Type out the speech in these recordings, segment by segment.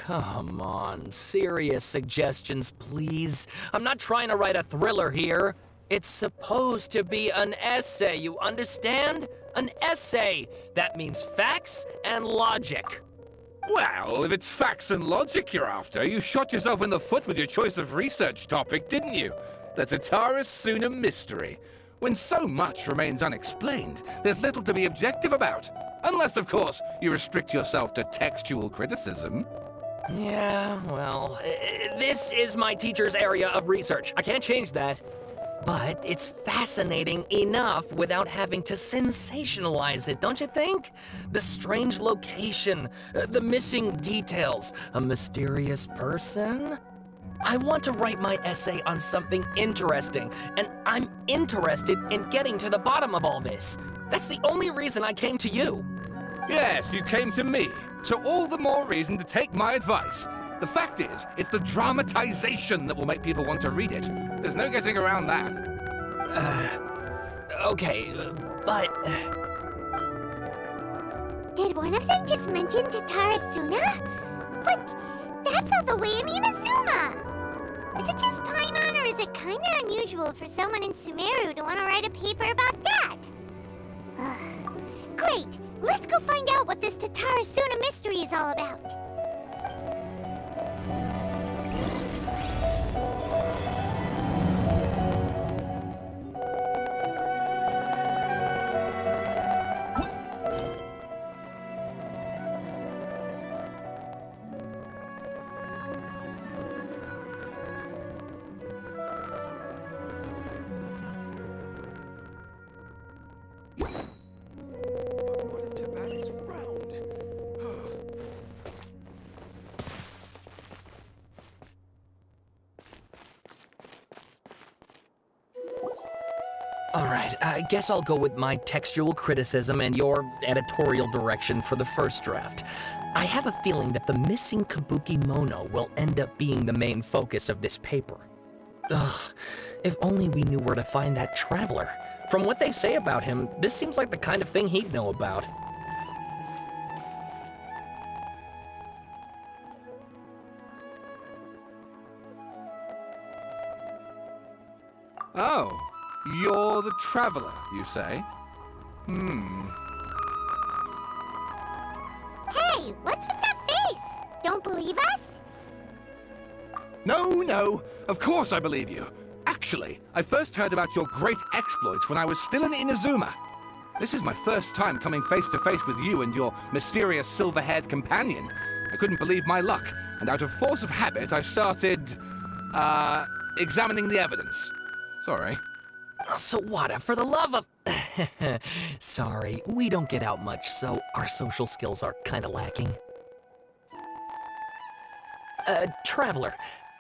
come on. Serious suggestions, please. I'm not trying to write a thriller here. It's supposed to be an essay, you understand? An essay. That means facts and logic. Well, if it's facts and logic you're after, you shot yourself in the foot with your choice of research topic, didn't you? The Tatara Suna mystery. When so much remains unexplained, there's little to be objective about. Unless, of course, you restrict yourself to textual criticism. Yeah, well, this is my teacher's area of research. I can't change that. But it's fascinating enough without having to sensationalize it, don't you think? The strange location, the missing details, a mysterious person. I want to write my essay on something interesting, and I'm interested in getting to the bottom of all this. That's the only reason I came to you. Yes, you came to me, so all the more reason to take my advice. The fact is, it's the dramatization that will make people want to read it. There's no getting around that. Okay, but... Did one of them just mention Tatara Suna? But that's all the way in Inazuma! Is it just Paimon, or is it kinda unusual for someone in Sumeru to want to write a paper about that? Great! Let's go find out what this Tatara Suna mystery is all about. Alright, I guess I'll go with my textual criticism and your editorial direction for the first draft. I have a feeling that the missing Kabuki Mono will end up being the main focus of this paper. Ugh, if only we knew where to find that traveler. From what they say about him, this seems like the kind of thing he'd know about. Oh. You're the traveler, you say? Hey, what's with that face? Don't believe us? No, of course I believe you. Actually, I first heard about your great exploits when I was still in Inazuma. This is my first time coming face to face with you and your mysterious silver-haired companion. I couldn't believe my luck, and out of force of habit, I started, examining the evidence. Sorry. Oh, Sawada, for the love of... Sorry, we don't get out much, so our social skills are kinda lacking. Traveler,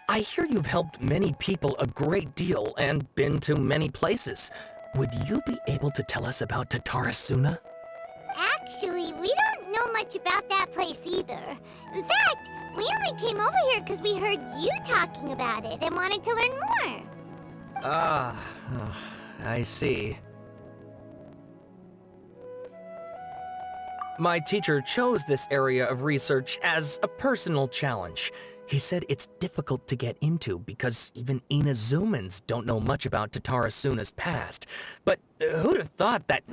I hear you've helped many people a great deal and been to many places. Would you be able to tell us about Tatara Suna? Actually, we don't know much about that place either. In fact, we only came over here because we heard you talking about it and wanted to learn more. I see. My teacher chose this area of research as a personal challenge. He said it's difficult to get into because even Inazumans don't know much about Tatara Suna's past. But who'd have thought that...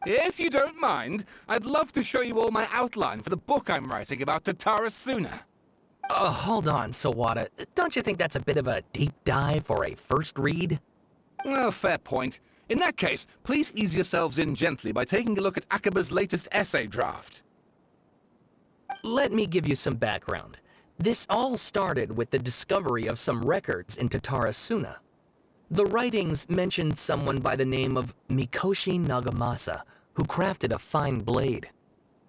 If you don't mind, I'd love to show you all my outline for the book I'm writing about Tatara Suna. Hold on, Sawada. Don't you think that's a bit of a deep dive for a first read? Well, fair point. In that case, please ease yourselves in gently by taking a look at Akaba's latest essay draft. Let me give you some background. This all started with the discovery of some records in Tatara Suna. The writings mentioned someone by the name of Mikoshi Nagamasa, who crafted a fine blade.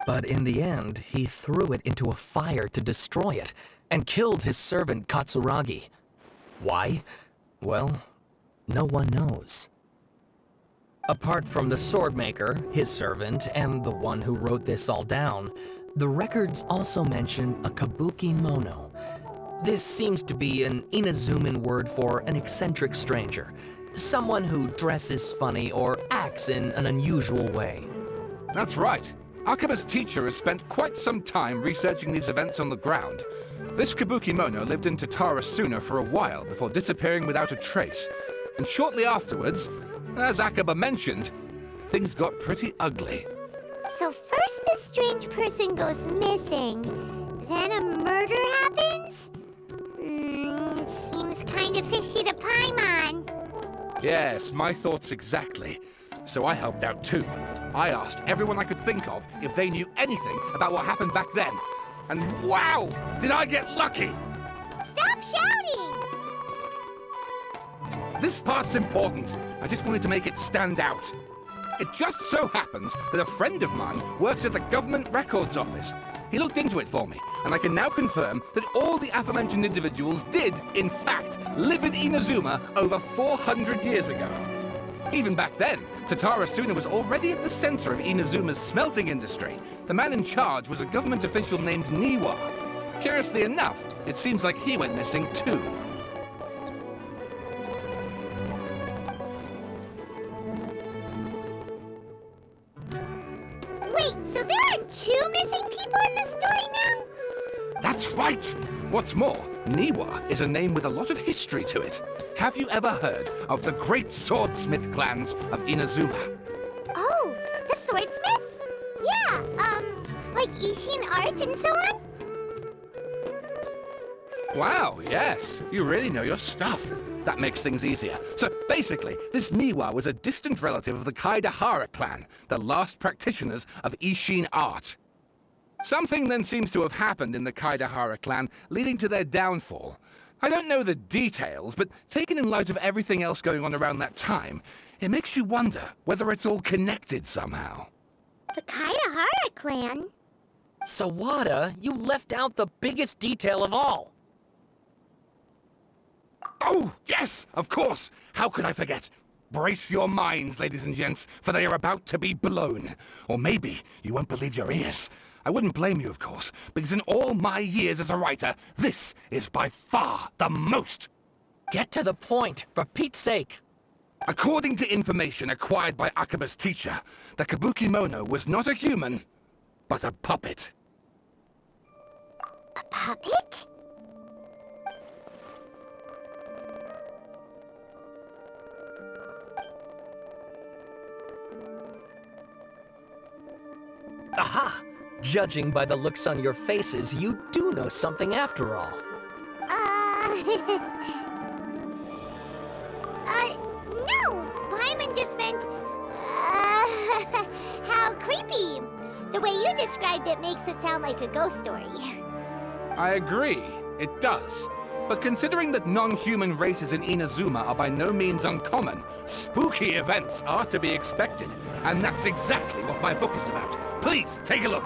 But in the end, he threw it into a fire to destroy it, and killed his servant Katsuragi. Why? Well, no one knows. Apart from the swordmaker, his servant, and the one who wrote this all down, the records also mention a Kabuki Mono. This seems to be an Inazuman word for an eccentric stranger, someone who dresses funny or acts in an unusual way. That's right. Akaba's teacher has spent quite some time researching these events on the ground. This Kabukimono lived in Tatarasuna for a while before disappearing without a trace. And shortly afterwards, as Akaba mentioned, things got pretty ugly. So first this strange person goes missing, then a murder happens? Seems kind of fishy to Paimon. Yes, my thoughts exactly. So I helped out too. I asked everyone I could think of if they knew anything about what happened back then. And wow, did I get lucky! Stop shouting! This part's important. I just wanted to make it stand out. It just so happens that a friend of mine works at the government records office. He looked into it for me, and I can now confirm that all the aforementioned individuals did, in fact, live in Inazuma over 400 years ago. Even back then, Tatarasuna was already at the center of Inazuma's smelting industry. The man in charge was a government official named Niwa. Curiously enough, it seems like he went missing too. Wait, so there are two missing people in the story now? That's right! What's more, Niwa is a name with a lot of history to it. Have you ever heard of the great swordsmith clans of Inazuma? Oh, the swordsmiths? Yeah, like Ishin art and so on? Wow, yes. You really know your stuff. That makes things easier. So basically, this Niwa was a distant relative of the Kaidahara clan, the last practitioners of Ishin art. Something then seems to have happened in the Kaidahara clan, leading to their downfall. I don't know the details, but taken in light of everything else going on around that time, it makes you wonder whether it's all connected somehow. The Kaidahara clan? Sawada, you left out the biggest detail of all. Oh, yes, of course. How could I forget? Brace your minds, ladies and gents, for they are about to be blown. Or maybe you won't believe your ears. I wouldn't blame you, of course, because in all my years as a writer, this is by far the most. Get to the point, for Pete's sake. According to information acquired by Akaba's teacher, the Kabukimono was not a human, but a puppet. A puppet? Aha! Judging by the looks on your faces, you do know something after all. No! Paimon just meant, how creepy. The way you described it makes it sound like a ghost story. I agree, it does. But considering that non-human races in Inazuma are by no means uncommon, spooky events are to be expected. And that's exactly what my book is about. Please, take a look.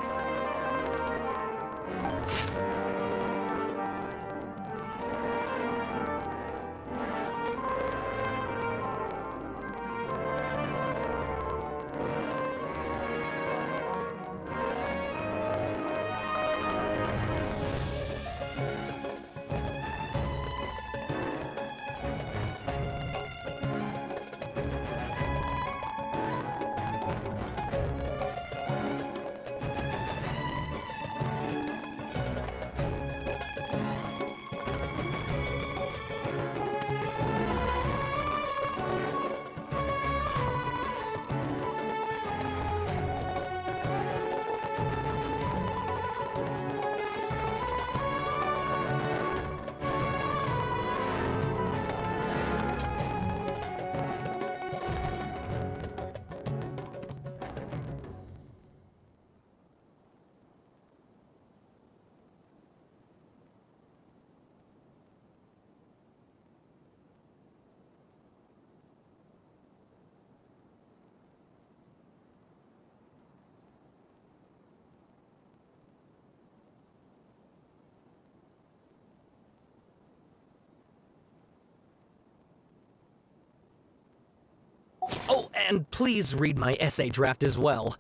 Oh, and please read my essay draft as well.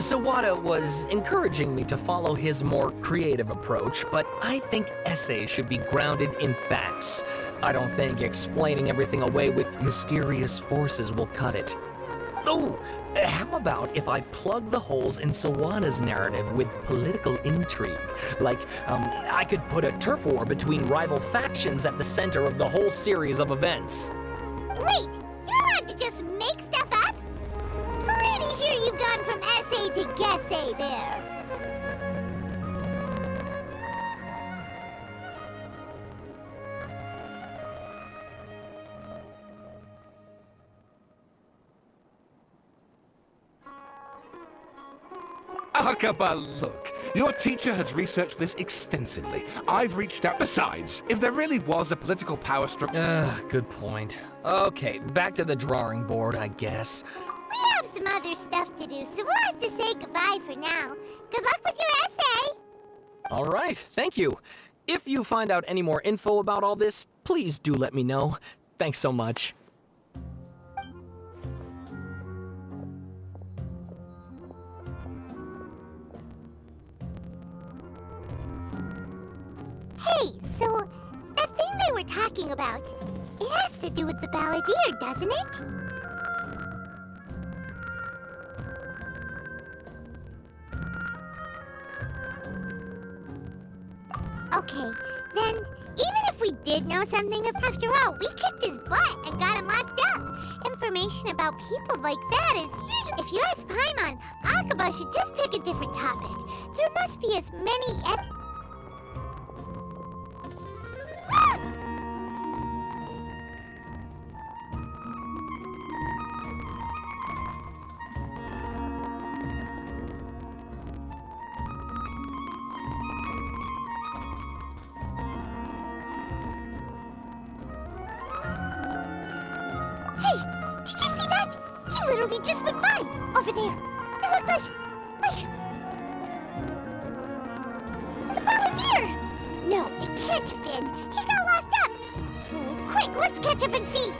Sawada was encouraging me to follow his more creative approach, but I think essays should be grounded in facts. I don't think explaining everything away with mysterious forces will cut it. Oh, how about if I plug the holes in Sawada's narrative with political intrigue? Like, I could put a turf war between rival factions at the center of the whole series of events. Wait, you're allowed to just make stuff up? Pretty sure you've gone from essay to guessay there. Akaba, look. Your teacher has researched this extensively. I've reached out. Besides, if there really was a political power structure... Good point. Okay, back to the drawing board, I guess. We have some other stuff to do, so we'll have to say goodbye for now. Good luck with your essay! All right, thank you. If you find out any more info about all this, please do let me know. Thanks so much. Hey, so that thing they were talking about, it has to do with the balladeer, doesn't it? Okay, then even if we did know something, after all, we kicked his butt and got him locked up. Information about people like that is usually... If you ask Paimon, Akaba should just pick a different topic. There must be as many... Hey, did you see that? He literally just went by, over there. It looked like... the balladeer! No, it can't have been. He got locked up. Oh, quick, let's catch up and see.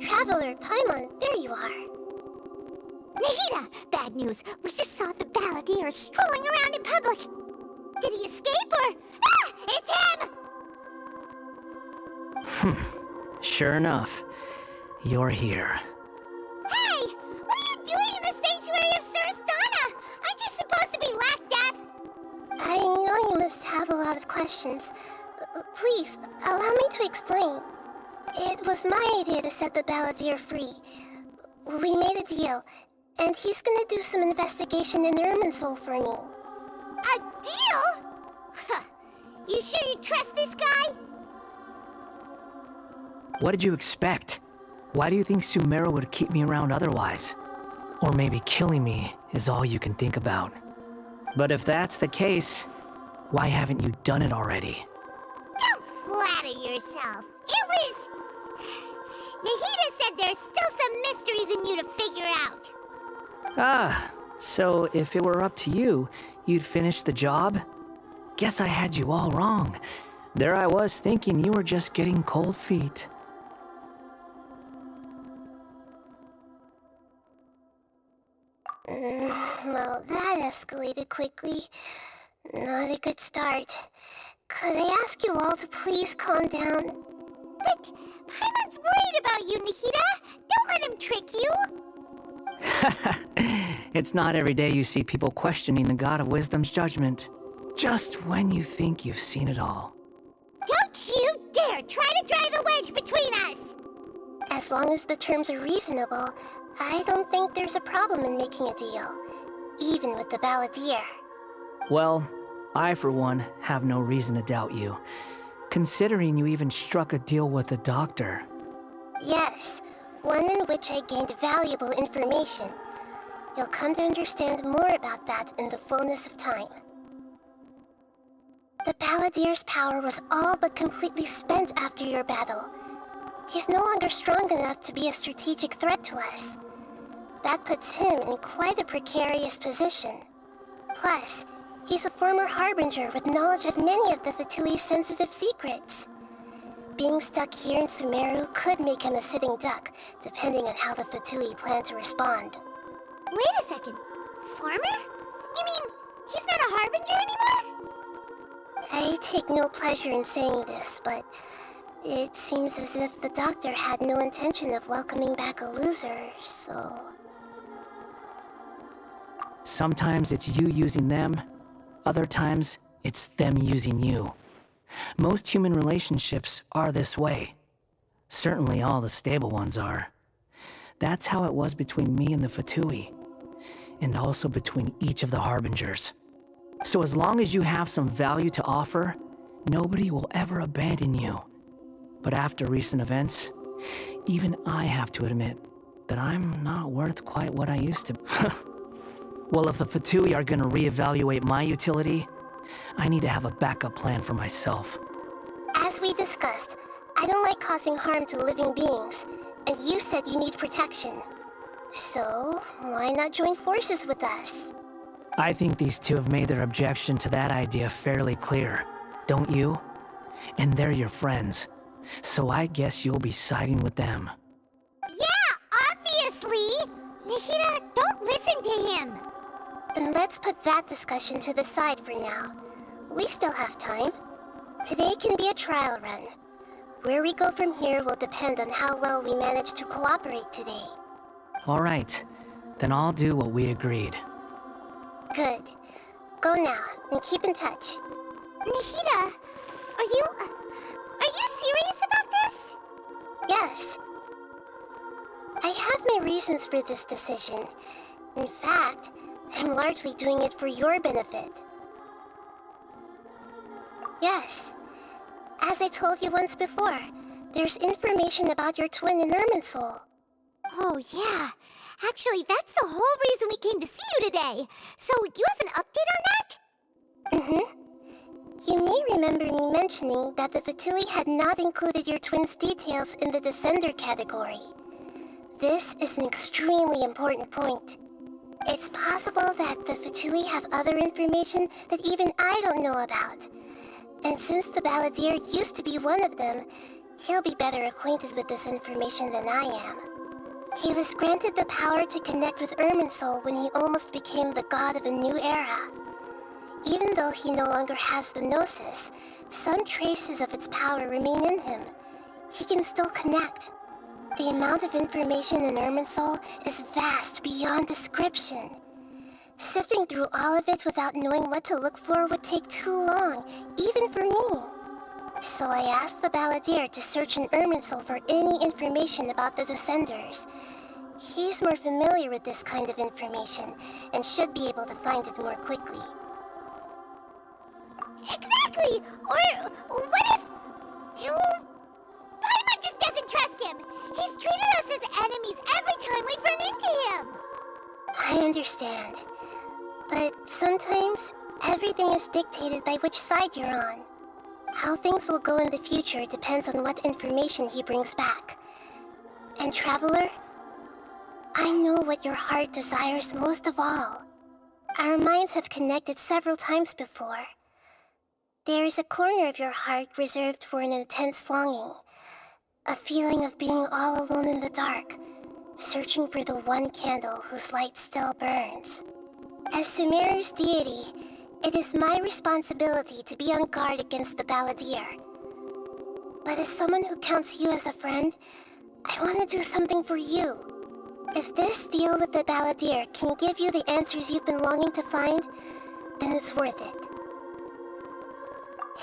Traveler, Paimon, there you are. Nahida! Bad news. We just saw the balladeer strolling around in public. Did he escape or... Ah! It's him! Sure enough, you're here. Hey! What are you doing in the sanctuary of Surasthana? Aren't you supposed to be locked up? I know you must have a lot of questions. Please, allow me to explain. It was my idea to set the balladeer free. We made a deal, and he's gonna do some investigation in Irminsul for me. A deal? Huh. You sure you trust this guy? What did you expect? Why do you think Sumeru would keep me around otherwise? Or maybe killing me is all you can think about. But if that's the case, why haven't you done it already? Don't flatter yourself. It was... Nahida said there's still some mysteries in you to figure out. Ah, so if it were up to you, you'd finish the job? Guess I had you all wrong. There I was thinking you were just getting cold feet. Well, that escalated quickly. Not a good start. Could I ask you all to please calm down? But Paimon's worried about you, Nahida. Don't let him trick you. It's not every day you see people questioning the God of Wisdom's judgment. Just when you think you've seen it all. Don't you dare try to drive a wedge between us! As long as the terms are reasonable, I don't think there's a problem in making a deal. Even with the balladeer. Well, I for one have no reason to doubt you. Considering you even struck a deal with the doctor. Yes, one in which I gained valuable information. You'll come to understand more about that in the fullness of time. The balladeer's power was all but completely spent after your battle. He's no longer strong enough to be a strategic threat to us. That puts him in quite a precarious position. Plus, he's a former harbinger with knowledge of many of the Fatui's sensitive secrets. Being stuck here in Sumeru could make him a sitting duck, depending on how the Fatui plan to respond. Wait a second. Farmer? You mean he's not a harbinger anymore? I take no pleasure in saying this, but it seems as if the doctor had no intention of welcoming back a loser, so... Sometimes it's you using them, other times it's them using you. Most human relationships are this way. Certainly all the stable ones are. That's how it was between me and the Fatui, and also between each of the harbingers. So as long as you have some value to offer, nobody will ever abandon you. But after recent events, even I have to admit that I'm not worth quite what I used to. Well, if the Fatui are gonna reevaluate my utility, I need to have a backup plan for myself. As we discussed, I don't like causing harm to living beings, and you said you need protection. So, why not join forces with us? I think these two have made their objection to that idea fairly clear, don't you? And they're your friends, so I guess you'll be siding with them. Yeah, obviously! Nahida, don't listen to him! Then let's put that discussion to the side for now. We still have time. Today can be a trial run. Where we go from here will depend on how well we manage to cooperate today. All right, then I'll do what we agreed. Good. Go now, and keep in touch. Nahida, are you serious about this? Yes. I have my reasons for this decision. In fact, I'm largely doing it for your benefit. Yes. As I told you once before, there's information about your twin in Irminsul. Oh, yeah. Actually, that's the whole reason we came to see you today. So, you have an update on that? Mm-hmm. You may remember me mentioning that the Fatui had not included your twin's details in the Descender category. This is an extremely important point. It's possible that the Fatui have other information that even I don't know about. And since the balladeer used to be one of them, he'll be better acquainted with this information than I am. He was granted the power to connect with Irminsul when he almost became the god of a new era. Even though he no longer has the Gnosis, some traces of its power remain in him. He can still connect. The amount of information in Irminsul is vast beyond description. Sifting through all of it without knowing what to look for would take too long, even for me. So I asked the balladeer to search in Irminsul for any information about the Descenders. He's more familiar with this kind of information, and should be able to find it more quickly. Exactly! Or what if... Paimon just doesn't trust him! He's treated us as enemies every time we've run into him! I understand. But sometimes, everything is dictated by which side you're on. How things will go in the future depends on what information he brings back. And Traveler, I know what your heart desires most of all. Our minds have connected several times before. There is a corner of your heart reserved for an intense longing. A feeling of being all alone in the dark, searching for the one candle whose light still burns. As Sumeru's deity, it is my responsibility to be on guard against the balladeer. But as someone who counts you as a friend, I want to do something for you. If this deal with the Balladeer can give you the answers you've been longing to find, then it's worth it.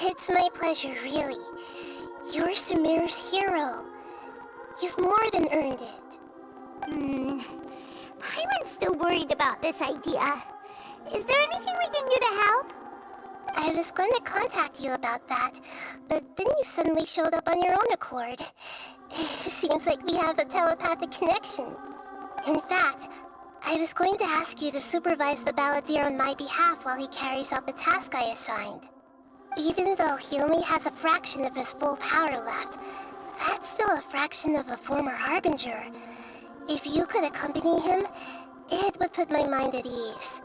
It's my pleasure, really. You're Sumeru's hero. You've more than earned it. Paimon's still worried about this idea. Is there anything we can do to help? I was going to contact you about that, but then you suddenly showed up on your own accord. Seems like we have a telepathic connection. In fact, I was going to ask you to supervise the Balladeer on my behalf while he carries out the task I assigned. Even though he only has a fraction of his full power left, that's still a fraction of a former Harbinger. If you could accompany him, it would put my mind at ease.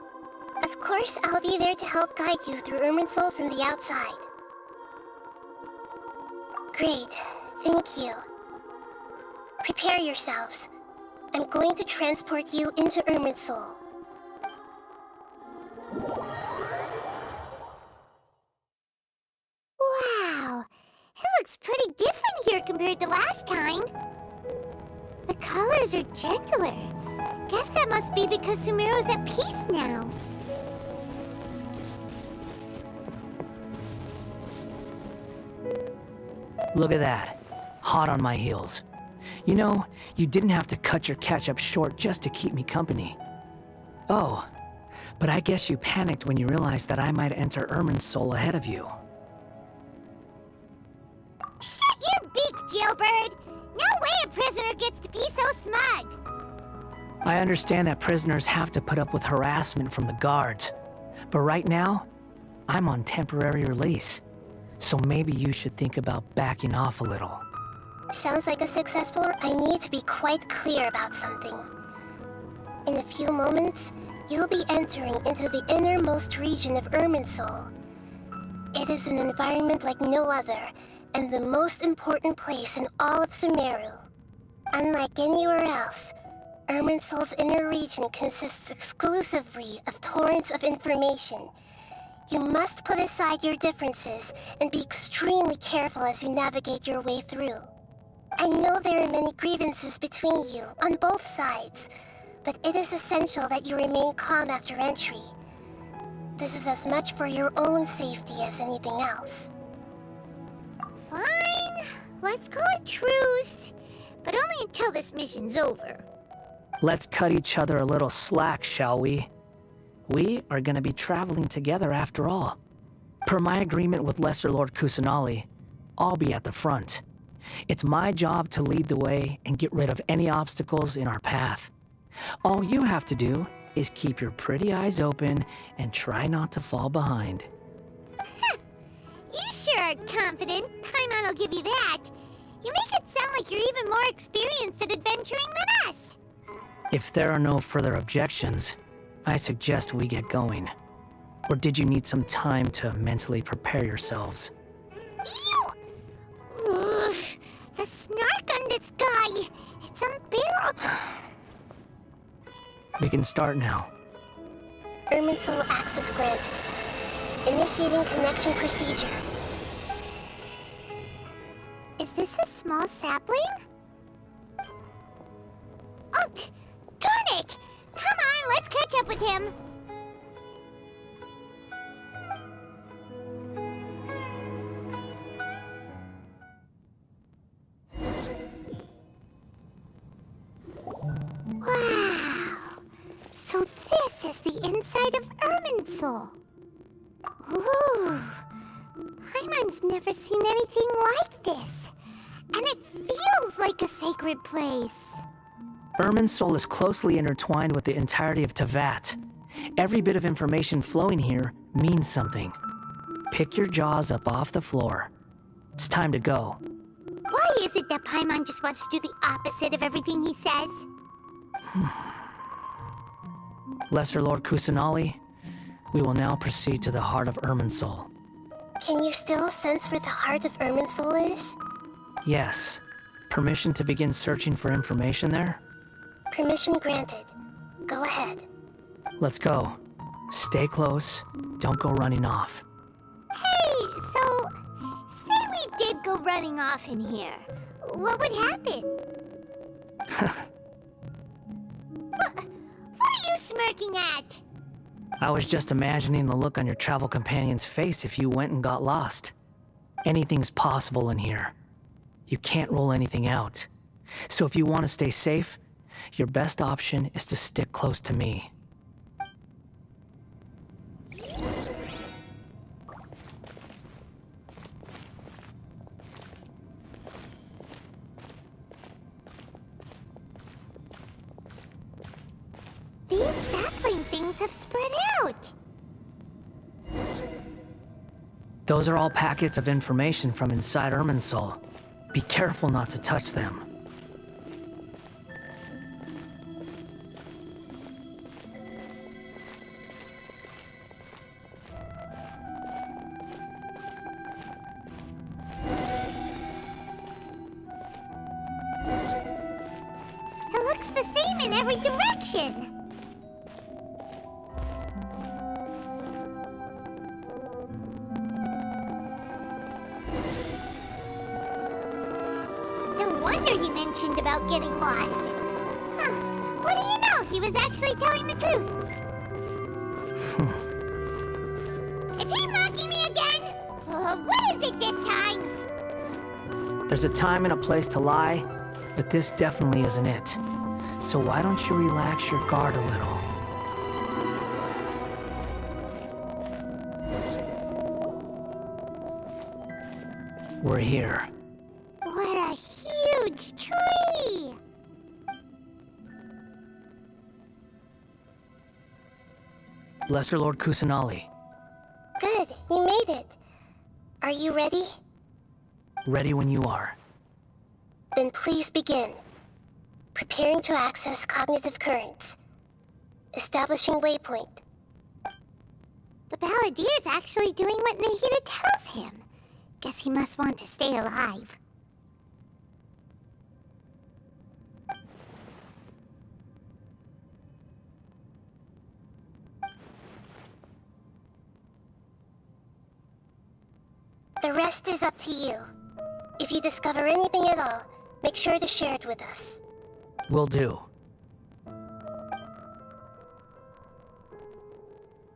Of course, I'll be there to help guide you through Irminsul from the outside. Great, thank you. Prepare yourselves. I'm going to transport you into Irminsul. Wow, it looks pretty different here compared to last time. The colors are gentler. Guess that must be because Sumeru's at peace now. Look at that. Hot on my heels. You know, you didn't have to cut your catch-up short just to keep me company. Oh, but I guess you panicked when you realized that I might enter Irminsul ahead of you. Shut your beak, jailbird! No way a prisoner gets to be so smug! I understand that prisoners have to put up with harassment from the guards, but right now, I'm on temporary release. So maybe you should think about backing off a little. Sounds like a successful. I need to be quite clear about something. In a few moments, you'll be entering into the innermost region of Irminsul. It is an environment like no other, and the most important place in all of Sumeru. Unlike anywhere else, Irminsul's inner region consists exclusively of torrents of information. You must put aside your differences and be extremely careful as you navigate your way through. I know there are many grievances between you on both sides, but it is essential that you remain calm after entry. This is as much for your own safety as anything else. Fine, let's call it truce, but only until this mission's over. Let's cut each other a little slack, shall we? We are gonna be traveling together after all. Per my agreement with Lesser Lord Kusanali, I'll be at the front. It's my job to lead the way and get rid of any obstacles in our path. All you have to do is keep your pretty eyes open and try not to fall behind. You sure are confident. Paimon will give you that. You make it sound like you're even more experienced at adventuring than us. If there are no further objections, I suggest we get going. Or did you need some time to mentally prepare yourselves? Ew! Ugh, the snark on this guy. It's unbearable. We can start now. Irminsul access granted. Initiating connection procedure. Is this a small sapling? Oh, darn it! Come on, let's catch up with him. Wow! So this is the inside of Irminsul. Ooh! Paimon's never seen anything like this. And it feels like a sacred place. Irminsul is closely intertwined with the entirety of Teyvat. Every bit of information flowing here means something. Pick your jaws up off the floor. It's time to go. Why is it that Paimon just wants to do the opposite of everything he says? Lesser Lord Kusanali, we will now proceed to the heart of Irminsul. Can you still sense where the heart of Irminsul is? Yes. Permission to begin searching for information there? Permission granted. Go ahead. Let's go. Stay close. Don't go running off. Hey, so say we did go go running off in here, what would happen? What are you smirking at? I was just imagining the look on your travel companion's face if you went and got lost. Anything's possible in here. You can't rule anything out. So if you want to stay safe, your best option is to stick close to me. These sapling things have spread out. Those are all packets of information from inside Irminsul. Be careful not to touch them. It looks the same in every direction. No wonder he mentioned about getting lost. Huh. What do you know? He was actually telling the truth. Is he mocking me again? What is it this time? There's a time and a place to lie, but this definitely isn't it. So why don't you relax your guard a little? We're here. What a huge tree! Lesser Lord Kusanali, Good, you made it. Are you ready? ready when you are. Then please begin. Preparing to access cognitive currents. Establishing waypoint. The Balladier's actually doing what Nahida tells him. Guess he must want to stay alive. The rest is up to you. If you discover anything at all, make sure to share it with us. Will do.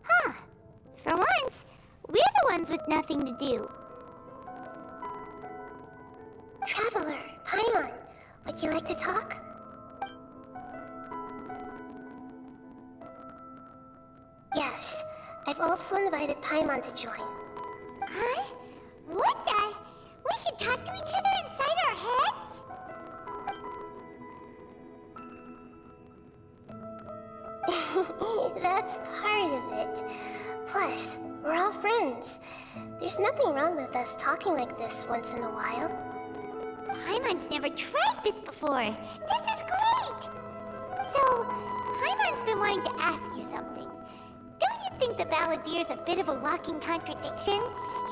Huh. For once, we're the ones with nothing to do. Traveler, Paimon, would you like to talk? Yes, I've also invited Paimon to join. Huh? What the? We can talk to each other inside our heads? That's part of it. Plus, we're all friends. There's nothing wrong with us talking like this once in a while. Paimon's never tried this before. This is great! So, Paimon's been wanting to ask you something. Don't you think the Balladier's a bit of a walking contradiction?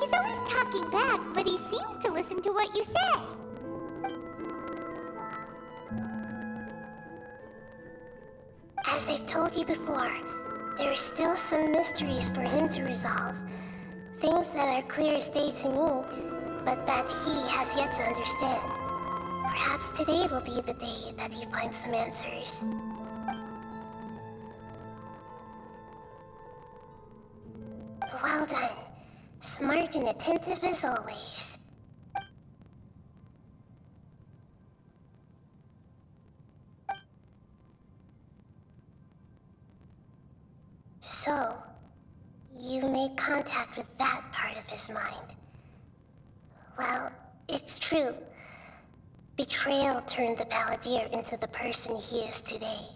He's always talking back, but he seems to listen to what you say. As I've told you before, there are still some mysteries for him to resolve. Things that are clear as day to me, but that he has yet to understand. Perhaps today will be the day that he finds some answers. Well done. Smart and attentive as always. So, you made contact with that part of his mind. Well, it's true. Betrayal turned the Balladeer into the person he is today.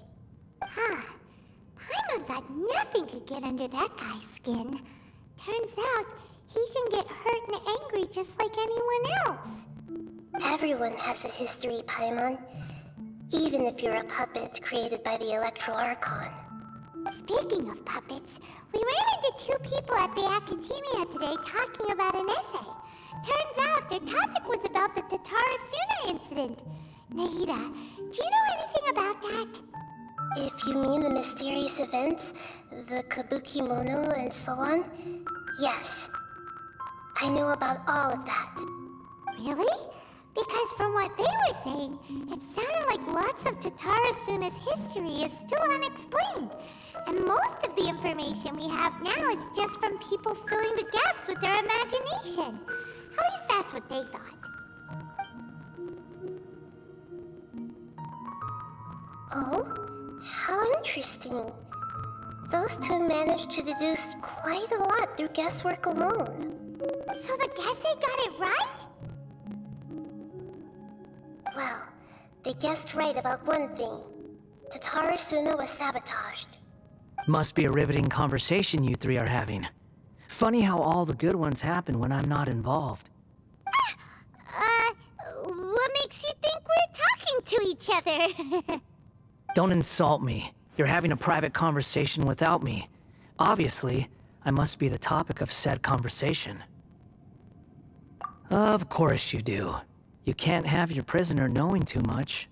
Huh. Paimon thought nothing could get under that guy's skin. Turns out, he can get hurt and angry just like anyone else. Everyone has a history, Paimon. Even if you're a puppet created by the Electro Archon. Speaking of puppets, we ran into two people at the Academia today talking about an essay. Turns out their topic was about the Tatarasuna incident. Nahida, do you know anything about that? If you mean the mysterious events, the Kabuki Mono and so on, yes. I know about all of that. Really? Because from what they were saying, it sounded like lots of Tatara Suna's history is still unexplained. And most of the information we have now is just from people filling the gaps with their imagination. At least that's what they thought. Oh, how interesting. Those two managed to deduce quite a lot through guesswork alone. So the Gesse got it right? Well, they guessed right about one thing. Tatara Suna was sabotaged. Must be a riveting conversation you three are having. Funny how all the good ones happen when I'm not involved. What makes you think we're talking to each other? Don't insult me. You're having a private conversation without me. Obviously, I must be the topic of said conversation. Of course you do. You can't have your prisoner knowing too much.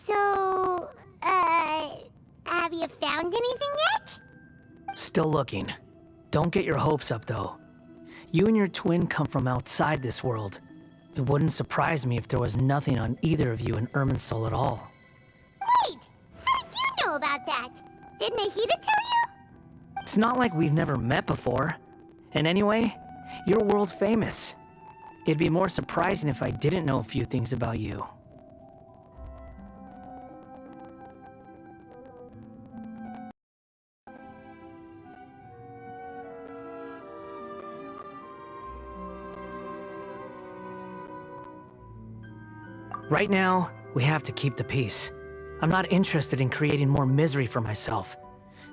So, have you found anything yet? Still looking. Don't get your hopes up, though. You and your twin come from outside this world. It wouldn't surprise me if there was nothing on either of you in Irminsul at all. Wait! How did you know about that? Didn't Nahida tell you? It's not like we've never met before. And anyway, you're world famous. It'd be more surprising if I didn't know a few things about you. Right now, we have to keep the peace. I'm not interested in creating more misery for myself,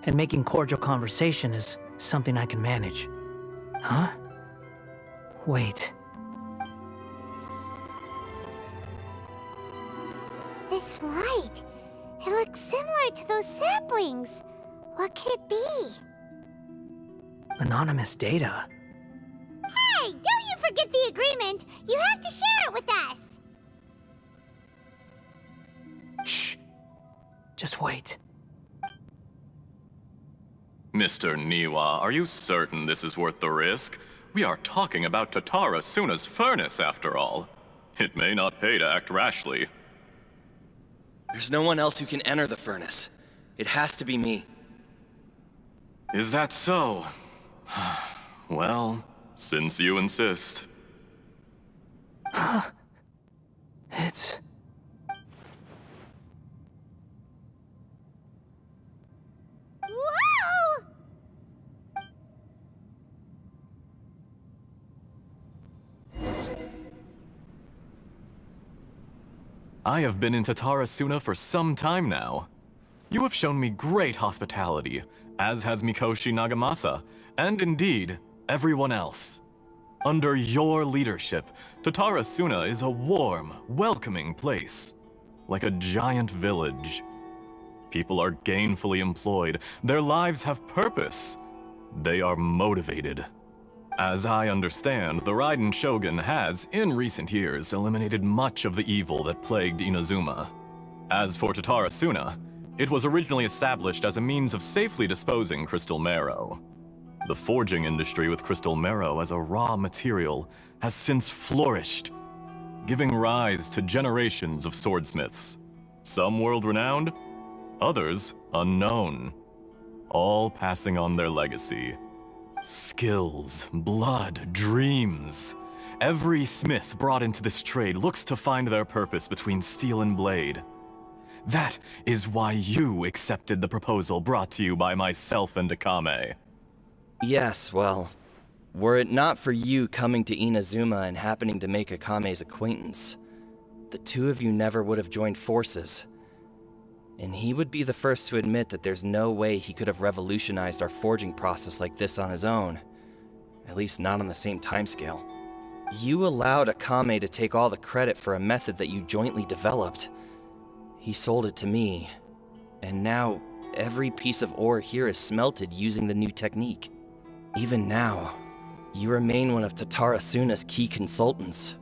and making cordial conversation is something I can manage. Huh? Wait. This light. It looks similar to those saplings. What could it be? Anonymous data. Hey, don't you forget the agreement! You have to share it with us! Shh. Just wait. Mr. Niwa, are you certain this is worth the risk? We are talking about Tatara Suna's furnace, after all. It may not pay to act rashly. There's no one else who can enter the furnace. It has to be me. Is that so? Well, since you insist. It's... Whoa! I have been in Tatara Suna for some time now. You have shown me great hospitality, as has Mikoshi Nagamasa, and indeed, everyone else. Under your leadership, Tatara Suna is a warm, welcoming place, like a giant village. People are gainfully employed, their lives have purpose. They are motivated. As I understand, the Raiden Shogun has, in recent years, eliminated much of the evil that plagued Inazuma. As for Tatara Suna, it was originally established as a means of safely disposing crystal marrow. The forging industry with crystal marrow as a raw material has since flourished, giving rise to generations of swordsmiths. Some world-renowned, others unknown, all passing on their legacy. Skills, blood, dreams. Every smith brought into this trade looks to find their purpose between steel and blade. That is why you accepted the proposal brought to you by myself and Akame. Yes, well, were it not for you coming to Inazuma and happening to make Akame's acquaintance, the two of you never would have joined forces. And he would be the first to admit that there's no way he could have revolutionized our forging process like this on his own. At least not on the same timescale. You allowed Akame to take all the credit for a method that you jointly developed. He sold it to me, and now every piece of ore here is smelted using the new technique. Even now, you remain one of Tatara Suna's key consultants,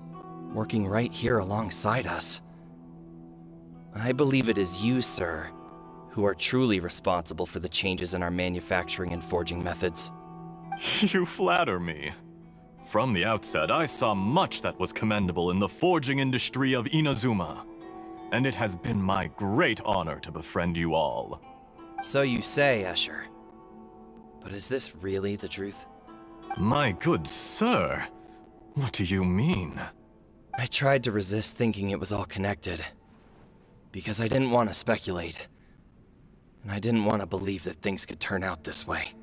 working right here alongside us. I believe it is you, sir, who are truly responsible for the changes in our manufacturing and forging methods. You flatter me. From the outset, I saw much that was commendable in the forging industry of Inazuma. And it has been my great honor to befriend you all. So you say, Escher. But is this really the truth? My good sir, what do you mean? I tried to resist thinking it was all connected. Because I didn't want to speculate. And I didn't want to believe that things could turn out this way.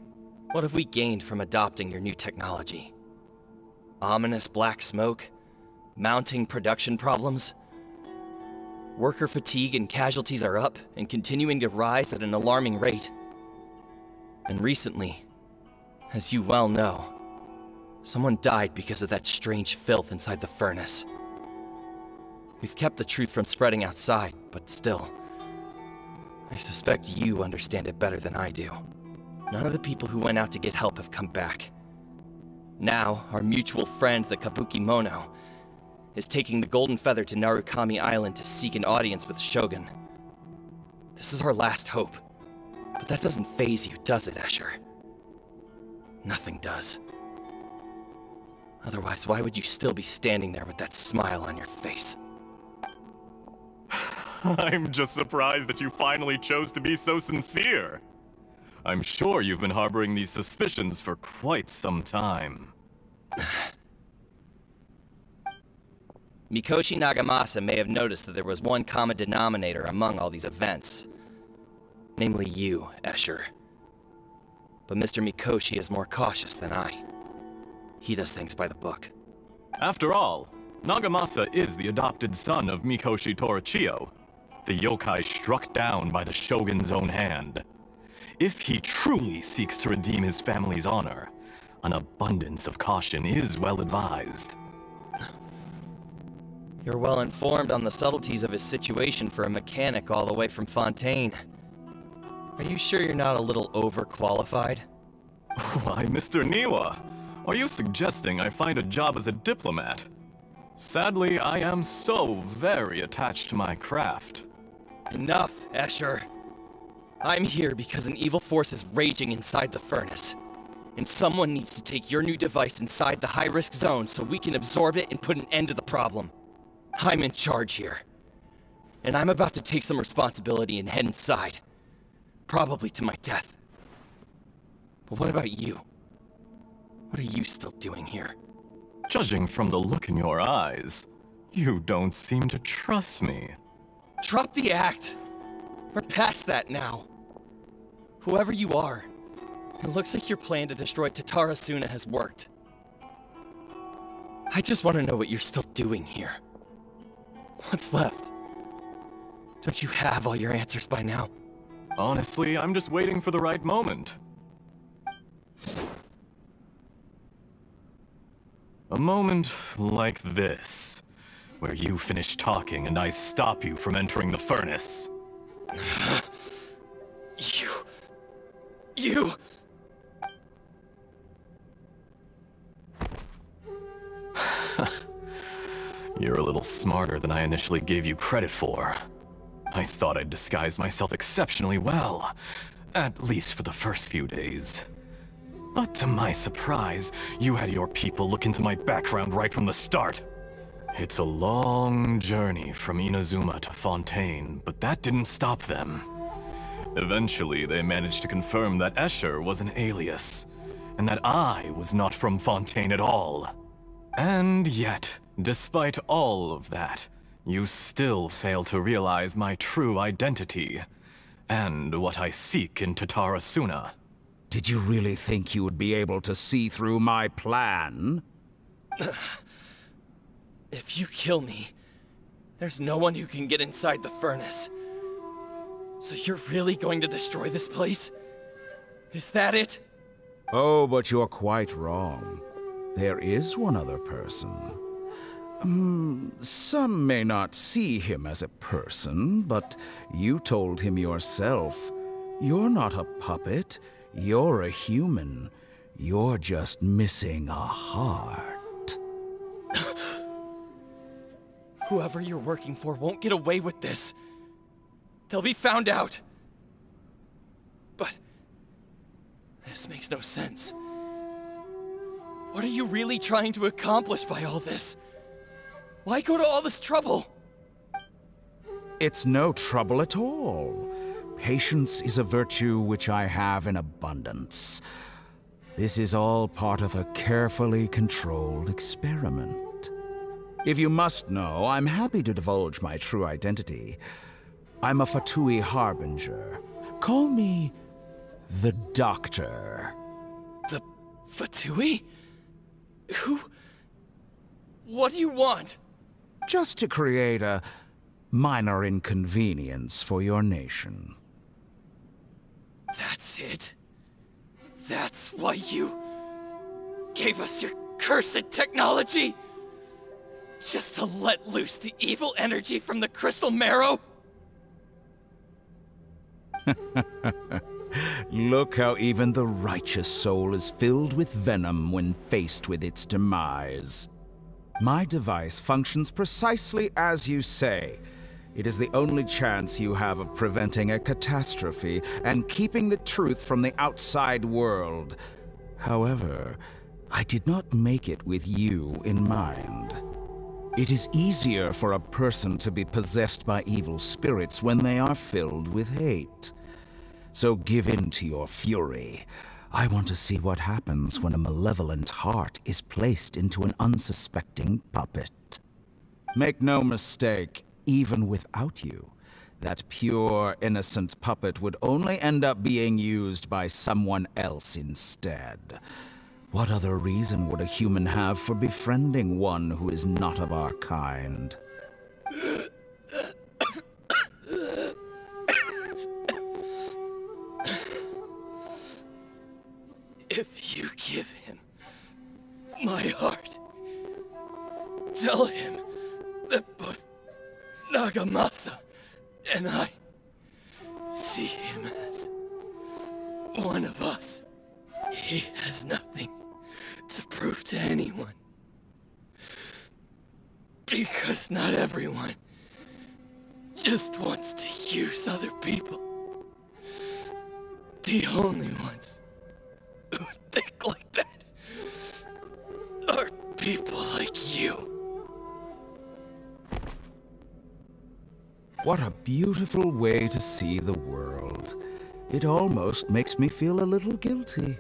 What have we gained from adopting your new technology? Ominous black smoke? Mounting production problems? Worker fatigue and casualties are up and continuing to rise at an alarming rate. And recently, as you well know, someone died because of that strange filth inside the furnace. We've kept the truth from spreading outside, but still, I suspect you understand it better than I do. None of the people who went out to get help have come back. Now, our mutual friend, the Kabuki Mono, is taking the Golden Feather to Narukami Island to seek an audience with Shogun. This is our last hope. But that doesn't faze you, does it, Escher? Nothing does. Otherwise, why would you still be standing there with that smile on your face? I'm just surprised that you finally chose to be so sincere. I'm sure you've been harboring these suspicions for quite some time. Mikoshi Nagamasa may have noticed that there was one common denominator among all these events. Namely you, Escher. But Mr. Mikoshi is more cautious than I. He does things by the book. After all, Nagamasa is the adopted son of Mikoshi Torichio, the yokai struck down by the Shogun's own hand. If he truly seeks to redeem his family's honor, an abundance of caution is well advised. You're well informed on the subtleties of his situation for a mechanic all the way from Fontaine. Are you sure you're not a little overqualified? Why, Mr. Niwa, are you suggesting I find a job as a diplomat? Sadly, I am so very attached to my craft. Enough, Escher. I'm here because an evil force is raging inside the furnace. And someone needs to take your new device inside the high-risk zone so we can absorb it and put an end to the problem. I'm in charge here. And I'm about to take some responsibility and head inside. Probably to my death. But what about you? What are you still doing here? Judging from the look in your eyes, you don't seem to trust me. Drop the act! We're past that now. Whoever you are, it looks like your plan to destroy Tatarasuna has worked. I just want to know what you're still doing here. What's left? Don't you have all your answers by now? Honestly, I'm just waiting for the right moment. A moment like this, where you finish talking and I stop you from entering the furnace. You... You're a little smarter than I initially gave you credit for. I thought I'd disguised myself exceptionally well, at least for the first few days. But to my surprise, you had your people look into my background right from the start. It's a long journey from Inazuma to Fontaine, but that didn't stop them. Eventually, they managed to confirm that Escher was an alias, and that I was not from Fontaine at all. And yet, despite all of that, you still fail to realize my true identity, and what I seek in Tatarasuna. Did you really think you would be able to see through my plan? If you kill me, there's no one who can get inside the furnace. So you're really going to destroy this place? Is that it? Oh, but you're quite wrong. There is one other person. Some may not see him as a person, but you told him yourself. You're not a puppet. You're a human. You're just missing a heart. Whoever you're working for won't get away with this. They'll be found out. But this makes no sense. What are you really trying to accomplish by all this? Why go to all this trouble? It's no trouble at all. Patience is a virtue which I have in abundance. This is all part of a carefully controlled experiment. If you must know, I'm happy to divulge my true identity. I'm a Fatui harbinger. Call me the Doctor. The Fatui? Who? What do you want? Just to create a minor inconvenience for your nation. That's it? That's why you gave us your cursed technology? Just to let loose the evil energy from the crystal marrow? Look how even the righteous soul is filled with venom when faced with its demise. My device functions precisely as you say. It is the only chance you have of preventing a catastrophe and keeping the truth from the outside world. However, I did not make it with you in mind. It is easier for a person to be possessed by evil spirits when they are filled with hate. So give in to your fury. I want to see what happens when a malevolent heart is placed into an unsuspecting puppet. Make no mistake, even without you, that pure, innocent puppet would only end up being used by someone else instead. What other reason would a human have for befriending one who is not of our kind? If you give him my heart, tell him that both Nagamasa and I see him as one of us. He has nothing to prove to anyone. Because not everyone just wants to use other people. The only ones who think like that are people like you. What a beautiful way to see the world. It almost makes me feel a little guilty.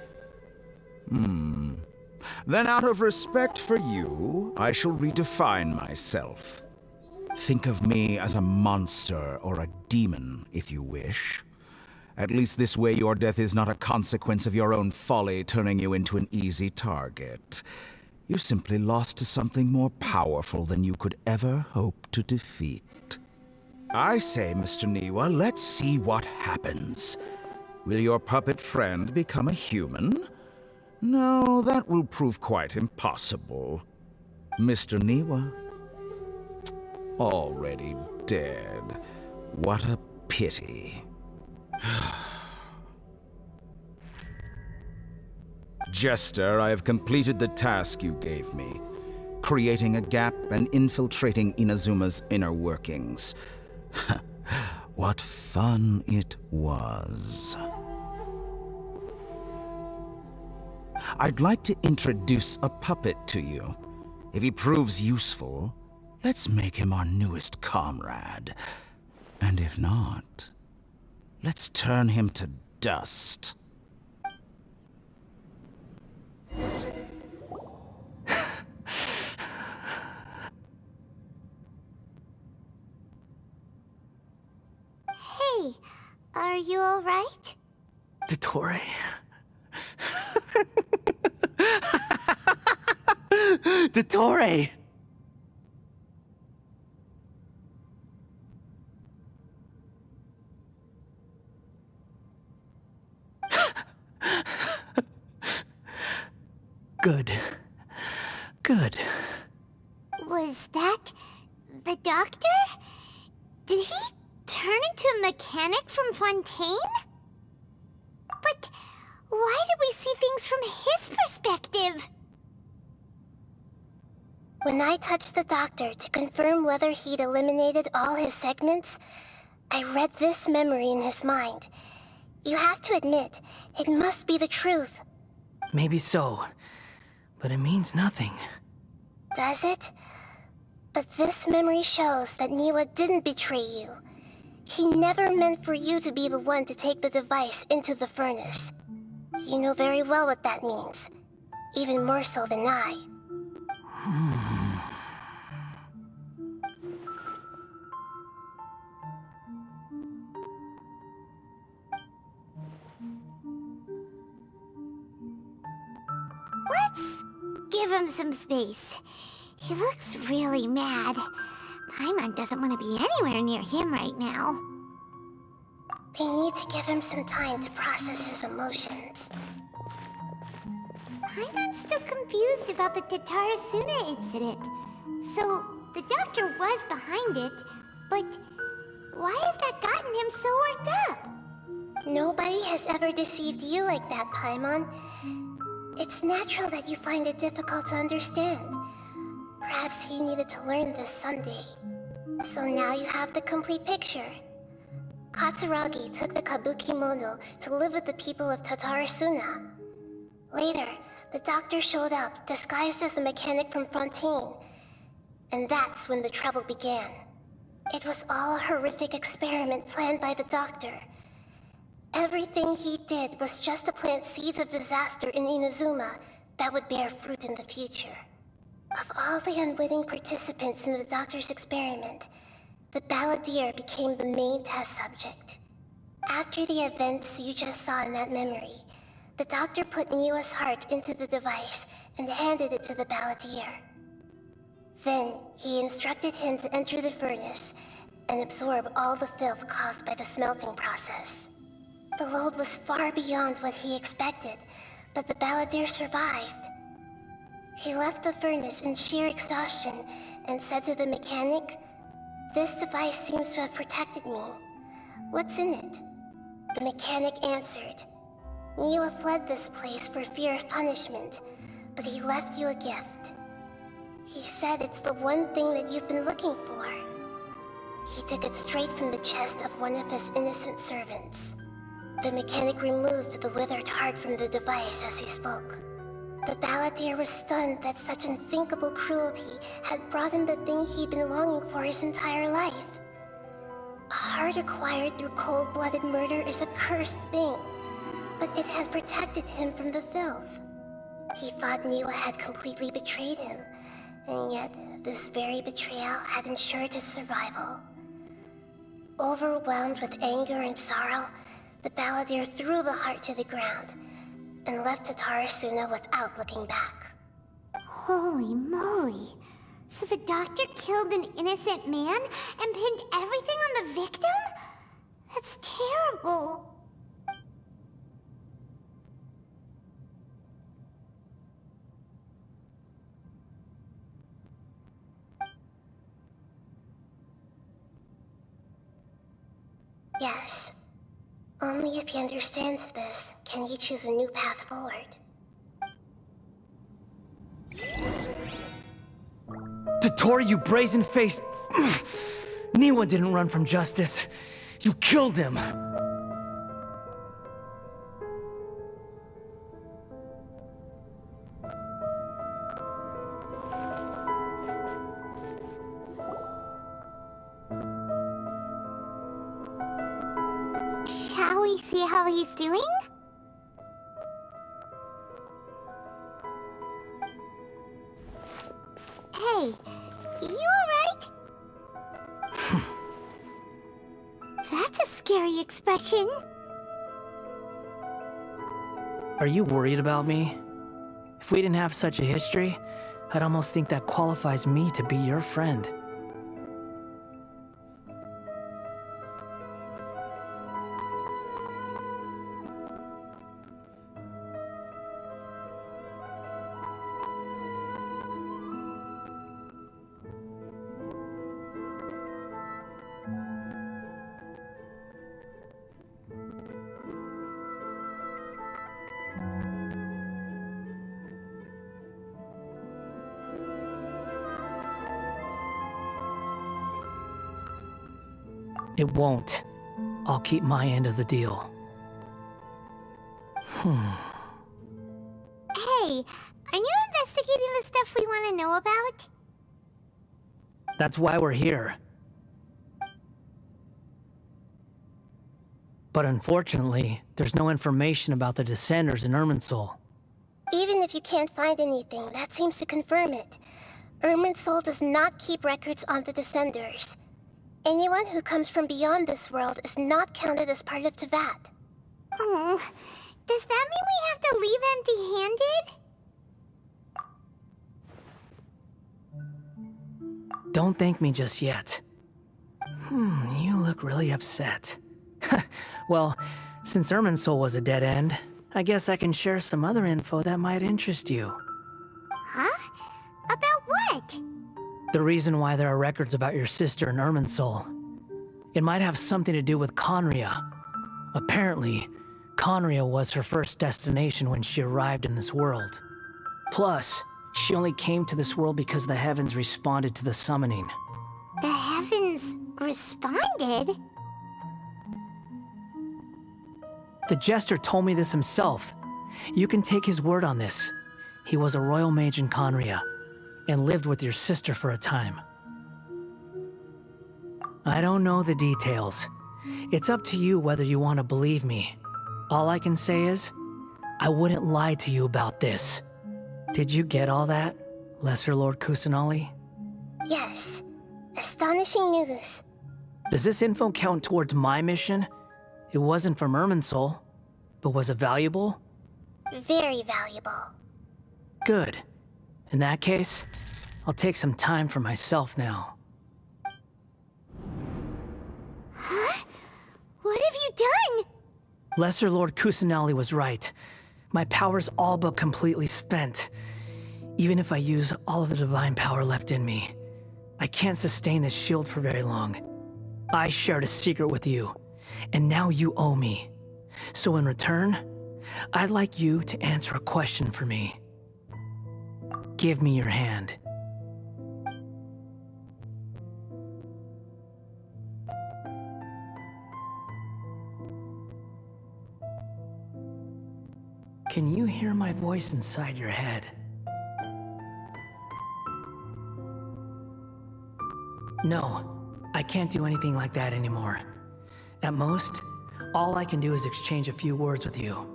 Then out of respect for you, I shall redefine myself. Think of me as a monster or a demon, if you wish. At least this way your death is not a consequence of your own folly turning you into an easy target. You simply lost to something more powerful than you could ever hope to defeat. I say, Mr. Niwa, let's see what happens. Will your puppet friend become a human? No, that will prove quite impossible. Mr. Niwa? Already dead. What a pity. Jester, I have completed the task you gave me. Creating a gap and infiltrating Inazuma's inner workings. What fun it was. I'd like to introduce a puppet to you. If he proves useful, let's make him our newest comrade. And if not, let's turn him to dust. Hey, are you alright? Dottore? Dottore! Good. Good. Was that the doctor? Did he turn into a mechanic from Fontaine? But why did we see things from his perspective? When I touched the doctor to confirm whether he'd eliminated all his segments, I read this memory in his mind. You have to admit, it must be the truth. Maybe so. but it means nothing. Does it? But this memory shows that Niwa didn't betray you. He never meant for you to be the one to take the device into the furnace. You know very well what that means. Even more so than I. Let's give him some space. He looks really mad. Paimon doesn't want to be anywhere near him right now. We need to give him some time to process his emotions. Paimon's still confused about the Tatarasuna incident. So, the doctor was behind it, but why has that gotten him so worked up? Nobody has ever deceived you like that, Paimon. It's natural that you find it difficult to understand. Perhaps he needed to learn this someday. So now you have the complete picture. Katsuragi took the kabuki mono to live with the people of Tatarasuna. Later, the doctor showed up, disguised as a mechanic from Fontaine. And that's when the trouble began. It was all a horrific experiment planned by the doctor. Everything he did was just to plant seeds of disaster in Inazuma that would bear fruit in the future. Of all the unwitting participants in the doctor's experiment, the balladeer became the main test subject. After the events you just saw in that memory, the doctor put Niwa's heart into the device and handed it to the balladeer. Then, he instructed him to enter the furnace and absorb all the filth caused by the smelting process. The load was far beyond what he expected, but the balladeer survived. He left the furnace in sheer exhaustion and said to the mechanic, "This device seems to have protected me. What's in it?" The mechanic answered, "Niwa fled this place for fear of punishment, but he left you a gift. He said it's the one thing that you've been looking for." He took it straight from the chest of one of his innocent servants. The mechanic removed the withered heart from the device as he spoke. The balladeer was stunned that such unthinkable cruelty had brought him the thing he'd been longing for his entire life. A heart acquired through cold-blooded murder is a cursed thing, but it had protected him from the filth. He thought Niwa had completely betrayed him, and yet this very betrayal had ensured his survival. Overwhelmed with anger and sorrow, the balladeer threw the heart to the ground and left Tatarasuna without looking back. Holy moly. So the doctor killed an innocent man and pinned everything on the victim? That's terrible. Yes. Only if he understands this can he choose a new path forward. Dotori, you brazen-faced... Niwa didn't run from justice. You killed him. Shall we see how he's doing? Hey, you alright? That's a scary expression. Are you worried about me? If we didn't have such a history, I'd almost think that qualifies me to be your friend. It won't. I'll keep my end of the deal. Hey, Hey, are you investigating the stuff we want to know about? That's why we're here. But unfortunately, there's no information about the Descenders in Irminsul. Even if you can't find anything, that seems to confirm it. Irminsul does not keep records on the Descenders. Anyone who comes from beyond this world is not counted as part of Tevat. Oh, does that mean we have to leave empty-handed? Don't thank me just yet. You look really upset. Well, since Irminsul was a dead end, I guess I can share some other info that might interest you. Huh? About what? The reason why there are records about your sister in Irminsul. It might have something to do with Conria. Apparently, Conria was her first destination when she arrived in this world. Plus, she only came to this world because the heavens responded to the summoning. The heavens responded? The Jester told me this himself. You can take his word on this. He was a royal mage in Conria, and lived with your sister for a time. I don't know the details. It's up to you whether you want to believe me. All I can say is, I wouldn't lie to you about this. Did you get all that, Lesser Lord Kusanali? Yes. Astonishing news. Does this info count towards my mission? It wasn't from Irminsul, but was it valuable? Very valuable. Good. In that case, I'll take some time for myself now. Huh? What have you done? Lesser Lord Kusanali was right. My power's all but completely spent. Even if I use all of the divine power left in me, I can't sustain this shield for very long. I shared a secret with you, and now you owe me. So in return, I'd like you to answer a question for me. Give me your hand. Can you hear my voice inside your head? No, I can't do anything like that anymore. At most, all I can do is exchange a few words with you.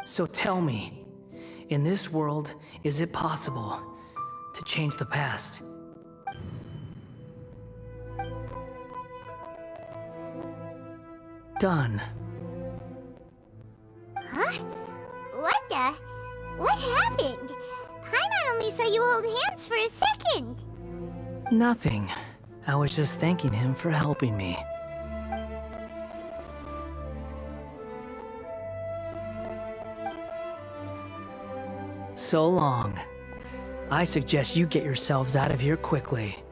So tell me, in this world, is it possible to change the past? Done. Huh? What the? What happened? Paimon only saw you hold hands for a second. Nothing. I was just thanking him for helping me. So long. I suggest you get yourselves out of here quickly.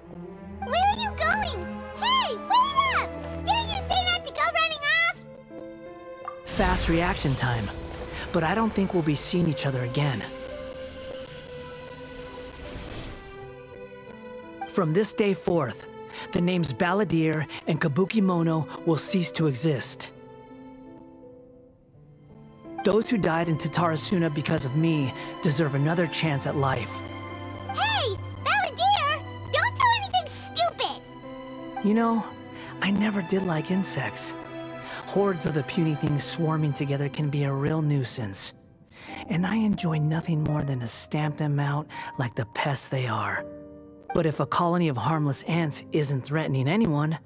Where are you going? Hey, wait up! Didn't you say not to go running off? Fast reaction time. But I don't think we'll be seeing each other again. From this day forth, the names Balladeer and Kabukimono will cease to exist. Those who died in Tatarasuna because of me deserve another chance at life. Hey, Balladeer! Don't do anything stupid! You know, I never did like insects. Hordes of the puny things swarming together can be a real nuisance. And I enjoy nothing more than to stamp them out like the pests they are. But if a colony of harmless ants isn't threatening anyone,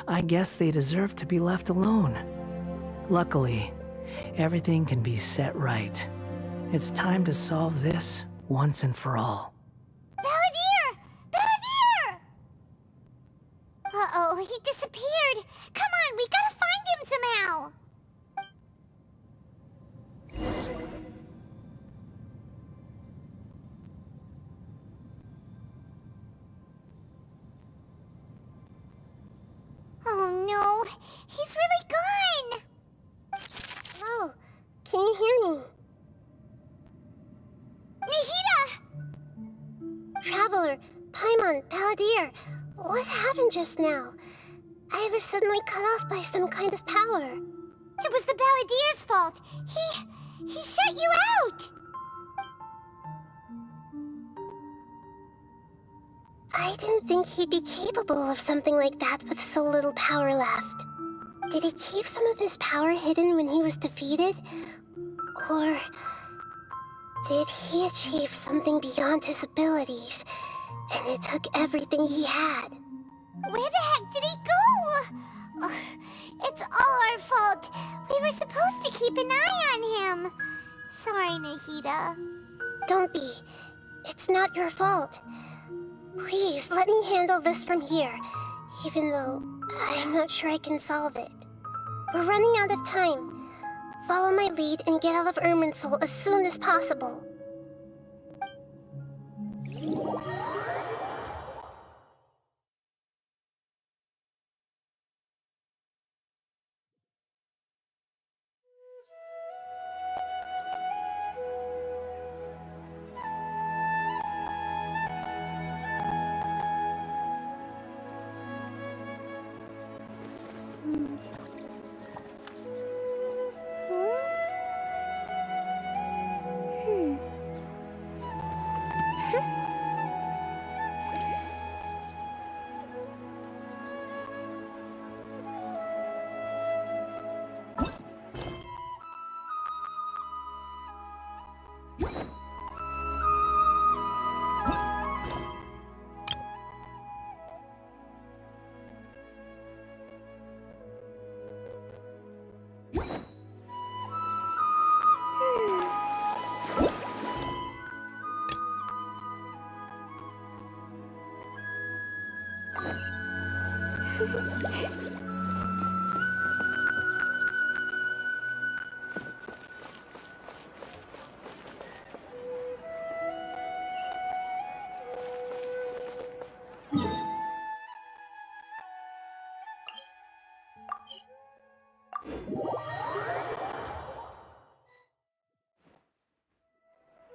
I guess they deserve to be left alone. Luckily, everything can be set right. It's time to solve this once and for all. Balladeer! Balladeer! Uh-oh, he disappeared. Come on, we gotta find him somehow. Oh no, he's really gone. Oh, can you hear me? Nahida! Traveler, Paimon, Balladeer, what happened just now? I was suddenly cut off by some kind of power. It was the Balladeer's fault. He shut you out. I didn't think he'd be capable of something like that with so little power left. Did he keep some of his power hidden when he was defeated? Or did he achieve something beyond his abilities, and it took everything he had? Where the heck did he go? Ugh, it's all our fault. We were supposed to keep an eye on him. Sorry, Nahida. Don't be. It's not your fault. Please, let me handle this from here, even though I'm not sure I can solve it. We're running out of time. Follow my lead and get out of Irminsul as soon as possible.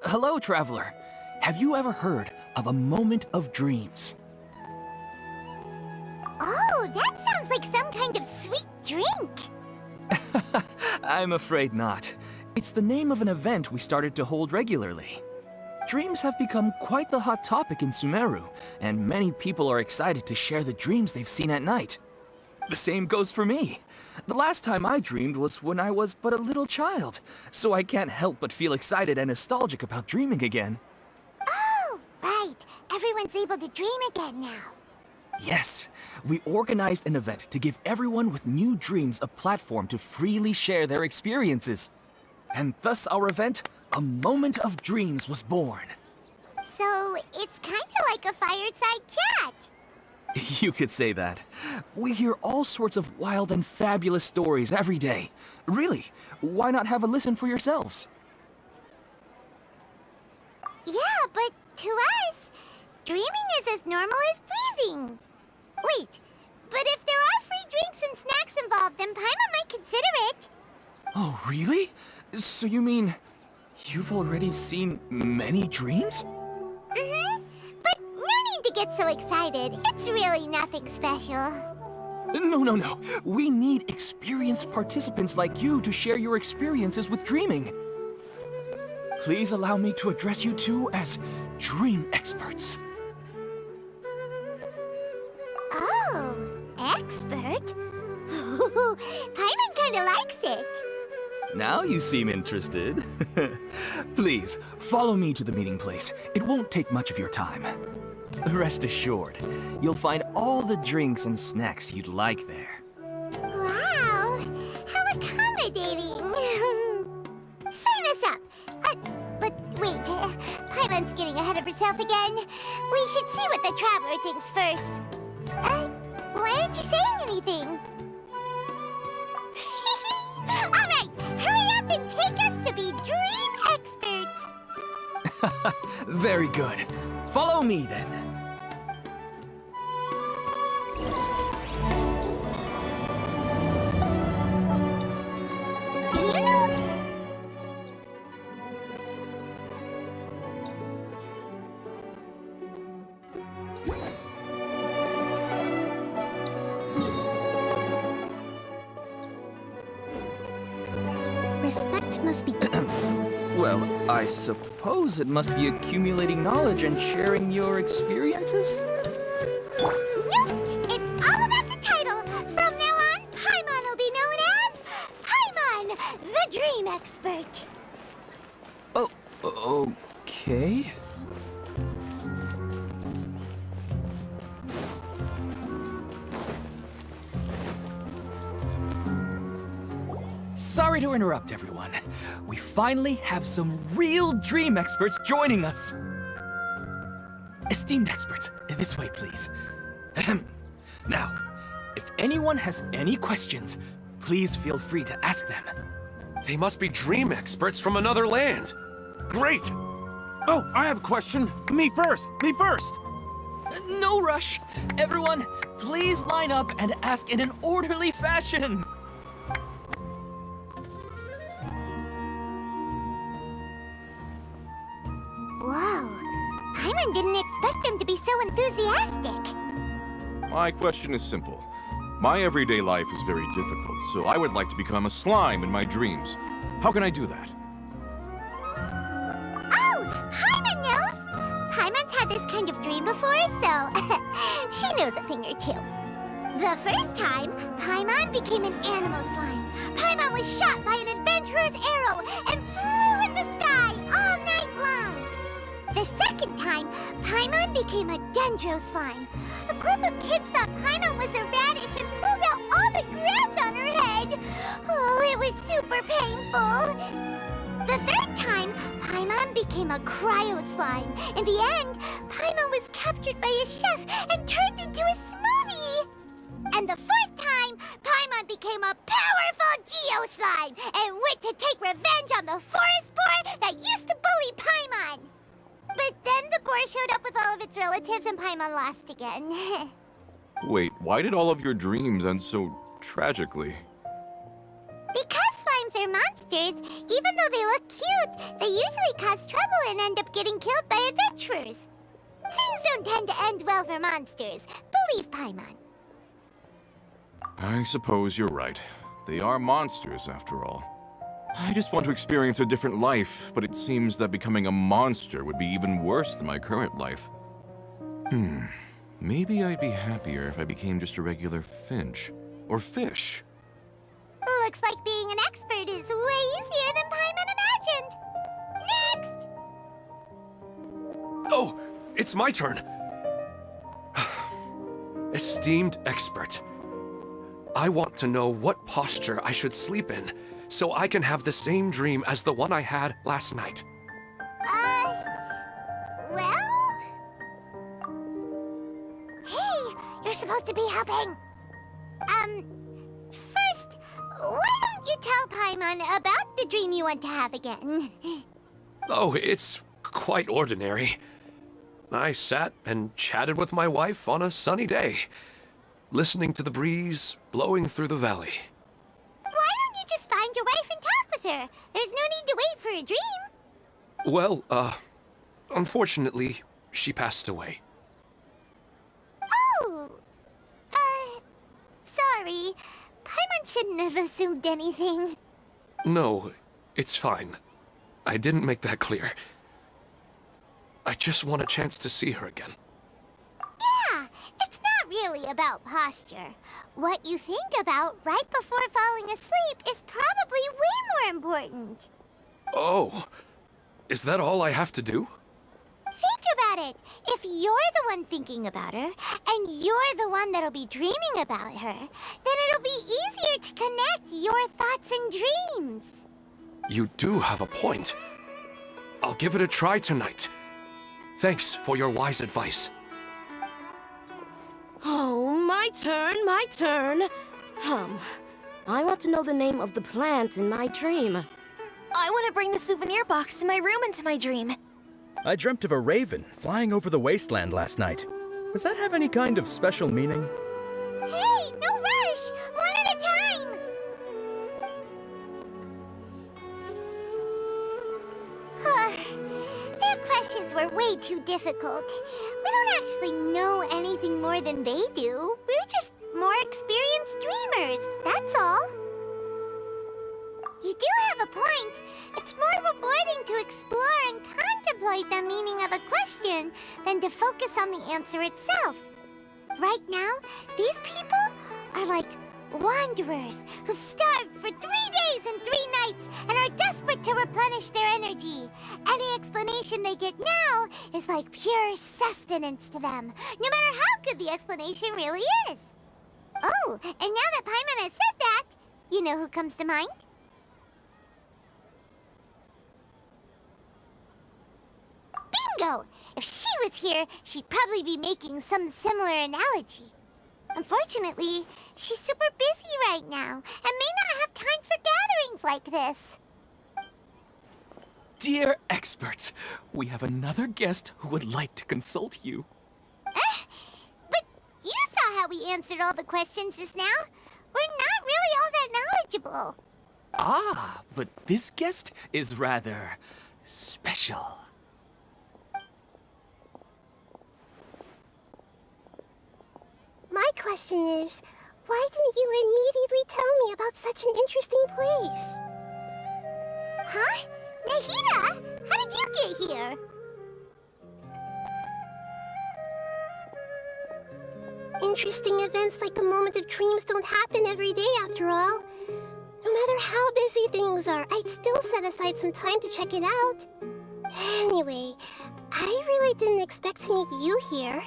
Hello, traveler. Have you ever heard of a moment of dreams? Oh, that sounds like some kind of sweet drink. I'm afraid not. It's the name of an event we started to hold regularly. Dreams have become quite the hot topic in Sumeru, and many people are excited to share the dreams they've seen at night. The same goes for me. The last time I dreamed was when I was but a little child, so I can't help but feel excited and nostalgic about dreaming again. Oh, right. Everyone's able to dream again now. Yes, we organized an event to give everyone with new dreams a platform to freely share their experiences. And thus our event, A Moment of Dreams, was born. So, it's kind of like a fireside chat. You could say that. We hear all sorts of wild and fabulous stories every day. Really, why not have a listen for yourselves? Yeah, but to us, dreaming is as normal as breathing. Wait, but if there are free drinks and snacks involved, then Paimon might consider it. Oh, really? So you mean you've already seen many dreams? Mm-hmm. But no need to get so excited. It's really nothing special. No. We need experienced participants like you to share your experiences with dreaming. Please allow me to address you two as dream experts. Oh, expert? Paimon kinda likes it. Now you seem interested. Please, follow me to the meeting place. It won't take much of your time. Rest assured, you'll find all the drinks and snacks you'd like there. Wow, how accommodating. Sign us up. But wait, Paimon's getting ahead of herself again. We should see what the traveler thinks first. Why aren't you saying anything? All right, hurry up and take us to be dream experts. Very good. Follow me then. Do you know? Respect must be given. Well, I suppose it must be accumulating knowledge and sharing your experiences? Nope! It's all about the title. From now on, Paimon will be known as Paimon, the Dream Expert. Oh, okay. Sorry to interrupt, everyone. We finally have some real dream experts joining us. Esteemed experts, this way, please. Ahem. Now, if anyone has any questions, please feel free to ask them. They must be dream experts from another land. Great! Oh, I have a question. Me first! Me first! No rush. Everyone, please line up and ask in an orderly fashion. Whoa. Paimon didn't expect them to be so enthusiastic. My question is simple. My everyday life is very difficult, so I would like to become a slime in my dreams. How can I do that? Oh, Paimon knows! Paimon's had this kind of dream before, so she knows a thing or two. The first time, Paimon became an animal slime. Paimon was shot by an adventurer's arrow and flew in the sky all night long. The second time, Paimon became a dendro slime. A group of kids thought Paimon was a radish and pulled out all the grass on her head. Oh, it was super painful. The third time, Paimon became a cryo slime. In the end, Paimon was captured by a chef and turned into a smoothie. And the fourth time, Paimon became a powerful Geo slime and went to take revenge on the forest boar that used to bully Paimon. But then the boar showed up with all of its relatives and Paimon lost again. Wait, why did all of your dreams end so tragically? Because slimes are monsters, even though they look cute, they usually cause trouble and end up getting killed by adventurers. Things don't tend to end well for monsters. Believe Paimon. I suppose you're right. They are monsters, after all. I just want to experience a different life, but it seems that becoming a monster would be even worse than my current life. Maybe I'd be happier if I became just a regular finch. Or fish. Looks like being an expert is way easier than Paimon imagined. Next! Oh, it's my turn. Esteemed expert, I want to know what posture I should sleep in so I can have the same dream as the one I had last night. Well? Hey, you're supposed to be helping. First, why don't you tell Paimon about the dream you want to have again? Oh, it's quite ordinary. I sat and chatted with my wife on a sunny day, listening to the breeze blowing through the valley. Why don't you just find your wife and talk with her? There's no need to wait for a dream. Well, unfortunately, she passed away. Oh, sorry. Paimon shouldn't have assumed anything. No, it's fine. I didn't make that clear. I just want a chance to see her again. Yeah, it's not really about posture. What you think about right before falling asleep is probably way more important. Oh, is that all I have to do? Think about it. If you're the one thinking about her, and you're the one that'll be dreaming about her, then it'll be easier to connect your thoughts and dreams. You do have a point. I'll give it a try tonight. Thanks for your wise advice. Oh, my turn, my turn. I want to know the name of the plant in my dream. I want to bring the souvenir box to my room into my dream. I dreamt of a raven flying over the wasteland last night. Does that have any kind of special meaning? Hey, no rush! One at a time! Their questions were way too difficult. We don't actually know anything more than they do. We're just more experienced dreamers, that's all. You do have a point. It's more rewarding to explore and contemplate the meaning of a question than to focus on the answer itself. Right now, these people are like wanderers who've starved for 3 days and 3 nights and are desperate to replenish their energy. Any explanation they get now is like pure sustenance to them, no matter how good the explanation really is. Oh, and now that Paimon has said that, you know who comes to mind? Bingo! If she was here, she'd probably be making some similar analogy. Unfortunately, she's super busy right now and may not have time for gatherings like this. Dear experts, we have another guest who would like to consult you. But you saw how we answered all the questions just now. We're not really all that knowledgeable. Ah, but this guest is rather special. My question is, why didn't you immediately tell me about such an interesting place? Huh? Nahida, how did you get here? Interesting events like the moment of dreams don't happen every day after all. No matter how busy things are, I'd still set aside some time to check it out. Anyway, I really didn't expect to meet you here.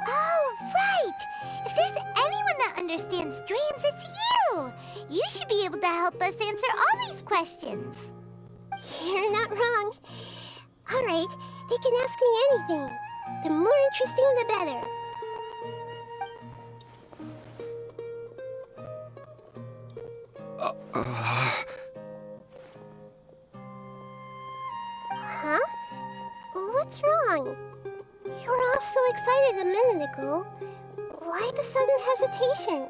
Oh, right! If there's anyone that understands dreams, it's you! You should be able to help us answer all these questions. You're not wrong. All right, they can ask me anything. The more interesting, the better. Huh? What's wrong? You were all so excited a minute ago. Why the sudden hesitation?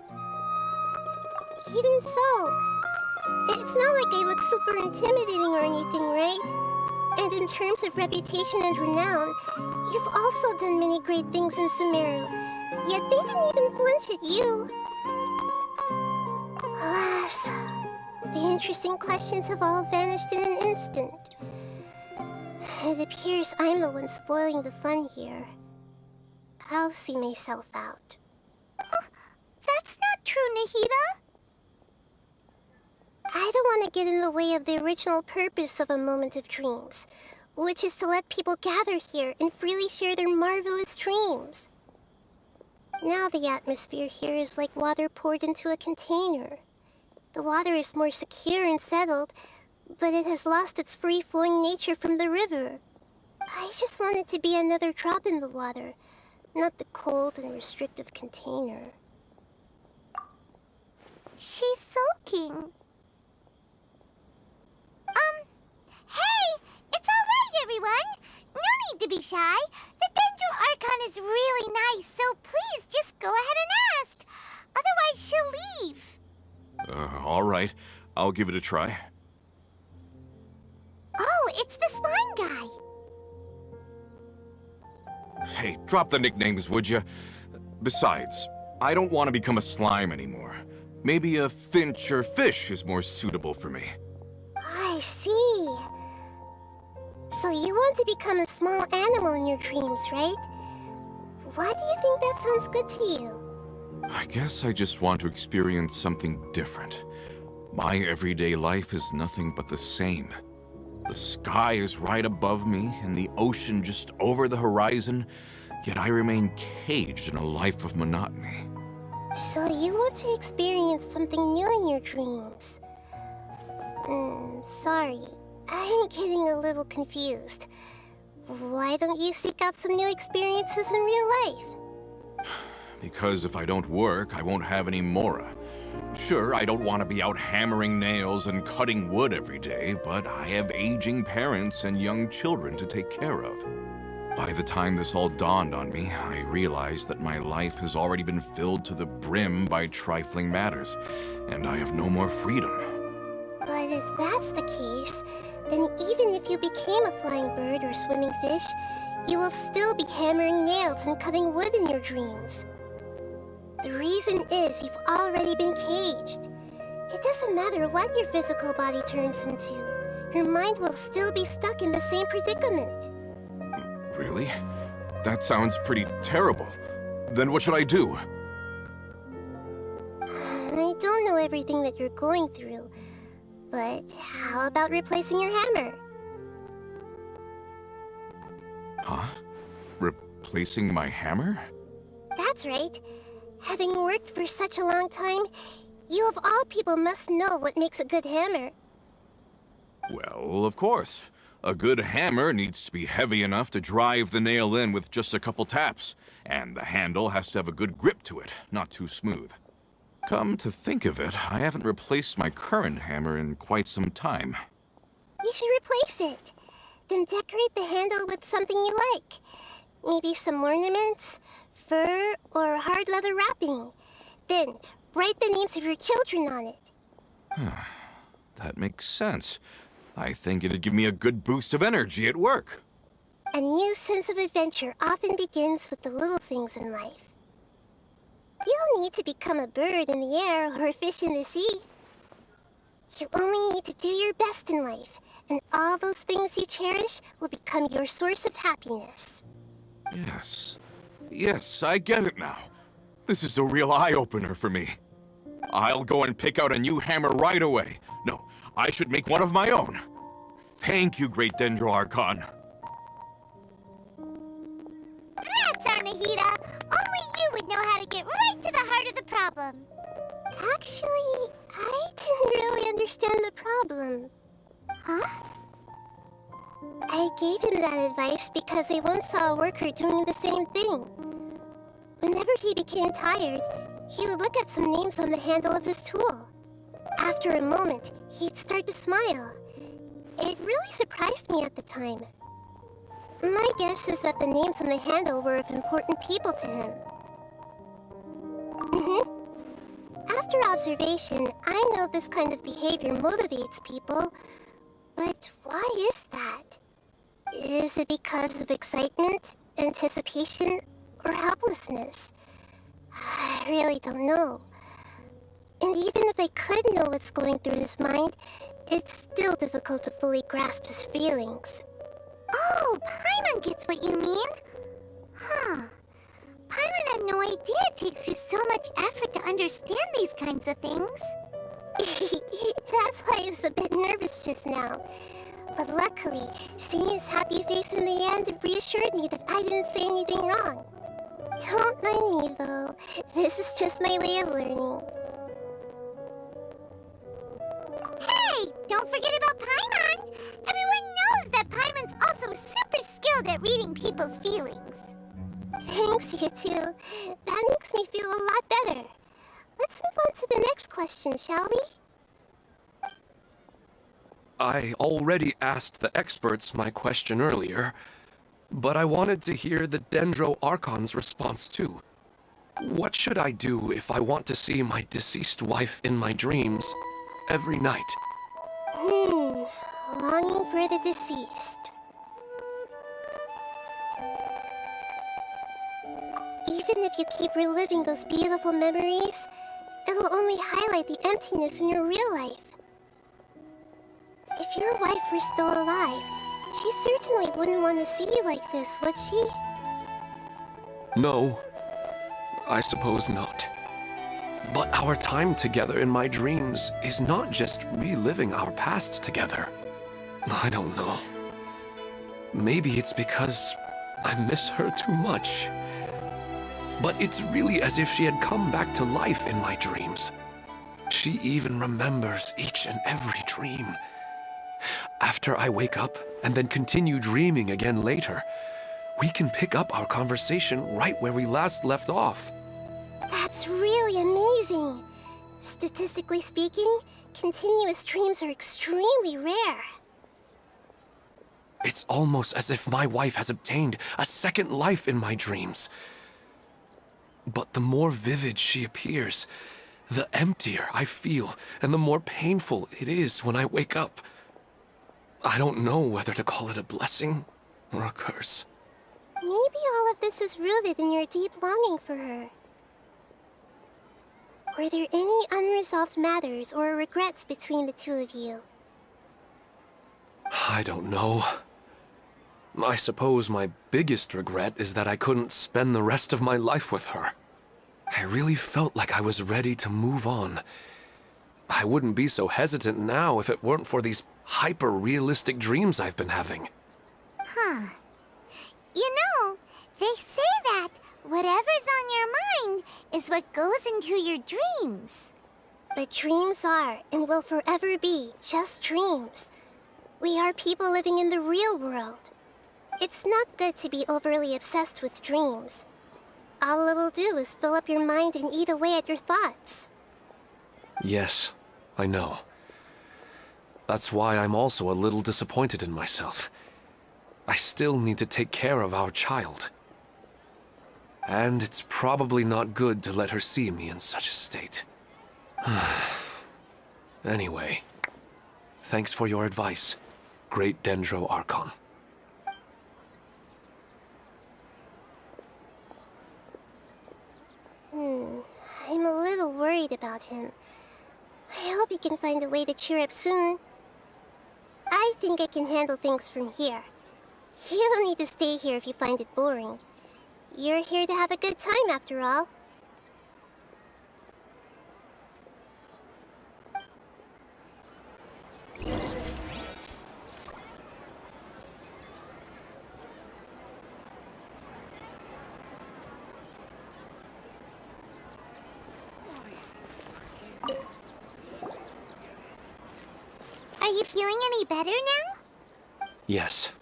Even so, it's not like I look super intimidating or anything, right? And in terms of reputation and renown, you've also done many great things in Sumeru, yet they didn't even flinch at you. Alas, the interesting questions have all vanished in an instant. It appears I'm the one spoiling the fun here. I'll see myself out. That's not true, Nahida. I don't want to get in the way of the original purpose of a moment of dreams, which is to let people gather here and freely share their marvelous dreams. Now the atmosphere here is like water poured into a container. The water is more secure and settled, but it has lost its free-flowing nature from the river. I just want it to be another drop in the water, not the cold and restrictive container. She's sulking. Hey! It's all right, everyone! No need to be shy. The Dendro Archon is really nice, so please just go ahead and ask. Otherwise, she'll leave. All right. I'll give it a try. Oh, it's the slime guy. Hey, drop the nicknames, would you? Besides, I don't want to become a slime anymore. Maybe a finch or fish is more suitable for me. I see. So you want to become a small animal in your dreams, right? Why do you think that sounds good to you? I guess I just want to experience something different. My everyday life is nothing but the same. The sky is right above me, and the ocean just over the horizon, yet I remain caged in a life of monotony. So you want to experience something new in your dreams? Sorry. I'm getting a little confused. Why don't you seek out some new experiences in real life? Because if I don't work, I won't have any Mora. Sure, I don't want to be out hammering nails and cutting wood every day, but I have aging parents and young children to take care of. By the time this all dawned on me, I realized that my life has already been filled to the brim by trifling matters, and I have no more freedom. But if that's the case, then even if you became a flying bird or swimming fish, you will still be hammering nails and cutting wood in your dreams. The reason is you've already been caged. It doesn't matter what your physical body turns into. her mind will still be stuck in the same predicament. Really? That sounds pretty terrible. Then what should I do? I don't know everything that you're going through, but how about replacing your hammer? Huh? Replacing my hammer? That's right. Having worked for such a long time, you of all people must know what makes a good hammer. Well, of course. A good hammer needs to be heavy enough to drive the nail in with just a couple taps, and the handle has to have a good grip to it, not too smooth. Come to think of it, I haven't replaced my current hammer in quite some time. You should replace it. Then decorate the handle with something you like. Maybe some ornaments, fur, or hard leather wrapping. Then write the names of your children on it. That makes sense. I think it'd give me a good boost of energy at work. A new sense of adventure often begins with the little things in life. You don't need to become a bird in the air or a fish in the sea. You only need to do your best in life, and all those things you cherish will become your source of happiness. Yes. Yes, I get it now. This is a real eye-opener for me. I'll go and pick out a new hammer right away. No, I should make one of my own. Thank you, Great Dendro Archon. That's Arnahita! Only you would know how to get right to the heart of the problem. Actually, I didn't really understand the problem. Huh? I gave him that advice because I once saw a worker doing the same thing. Whenever he became tired, he would look at some names on the handle of his tool. After a moment, he'd start to smile. It really surprised me at the time. My guess is that the names on the handle were of important people to him. After observation, I know this kind of behavior motivates people. But why is that? Is it because of excitement, anticipation, or helplessness? I really don't know. And even if I could know what's going through his mind, it's still difficult to fully grasp his feelings. Oh, Paimon gets what you mean. Huh. Paimon had no idea it takes you so much effort to understand these kinds of things. That's why I was a bit nervous just now. But luckily, seeing his happy face in the end reassured me that I didn't say anything wrong. Don't mind me, though. This is just my way of learning. Hey, don't forget about Paimon! Everyone knows that Paimon's also super skilled at reading people's feelings. Thanks, you two. That makes me feel a lot better. Let's move on to the next question, shall we? I already asked the experts my question earlier, but I wanted to hear the Dendro Archon's response too. What should I do if I want to see my deceased wife in my dreams every night? Longing for the deceased. Even if you keep reliving those beautiful memories, it'll only highlight the emptiness in your real life. If your wife were still alive, she certainly wouldn't want to see you like this, would she? No, I suppose not. But our time together in my dreams is not just reliving our past together. I don't know. Maybe it's because I miss her too much. But it's really as if she had come back to life in my dreams. She even remembers each and every dream. After I wake up and then continue dreaming again later, we can pick up our conversation right where we last left off. That's really amazing. Statistically speaking, continuous dreams are extremely rare. It's almost as if my wife has obtained a second life in my dreams. But the more vivid she appears, the emptier I feel and the more painful it is when I wake up. I don't know whether to call it a blessing or a curse. Maybe all of this is rooted in your deep longing for her. Were there any unresolved matters or regrets between the two of you? I don't know. I suppose my biggest regret is that I couldn't spend the rest of my life with her. I really felt like I was ready to move on. I wouldn't be so hesitant now if it weren't for these hyper-realistic dreams I've been having. Huh. You know, they say that whatever's on your mind is what goes into your dreams. But dreams are, and will forever be, just dreams. We are people living in the real world. It's not good to be overly obsessed with dreams. All it'll do is fill up your mind and eat away at your thoughts. Yes, I know. That's why I'm also a little disappointed in myself. I still need to take care of our child. And it's probably not good to let her see me in such a state. Anyway, thanks for your advice, Great Dendro Archon. I'm a little worried about him. I hope he can find a way to cheer up soon. I think I can handle things from here. You don't need to stay here if you find it boring. You're here to have a good time, after all. Are you feeling any better now? Yes.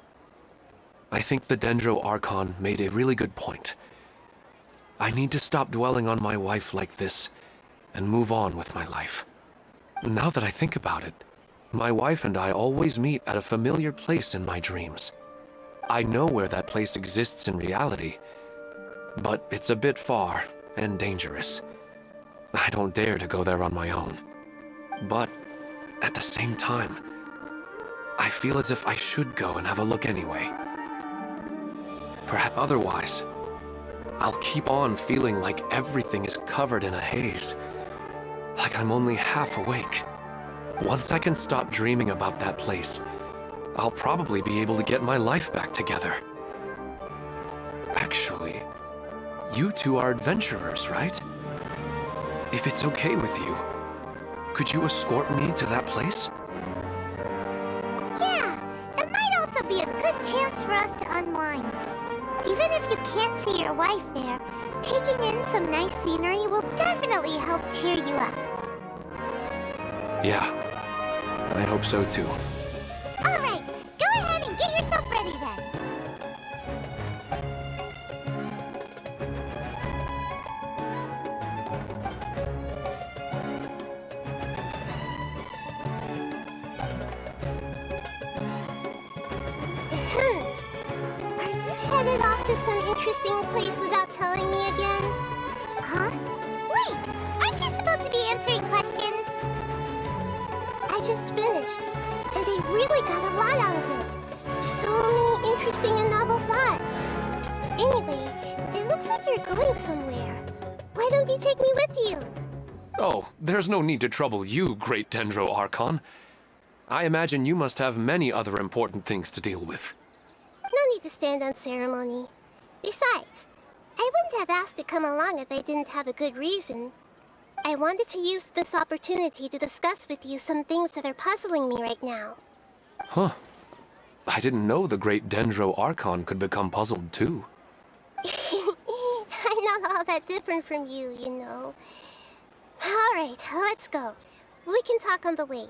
I think the Dendro Archon made a really good point. I need to stop dwelling on my wife like this and move on with my life. Now that I think about it, my wife and I always meet at a familiar place in my dreams. I know where that place exists in reality, but it's a bit far and dangerous. I don't dare to go there on my own. But at the same time, I feel as if I should go and have a look anyway. Perhaps otherwise, I'll keep on feeling like everything is covered in a haze. Like I'm only half awake. Once I can stop dreaming about that place, I'll probably be able to get my life back together. Actually, you two are adventurers, right? If it's okay with you, could you escort me to that place? Yeah, it might also be a good chance for us to unwind. Even if you can't see your wife there, taking in some nice scenery will definitely help cheer you up. Yeah, I hope so too. Alright, go ahead and get yourself ready then. Are you headed off to some interesting place without telling me again? Huh? Wait, aren't you supposed to be answering questions? I just finished, and I really got a lot out of it. So many interesting and novel thoughts. Anyway, it looks like you're going somewhere. Why don't you take me with you? Oh, there's no need to trouble you, Great Dendro Archon. I imagine you must have many other important things to deal with. No need to stand on ceremony. Besides, I wouldn't have asked to come along if I didn't have a good reason. I wanted to use this opportunity to discuss with you some things that are puzzling me right now. Huh. I didn't know the Great Dendro Archon could become puzzled too. I'm not all that different from you, you know. Alright, let's go. We can talk on the way.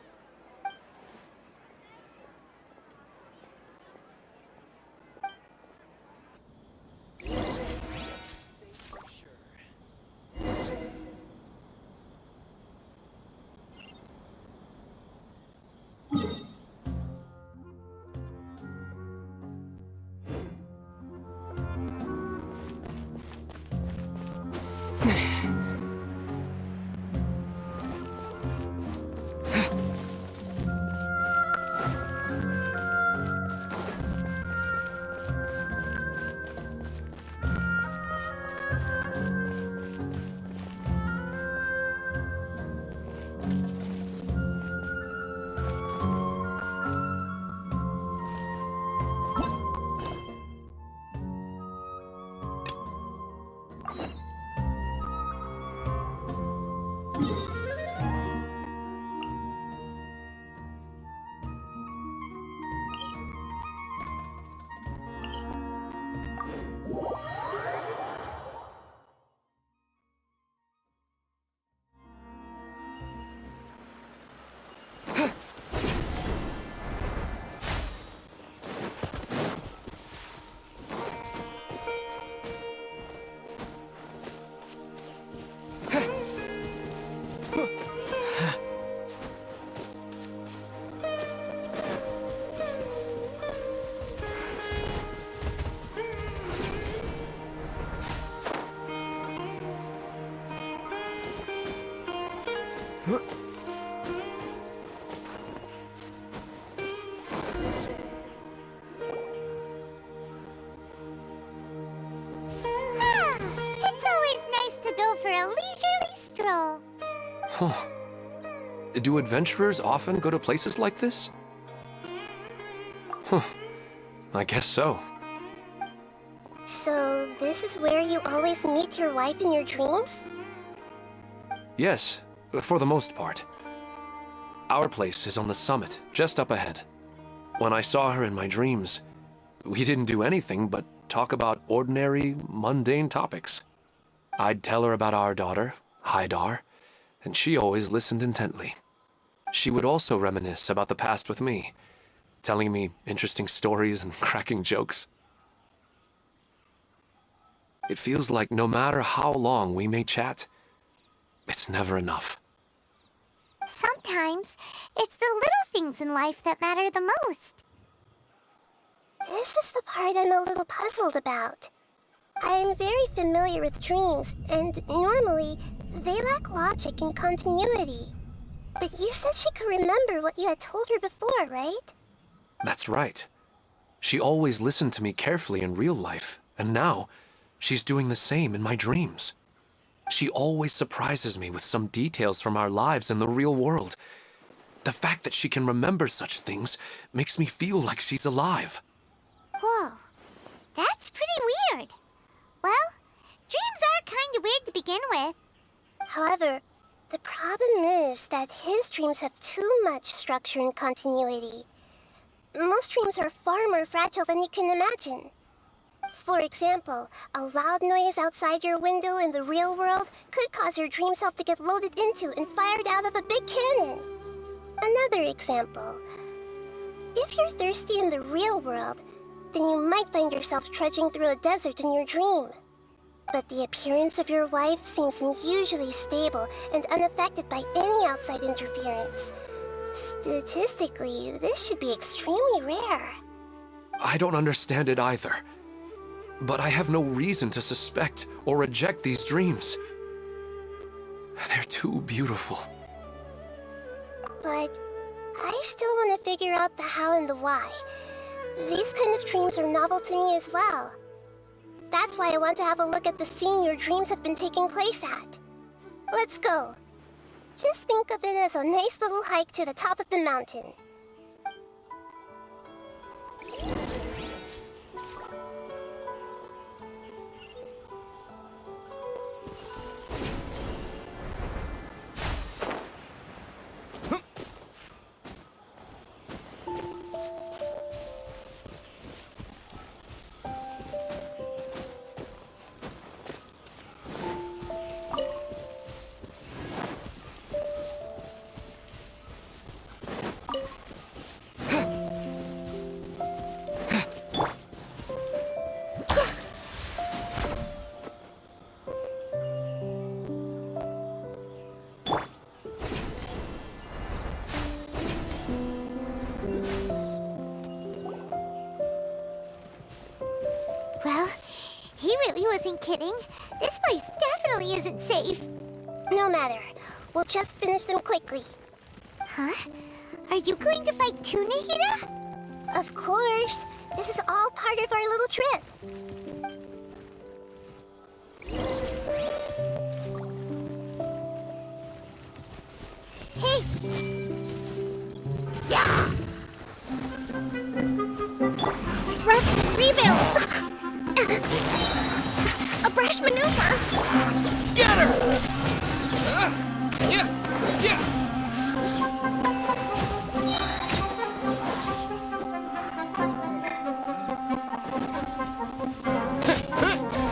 It's always nice to go for a leisurely stroll. Huh. Do adventurers often go to places like this? Huh. I guess so. So, this is where you always meet your wife in your dreams? Yes, for the most part. Our place is on the summit, just up ahead. When I saw her in my dreams, we didn't do anything but talk about ordinary, mundane topics. I'd tell her about our daughter, Haidar, and she always listened intently. She would also reminisce about the past with me, telling me interesting stories and cracking jokes. It feels like no matter how long we may chat, it's never enough. Sometimes, it's the little things in life that matter the most. This is the part I'm a little puzzled about. I am very familiar with dreams, and normally, they lack logic and continuity. But you said she could remember what you had told her before, right? That's right. She always listened to me carefully in real life, and now, she's doing the same in my dreams. She always surprises me with some details from our lives in the real world. The fact that she can remember such things makes me feel like she's alive. Whoa, that's pretty weird. Well, dreams are kind of weird to begin with. However, the problem is that his dreams have too much structure and continuity. Most dreams are far more fragile than you can imagine. For example, a loud noise outside your window in the real world could cause your dream self to get loaded into and fired out of a big cannon. Another example. If you're thirsty in the real world, then you might find yourself trudging through a desert in your dream. But the appearance of your wife seems unusually stable and unaffected by any outside interference. Statistically, this should be extremely rare. I don't understand it either. But I have no reason to suspect or reject these dreams. They're too beautiful. But I still want to figure out the how and the why. These kind of dreams are novel to me as well. That's why I want to have a look at the scene your dreams have been taking place at. Let's go. Just think of it as a nice little hike to the top of the mountain. Well, he really wasn't kidding. This place definitely isn't safe. No matter. We'll just finish them quickly. Huh? Are you going to fight too, Nahira? Of course. This is all part of our little trip. Hey! Yeah! Rest, rebuild! A brash maneuver! Scatter! Yeah!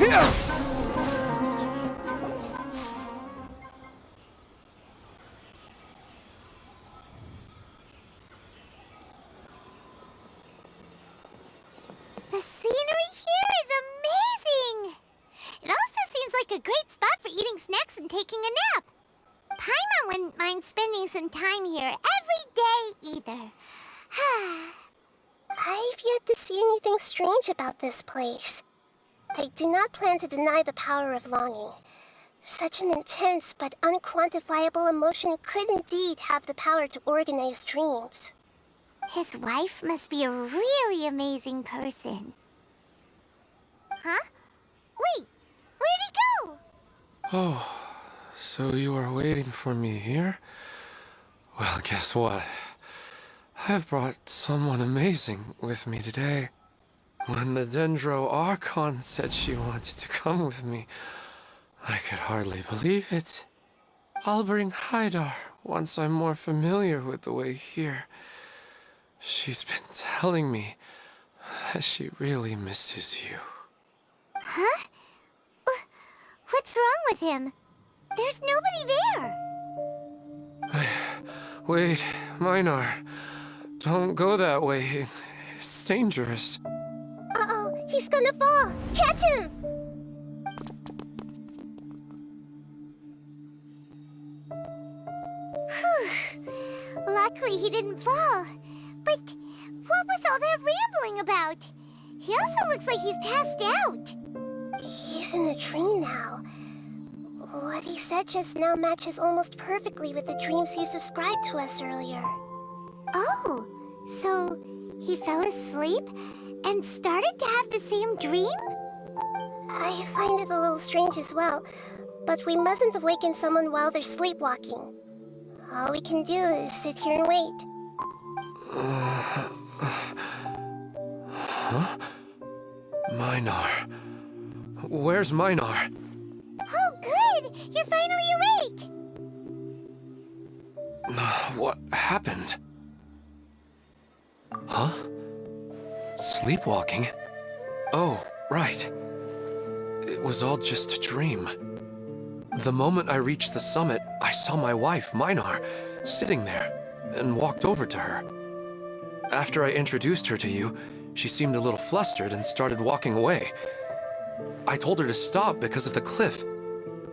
The scenery here is amazing! It also seems like a great spot for eating snacks and taking a nap. Paimon wouldn't mind spending some time here every day either. I've yet to see anything strange about this place. I do not plan to deny the power of longing. Such an intense but unquantifiable emotion could indeed have the power to organize dreams. His wife must be a really amazing person. Huh? Wait, where'd he go? Oh, so you are waiting for me here? Well, guess what? I've brought someone amazing with me today. When the Dendro Archon said she wanted to come with me, I could hardly believe it. I'll bring Haidar once I'm more familiar with the way here. She's been telling me that she really misses you. Huh? What's wrong with him? There's nobody there. Wait, Minar. Don't go that way. It's dangerous. Uh-oh, he's gonna fall! Catch him! Whew. Luckily he didn't fall. But what was all that rambling about? He also looks like he's passed out. He's in a dream now. What he said just now matches almost perfectly with the dreams he's described to us earlier. Oh, so he fell asleep and started to have the same dream? I find it a little strange as well, but we mustn't awaken someone while they're sleepwalking. All we can do is sit here and wait. Huh? Minar. Where's Minar? Oh, good! You're finally awake! What happened? Huh? Sleepwalking? Oh, right. It was all just a dream. The moment I reached the summit, I saw my wife, Minar, sitting there, and walked over to her. After I introduced her to you, she seemed a little flustered and started walking away. I told her to stop because of the cliff,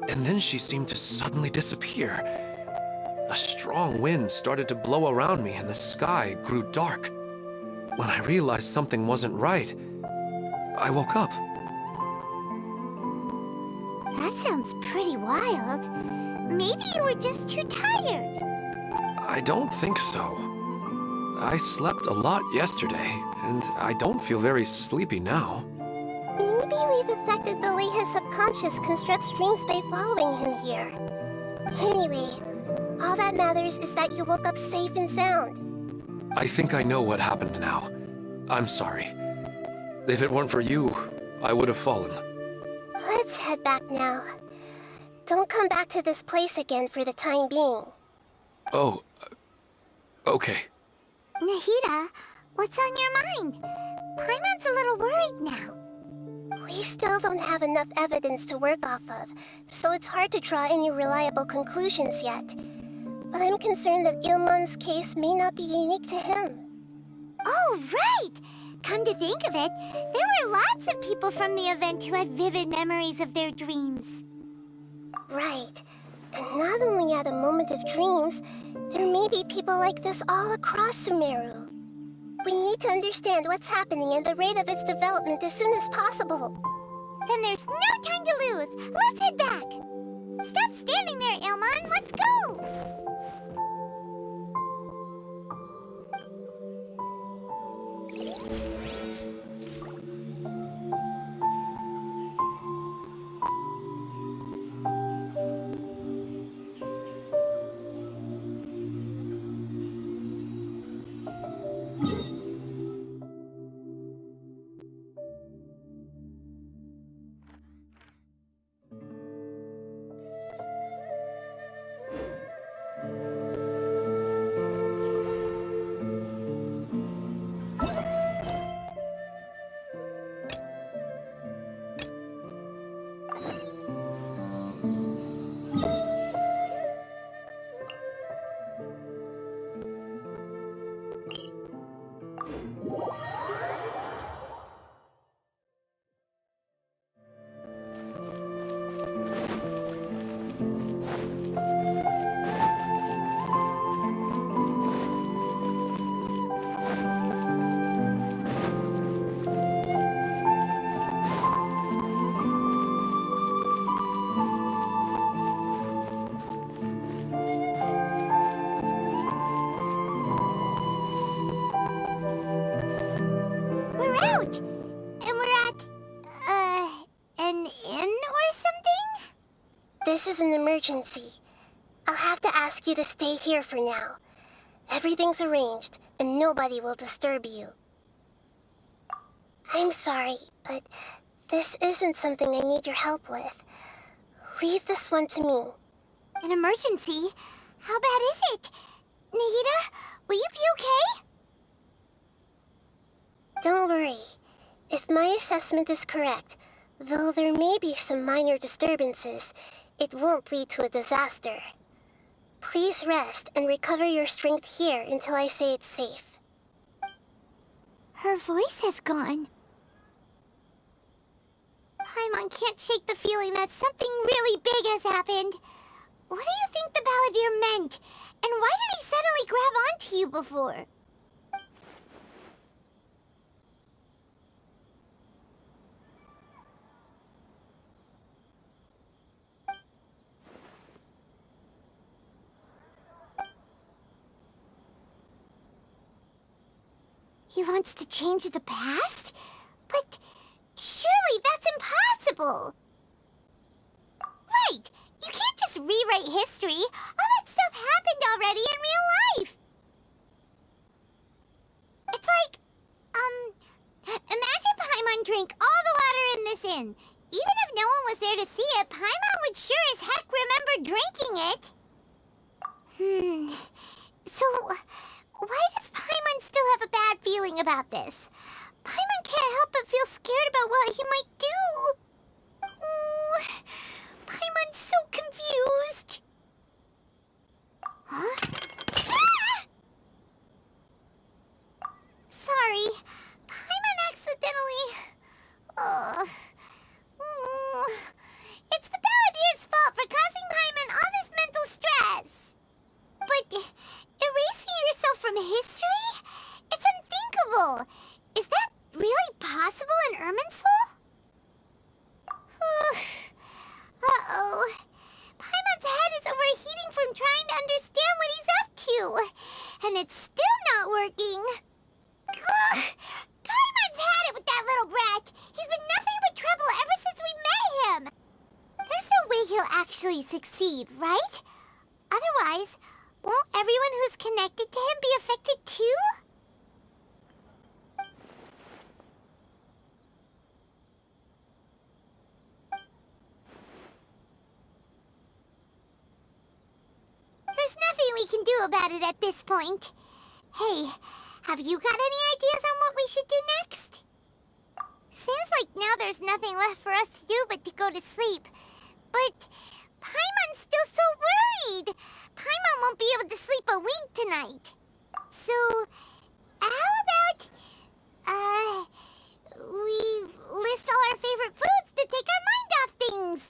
and then she seemed to suddenly disappear. A strong wind started to blow around me and the sky grew dark. When I realized something wasn't right, I woke up. That sounds pretty wild. Maybe you were just too tired. I don't think so. I slept a lot yesterday, and I don't feel very sleepy now. Maybe we've affected the way his subconscious constructs dreams by following him here. Anyway, all that matters is that you woke up safe and sound. I think I know what happened now. I'm sorry. If it weren't for you, I would have fallen. Let's head back now. Don't come back to this place again for the time being. Oh, okay. Nahida, what's on your mind? Paimon's a little worried now. We still don't have enough evidence to work off of, so it's hard to draw any reliable conclusions yet. But I'm concerned that Ilmon's case may not be unique to him. Oh, right! Come to think of it, there were lots of people from the event who had vivid memories of their dreams. Right. And not only at a moment of dreams, there may be people like this all across Sumeru. We need to understand what's happening and the rate of its development as soon as possible. Then there's no time to lose. Let's head back. Stop standing there, Ilmon. Let's go. This is an emergency. I'll have to ask you to stay here for now. Everything's arranged, and nobody will disturb you. I'm sorry, but this isn't something I need your help with. Leave this one to me. An emergency? How bad is it? Nahida, will you be okay? Don't worry. If my assessment is correct, though there may be some minor disturbances, it won't lead to a disaster. Please rest and recover your strength here until I say it's safe. Her voice has gone. Paimon can't shake the feeling that something really big has happened. What do you think the Balladeer meant? And why did he suddenly grab onto you before? He wants to change the past? But surely that's impossible! Right! You can't just rewrite history! All that stuff happened already in real life! It's like, imagine Paimon drank all the water in this inn. Even if no one was there to see it, Paimon would sure as heck remember drinking it. So, why does Paimon still have a bad feeling about this? Paimon can't help but feel scared about what he might do. Ooh, Paimon's so confused. Huh? Ah! Sorry, Paimon accidentally... It's the Balladeer's fault for causing Paimon all this mental stress. But erasing yourself from history? It's unthinkable. Is that really possible in Irminsul? Uh-oh. Paimon's head is overheating from trying to understand what he's up to. And it's still not working. Ugh. Paimon's had it with that little brat. He's been nothing but trouble ever since we met him. There's no way he'll actually succeed, right? Otherwise, won't everyone who's connected to him be affected too? There's nothing we can do about it at this point. Hey, have you got any ideas on what we should do next? Seems like now there's nothing left for us to do but to go to sleep. But Paimon's still so worried. Paimon won't be able to sleep a wink tonight. So, how about, we list all our favorite foods to take our mind off things?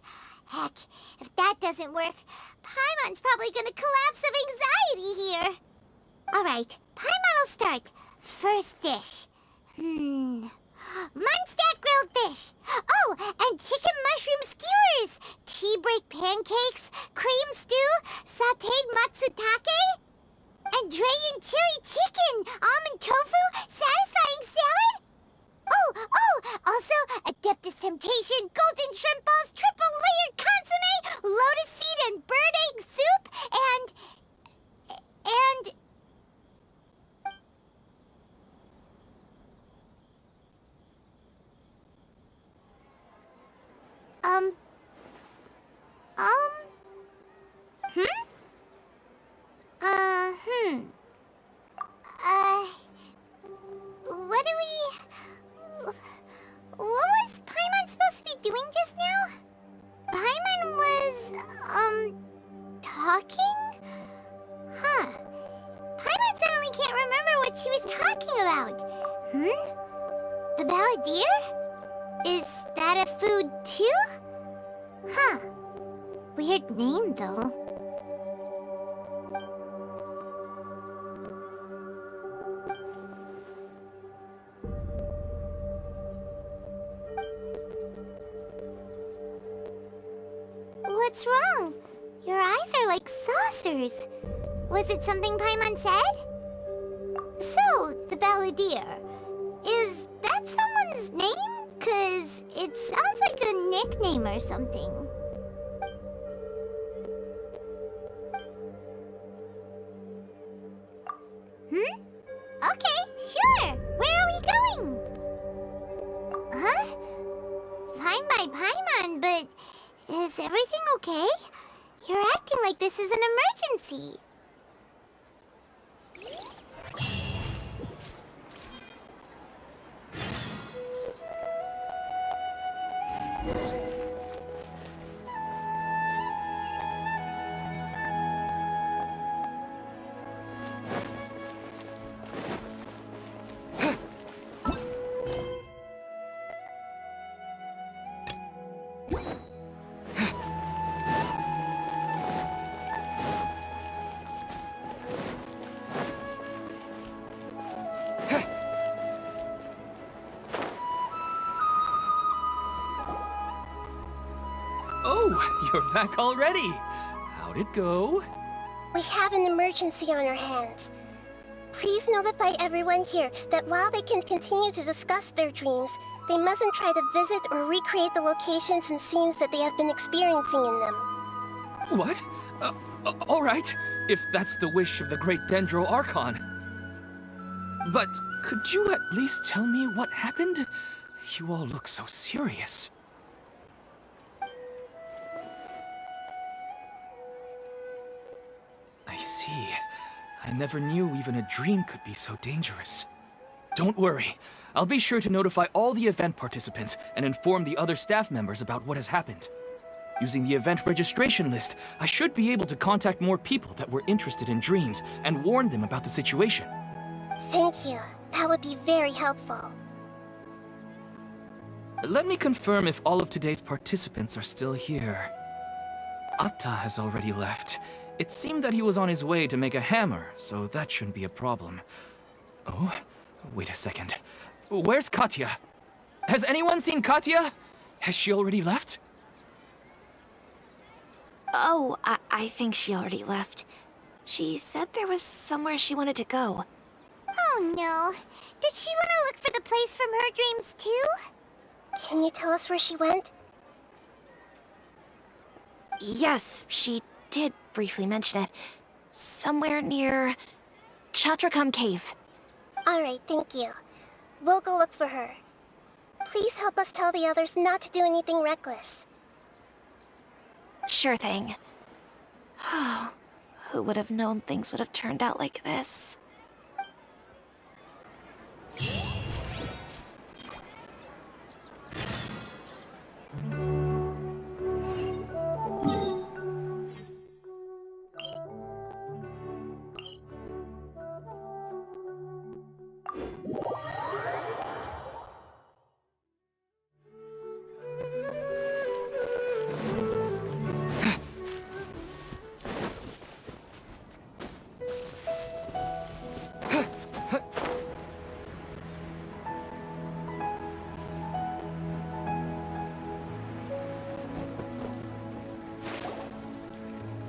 Heck, if that doesn't work, Paimon's probably gonna collapse of anxiety here. Alright, Paimon will start. First dish. Munstack grilled fish. Oh, and chicken mushroom skewers. Tea break pancakes, cream stew, sauteed matsutake, and Dragon chili chicken, almond tofu, satisfying salad. Oh, also Adeptus Temptation, golden shrimp balls, triple layered consomme, lotus seed and bird egg soup, and... What was Paimon supposed to be doing just now? Paimon was, talking? Huh. Paimon certainly can't remember what she was talking about. The Balladeer? Is that a food too? Huh. Weird name, though. What's wrong? Your eyes are like saucers. Was it something Paimon said? So, the Balladeer. Is that someone's name? 'Cause it sounds like a nickname or something. Is everything okay? You're acting like this is an emergency. Oh, you're back already. How'd it go? We have an emergency on our hands. Please notify everyone here that while they can continue to discuss their dreams, they mustn't try to visit or recreate the locations and scenes that they have been experiencing in them. What? All right, if that's the wish of the great Dendro Archon. But could you at least tell me what happened? You all look so serious. I see. I never knew even a dream could be so dangerous. Don't worry. I'll be sure to notify all the event participants and inform the other staff members about what has happened. Using the event registration list, I should be able to contact more people that were interested in dreams and warn them about the situation. Thank you. That would be very helpful. Let me confirm if all of today's participants are still here. Atta has already left. It seemed that he was on his way to make a hammer, so that shouldn't be a problem. Oh, wait a second. Where's Katya? Has anyone seen Katya? Has she already left? Oh, I think she already left. She said there was somewhere she wanted to go. Oh no. Did she want to look for the place from her dreams too? Can you tell us where she went? Yes, she did briefly mention it. Somewhere near Chatrakam Cave. Alright, thank you. We'll go look for her. Please help us tell the others not to do anything reckless. Sure thing. Who would have known things would have turned out like this?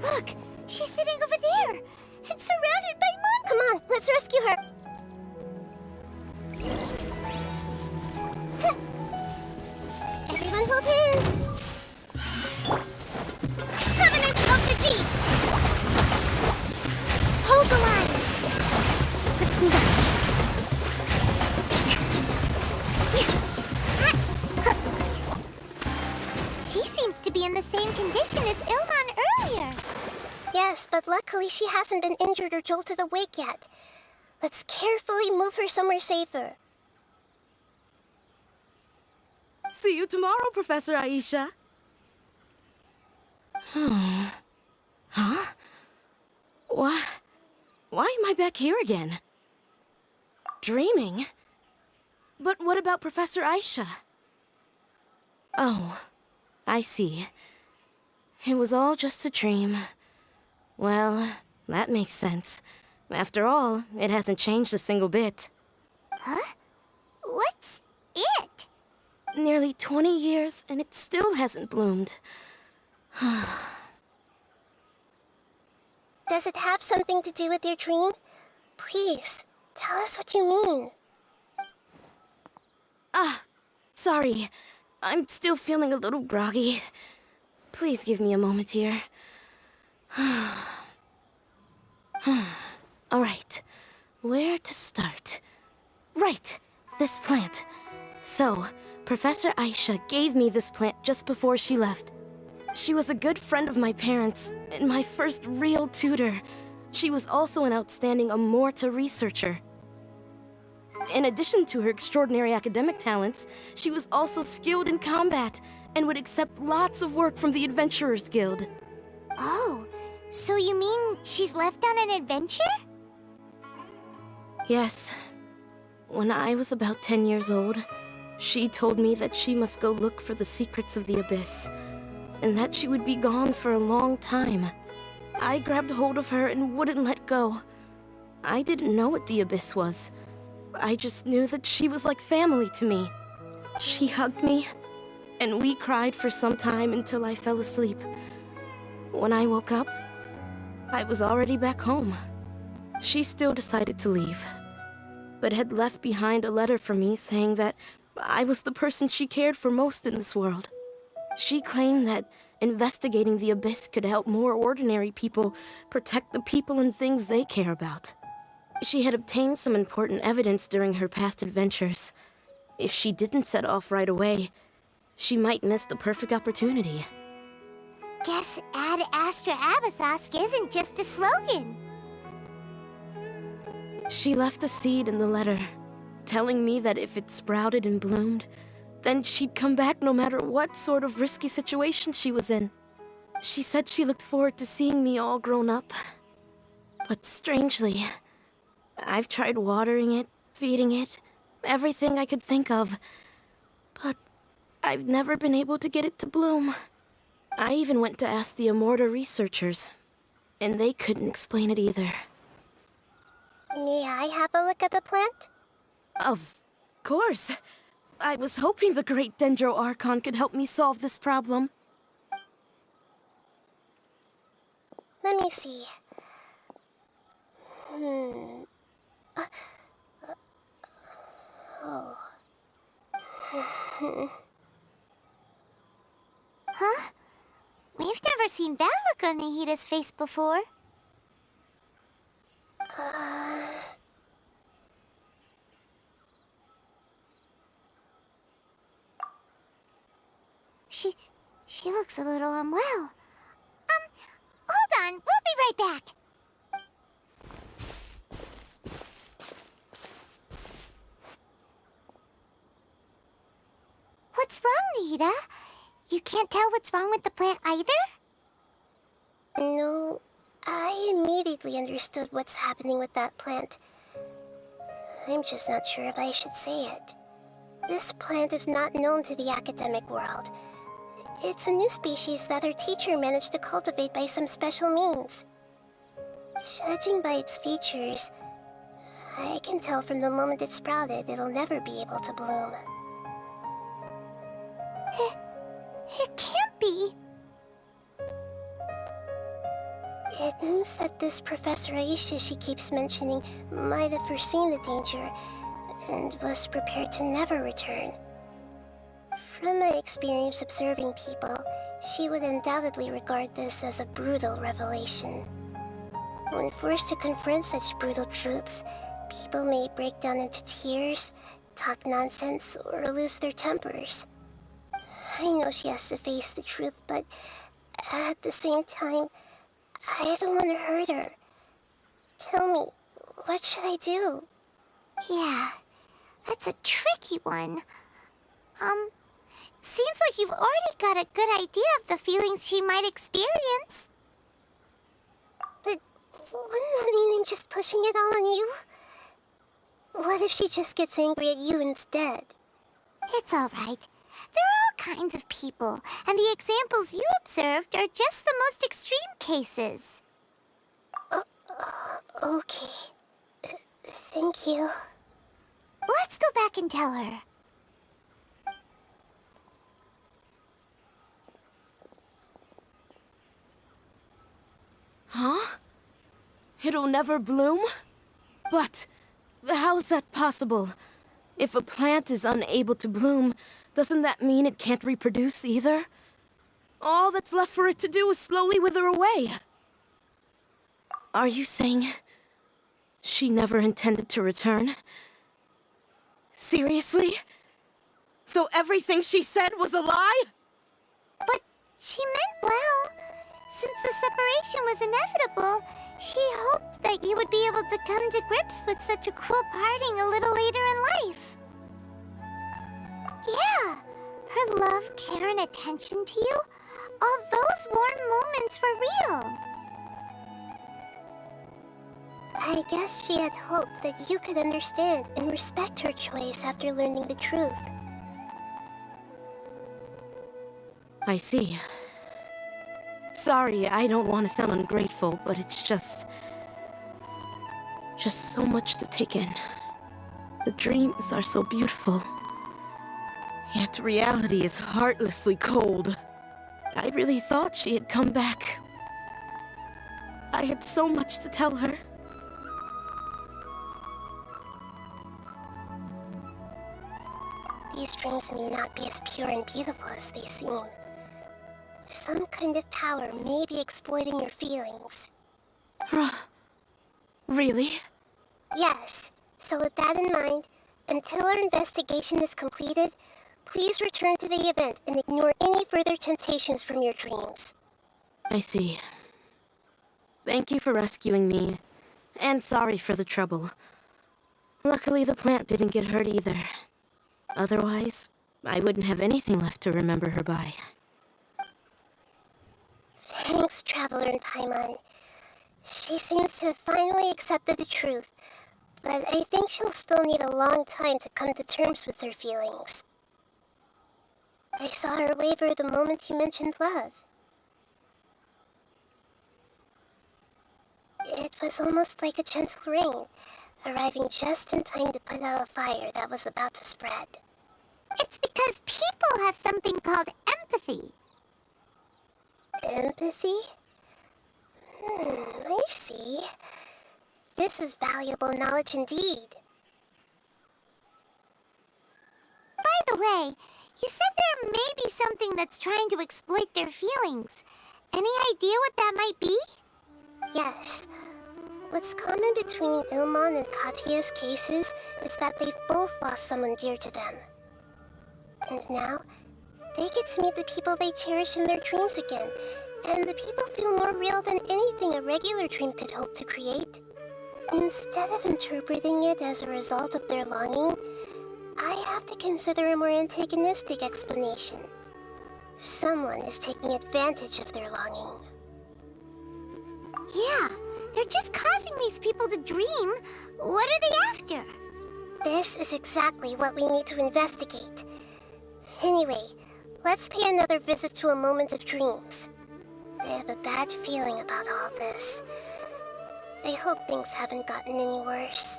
Look! She's sitting over there! And surrounded by monkeys! Come on, let's rescue her! Everyone hold hands! Covenant of the Deep! Hold the line! Let's move on. She seems to be in the same condition as Ilman earlier. Yes, but luckily she hasn't been injured or jolted awake yet. Let's carefully move her somewhere safer. See you tomorrow, Professor Aisha. Huh? Why am I back here again? Dreaming? But what about Professor Aisha? Oh, I see. It was all just a dream. Well, that makes sense. After all, it hasn't changed a single bit. Huh? What's it? Nearly 20 years, and it still hasn't bloomed. Does it have something to do with your dream? Please, tell us what you mean. Sorry. I'm still feeling a little groggy. Please give me a moment here. Alright, where to start? Right, this plant. So, Professor Aisha gave me this plant just before she left. She was a good friend of my parents, and my first real tutor. She was also an outstanding Amorta researcher. In addition to her extraordinary academic talents, she was also skilled in combat, and would accept lots of work from the Adventurers Guild. Oh, so you mean she's left on an adventure? Yes. When I was about 10 years old, she told me that she must go look for the secrets of the Abyss, and that she would be gone for a long time. I grabbed hold of her and wouldn't let go. I didn't know what the Abyss was. I just knew that she was like family to me. She hugged me, and we cried for some time until I fell asleep. When I woke up, I was already back home. She still decided to leave, but had left behind a letter for me saying that I was the person she cared for most in this world. She claimed that investigating the Abyss could help more ordinary people protect the people and things they care about. She had obtained some important evidence during her past adventures. If she didn't set off right away, she might miss the perfect opportunity. Guess Ad Astra Abyssosque isn't just a slogan. She left a seed in the letter, telling me that if it sprouted and bloomed, then she'd come back no matter what sort of risky situation she was in. She said she looked forward to seeing me all grown up. But strangely, I've tried watering it, feeding it, everything I could think of. But I've never been able to get it to bloom. I even went to ask the Amorta researchers, and they couldn't explain it either. May I have a look at the plant? Of course. I was hoping the great Dendro Archon could help me solve this problem. Let me see. Huh? We've never seen that look on Nahida's face before. She looks a little unwell. Hold on, we'll be right back. What's wrong, Nahida? You can't tell what's wrong with the plant either? No, I immediately understood what's happening with that plant. I'm just not sure if I should say it. This plant is not known to the academic world. It's a new species that our teacher managed to cultivate by some special means. Judging by its features, I can tell from the moment it sprouted it'll never be able to bloom. It can't be. It means that this Professor Aisha she keeps mentioning might have foreseen the danger and was prepared to never return. From my experience observing people, she would undoubtedly regard this as a brutal revelation. When forced to confront such brutal truths, people may break down into tears, talk nonsense, or lose their tempers. I know she has to face the truth, but at the same time, I don't want to hurt her. Tell me, what should I do? Yeah, that's a tricky one. Seems like you've already got a good idea of the feelings she might experience. But wouldn't that mean I'm just pushing it all on you? What if she just gets angry at you instead? It's all right. There are all kinds of people, and the examples you observed are just the most extreme cases. Okay. Thank you. Let's go back and tell her. Huh? It'll never bloom? But how's that possible? If a plant is unable to bloom, doesn't that mean it can't reproduce either? All that's left for it to do is slowly wither away. Are you saying she never intended to return? Seriously? So everything she said was a lie? But She meant well. Since the separation was inevitable, she hoped that you would be able to come to grips with such a cruel parting a little later in life. Yeah, her love, care, and attention to you, all those warm moments were real. I guess she had hoped that you could understand and respect her choice after learning the truth. I see. Sorry, I don't want to sound ungrateful, but it's just so much to take in. The dreams are so beautiful, yet reality is heartlessly cold. I really thought she had come back. I had so much to tell her. These dreams may not be as pure and beautiful as they seem. Some kind of power may be exploiting your feelings. Really? Yes. So with that in mind, until our investigation is completed, please return to the event and ignore any further temptations from your dreams. I see. Thank you for rescuing me, and sorry for the trouble. Luckily, the plant didn't get hurt either. Otherwise, I wouldn't have anything left to remember her by. Thanks, Traveler and Paimon. She seems to have finally accepted the truth, but I think she'll still need a long time to come to terms with her feelings. I saw her waver the moment you mentioned love. It was almost like a gentle rain, arriving just in time to put out a fire that was about to spread. It's because people have something called empathy. Empathy? I see. This is valuable knowledge indeed. By the way, you said there may be something that's trying to exploit their feelings. Any idea what that might be? Yes. What's common between Ilmon and Katya's cases is that they've both lost someone dear to them. And now, they get to meet the people they cherish in their dreams again, and the people feel more real than anything a regular dream could hope to create. Instead of interpreting it as a result of their longing, I have to consider a more antagonistic explanation. Someone is taking advantage of their longing. Yeah, they're just causing these people to dream. What are they after? This is exactly what we need to investigate. Anyway, let's pay another visit to a moment of dreams. I have a bad feeling about all this. I hope things haven't gotten any worse.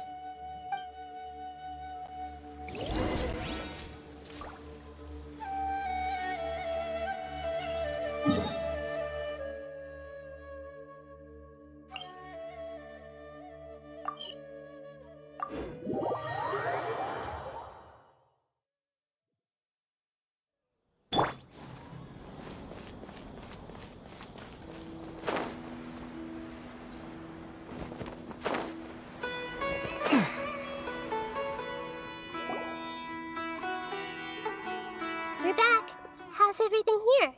We're back. How's everything here?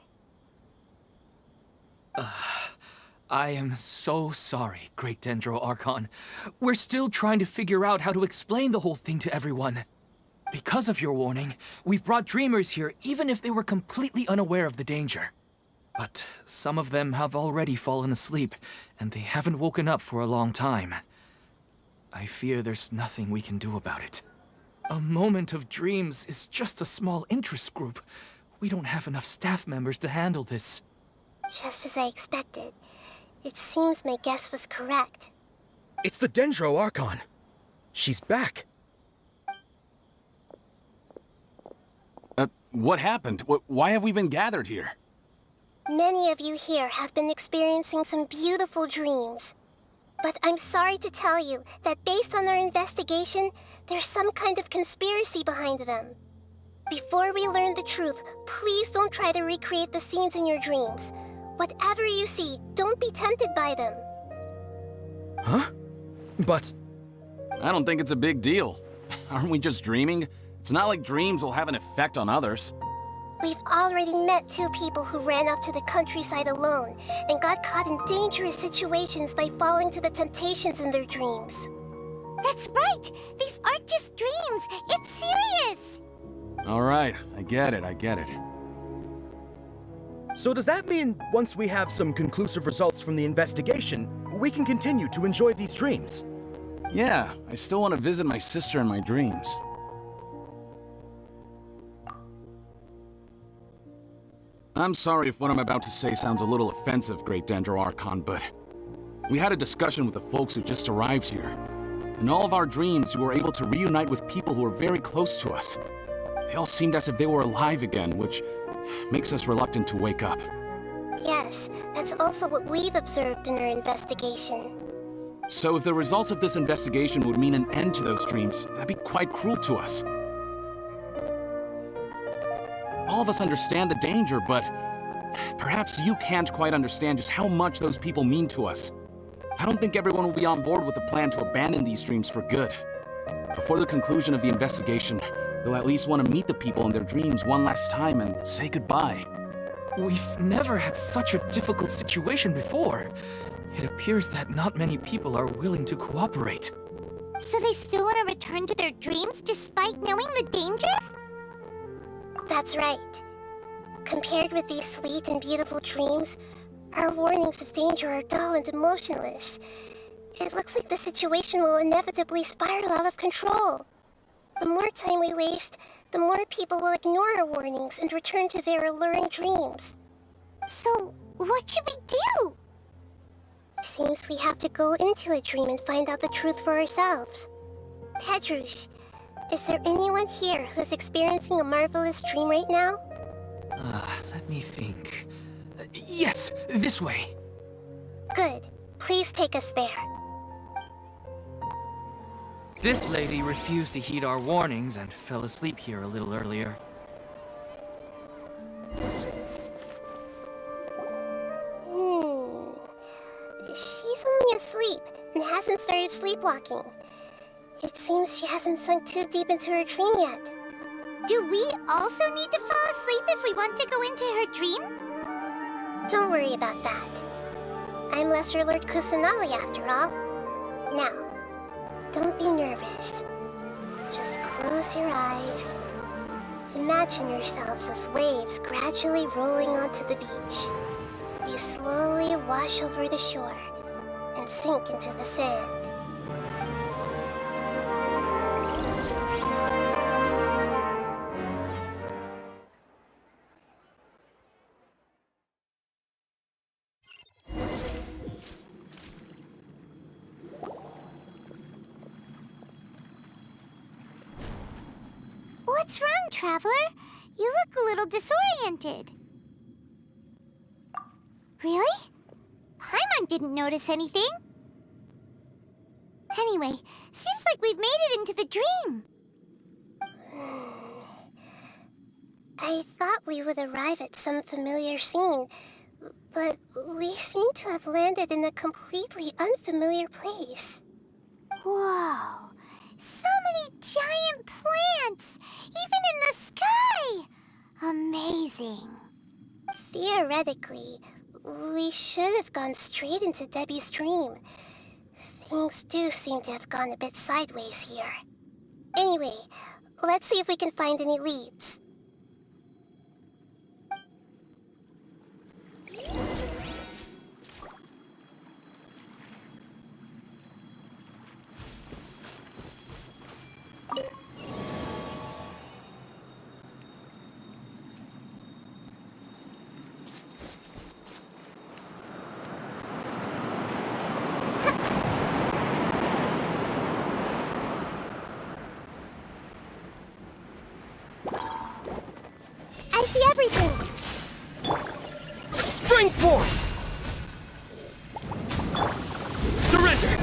I am so sorry, Great Dendro Archon. We're still trying to figure out how to explain the whole thing to everyone. Because of your warning, we've brought dreamers here even if they were completely unaware of the danger. But some of them have already fallen asleep, and they haven't woken up for a long time. I fear there's nothing we can do about it. A moment of dreams is just a small interest group. We don't have enough staff members to handle this. Just as I expected. It seems my guess was correct. It's the Dendro Archon. She's back. What happened? Why have we been gathered here? Many of you here have been experiencing some beautiful dreams. But I'm sorry to tell you that based on our investigation, there's some kind of conspiracy behind them. Before we learn the truth, please don't try to recreate the scenes in your dreams. Whatever you see, don't be tempted by them. Huh? But... I don't think it's a big deal. Aren't we just dreaming? It's not like dreams will have an effect on others. We've already met 2 people who ran off to the countryside alone and got caught in dangerous situations by falling to the temptations in their dreams. That's right! These aren't just dreams! It's serious! All right, I get it. So does that mean once we have some conclusive results from the investigation, we can continue to enjoy these dreams? Yeah, I still want to visit my sister in my dreams. I'm sorry if what I'm about to say sounds a little offensive, Great Dendro Archon, but we had a discussion with the folks who just arrived here. In all of our dreams, we were able to reunite with people who were very close to us. They all seemed as if they were alive again, which makes us reluctant to wake up. Yes, that's also what we've observed in our investigation. So if the results of this investigation would mean an end to those dreams, that'd be quite cruel to us. All of us understand the danger, but perhaps you can't quite understand just how much those people mean to us. I don't think everyone will be on board with the plan to abandon these dreams for good. Before the conclusion of the investigation, they'll at least want to meet the people in their dreams one last time and say goodbye. We've never had such a difficult situation before. It appears that not many people are willing to cooperate. So they still want to return to their dreams despite knowing the danger? That's right. Compared with these sweet and beautiful dreams, our warnings of danger are dull and emotionless. It looks like the situation will inevitably spiral out of control. The more time we waste, the more people will ignore our warnings and return to their alluring dreams. So, what should we do? Seems we have to go into a dream and find out the truth for ourselves. Pedrush, is there anyone here who's experiencing a marvelous dream right now? Let me think. Yes, this way. Good. Please take us there. This lady refused to heed our warnings and fell asleep here a little earlier. She's only asleep and hasn't started sleepwalking. It seems she hasn't sunk too deep into her dream yet. Do we also need to fall asleep if we want to go into her dream? Don't worry about that. I'm Lesser Lord Kusanali after all. Now, don't be nervous. Just close your eyes. Imagine yourselves as waves gradually rolling onto the beach. You slowly wash over the shore and sink into the sand. What's wrong, Traveler? You look a little disoriented. Really? Paimon didn't notice anything. Anyway, seems like we've made it into the dream. I thought we would arrive at some familiar scene, but we seem to have landed in a completely unfamiliar place. Whoa! So many giant plants! Even in the sky! Amazing. Theoretically, we should have gone straight into Debbie's dream. Things do seem to have gone a bit sideways here. Anyway, let's see if we can find any leads. I see everything! Spring forth! Surrender!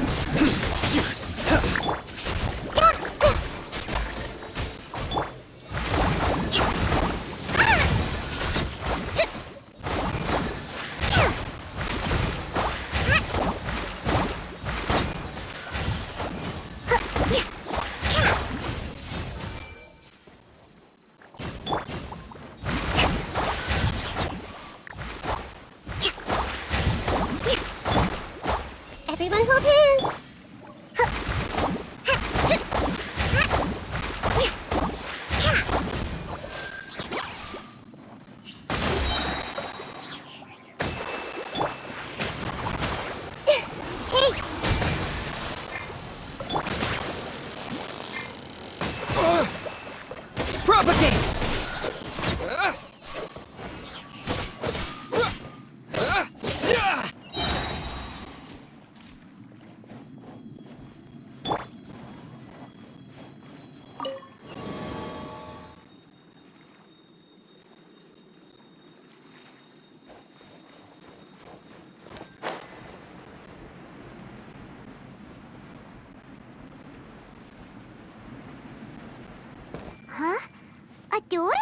Huh? A door?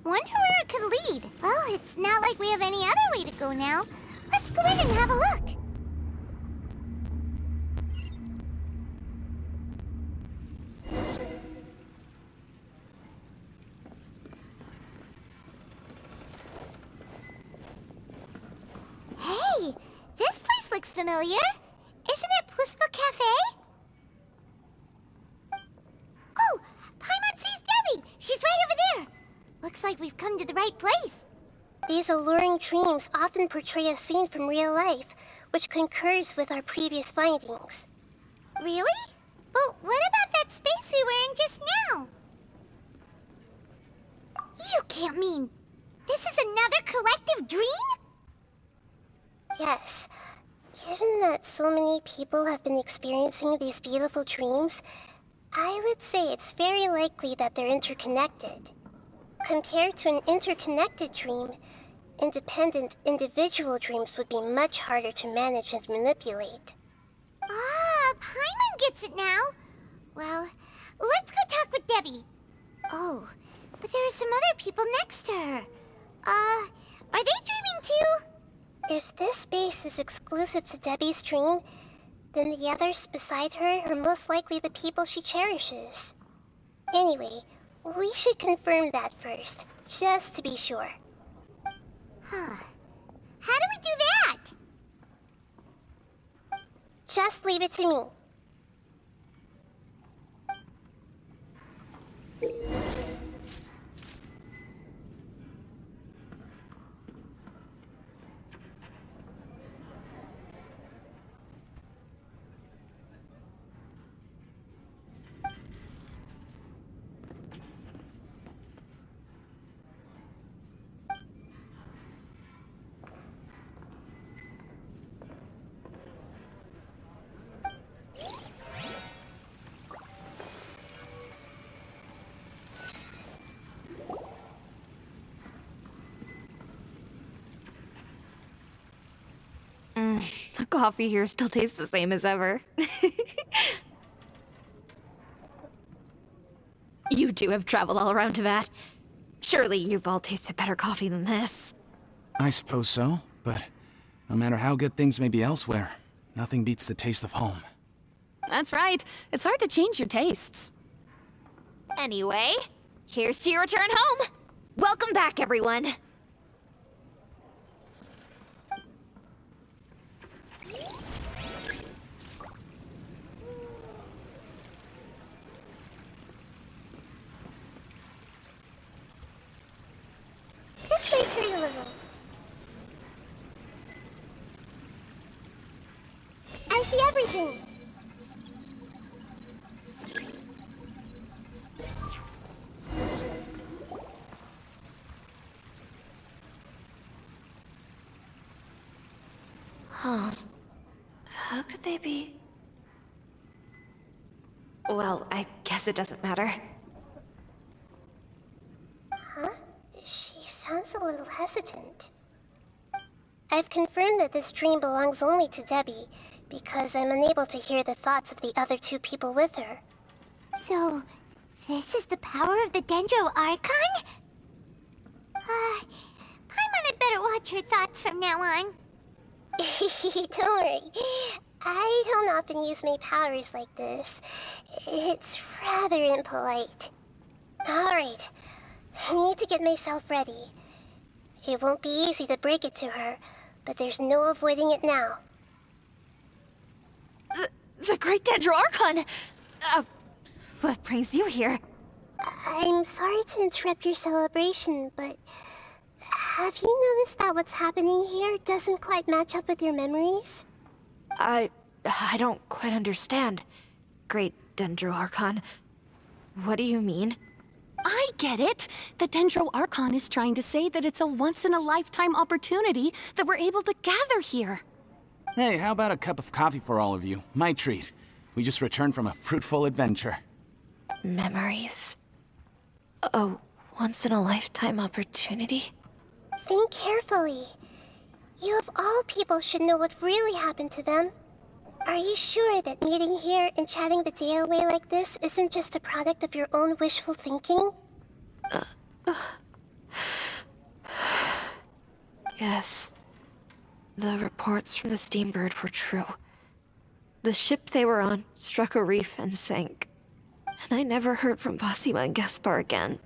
Wonder where it could lead. Well, it's not like we have any other way to go now. Let's go in and have a look. Hey, this place looks familiar. Isn't it Puspa Cafe? Oh, Paimon sees Debbie. She's right over there. Looks like we've come to the right place. These alluring dreams often portray a scene from real life, which concurs with our previous findings. Really? But what about that space we were in just now? You can't mean this is another collective dream? Yes. Given that so many people have been experiencing these beautiful dreams, I would say it's very likely that they're interconnected. Compared to an interconnected dream, independent individual dreams would be much harder to manage and manipulate. Ah, Paimon gets it now. Well, let's go talk with Debbie. Oh, but there are some other people next to her. Are they dreaming too? If this space is exclusive to Debbie's dream, then the others beside her are most likely the people she cherishes. Anyway, we should confirm that first, just to be sure. Huh. How do we do that? Just leave it to me. The coffee here still tastes the same as ever. You two have traveled all around Tibet. Surely you've all tasted better coffee than this. I suppose so, but no matter how good things may be elsewhere, nothing beats the taste of home. That's right. It's hard to change your tastes. Anyway, here's to your return home. Welcome back, everyone. This way, pretty little. I see everything. Huh. How could they be? Well, I guess it doesn't matter. Huh? She sounds a little hesitant. I've confirmed that this dream belongs only to Debbie, because I'm unable to hear the thoughts of the other two people with her. So, this is the power of the Dendro Archon? Paimon had better watch her thoughts from now on. Don't worry. I don't often use my powers like this. It's rather impolite. Alright, I need to get myself ready. It won't be easy to break it to her, but there's no avoiding it now. The Great Dendro Archon! What brings you here? I'm sorry to interrupt your celebration, but have you noticed that what's happening here doesn't quite match up with your memories? I don't quite understand. Great Dendro Archon. What do you mean? I get it. The Dendro Archon is trying to say that it's a once-in-a-lifetime opportunity that we're able to gather here. Hey, how about a cup of coffee for all of you? My treat. We just returned from a fruitful adventure. Memories? A once-in-a-lifetime opportunity? Think carefully. You of all people should know what really happened to them. Are you sure that meeting here and chatting the day away like this isn't just a product of your own wishful thinking? Yes. The reports from the Steambird were true. The ship they were on struck a reef and sank. And I never heard from Basima and Gaspar again.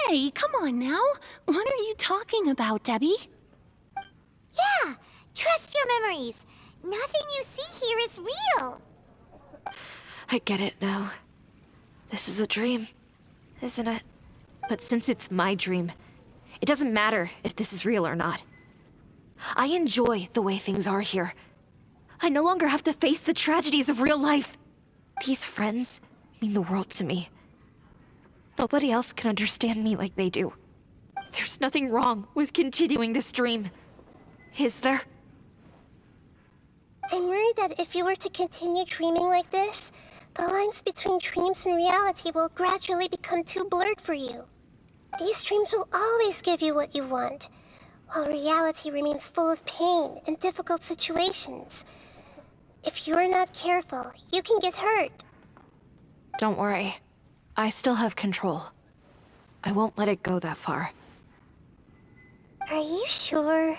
Hey, come on now. What are you talking about, Debbie? Yeah, trust your memories. Nothing you see here is real. I get it now. This is a dream, isn't it? But since it's my dream, it doesn't matter if this is real or not. I enjoy the way things are here. I no longer have to face the tragedies of real life. These friends mean the world to me. Nobody else can understand me like they do. There's nothing wrong with continuing this dream. Is there? I'm worried that if you were to continue dreaming like this, the lines between dreams and reality will gradually become too blurred for you. These dreams will always give you what you want, while reality remains full of pain and difficult situations. If you're not careful, you can get hurt. Don't worry. I still have control. I won't let it go that far. Are you sure?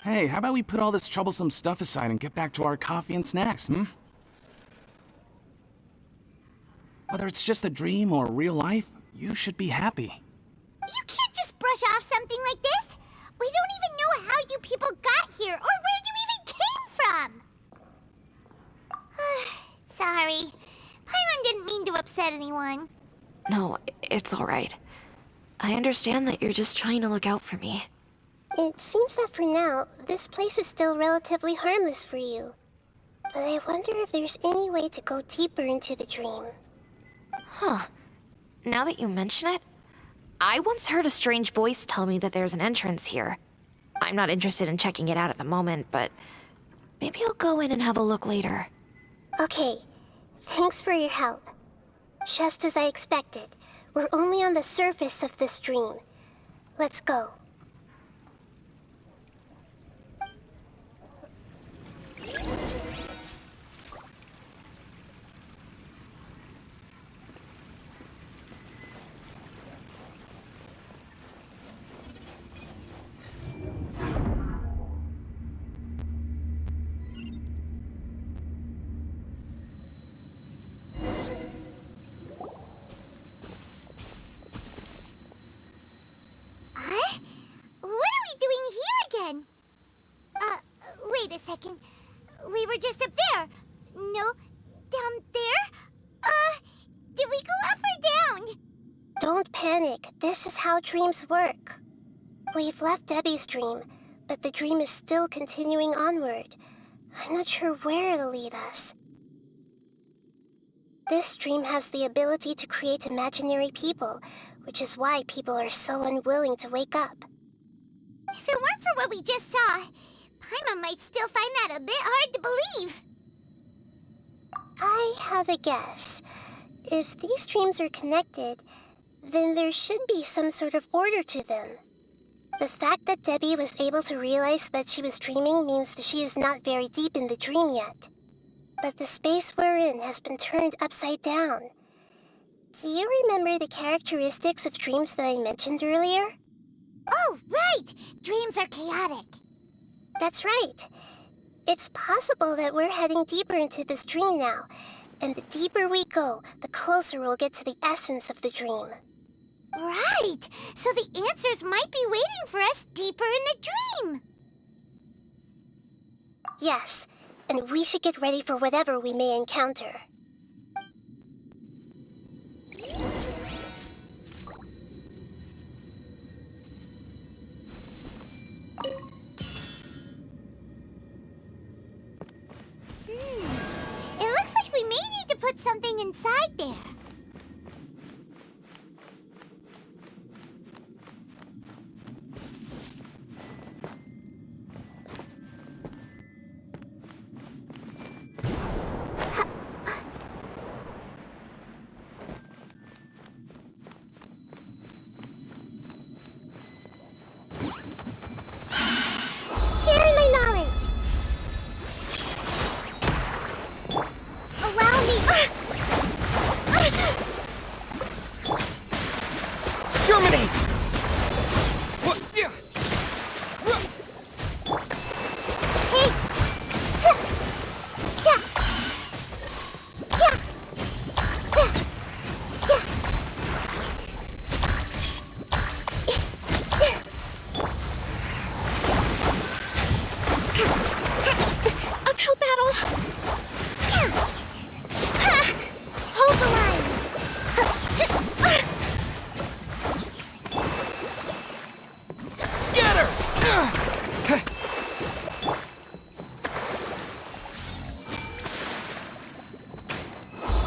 Hey, how about we put all this troublesome stuff aside and get back to our coffee and snacks, hmm? Whether it's just a dream or real life, you should be happy. You can't just brush off something like this. We don't even know how you people got here or where you even came from. Sorry. Paimon didn't mean to upset anyone. No, it's alright. I understand that you're just trying to look out for me. It seems that for now, this place is still relatively harmless for you. But I wonder if there's any way to go deeper into the dream. Huh. Now that you mention it, I once heard a strange voice tell me that there's an entrance here. I'm not interested in checking it out at the moment, but maybe I'll go in and have a look later. Okay, thanks for your help. Just as I expected, we're only on the surface of this dream. Let's go. Wait a second. We were just up there. No, down there? Did we go up or down? Don't panic. This is how dreams work. We've left Debbie's dream, but the dream is still continuing onward. I'm not sure where it'll lead us. This dream has the ability to create imaginary people, which is why people are so unwilling to wake up. If it weren't for what we just saw, Paimon might still find that a bit hard to believe. I have a guess. If these dreams are connected, then there should be some sort of order to them. The fact that Debbie was able to realize that she was dreaming means that she is not very deep in the dream yet. But the space we're in has been turned upside down. Do you remember the characteristics of dreams that I mentioned earlier? Oh, right! Dreams are chaotic. That's right. It's possible that we're heading deeper into this dream now, and the deeper we go, the closer we'll get to the essence of the dream. Right! So the answers might be waiting for us deeper in the dream! Yes, and we should get ready for whatever we may encounter. It looks like we may need to put something inside there.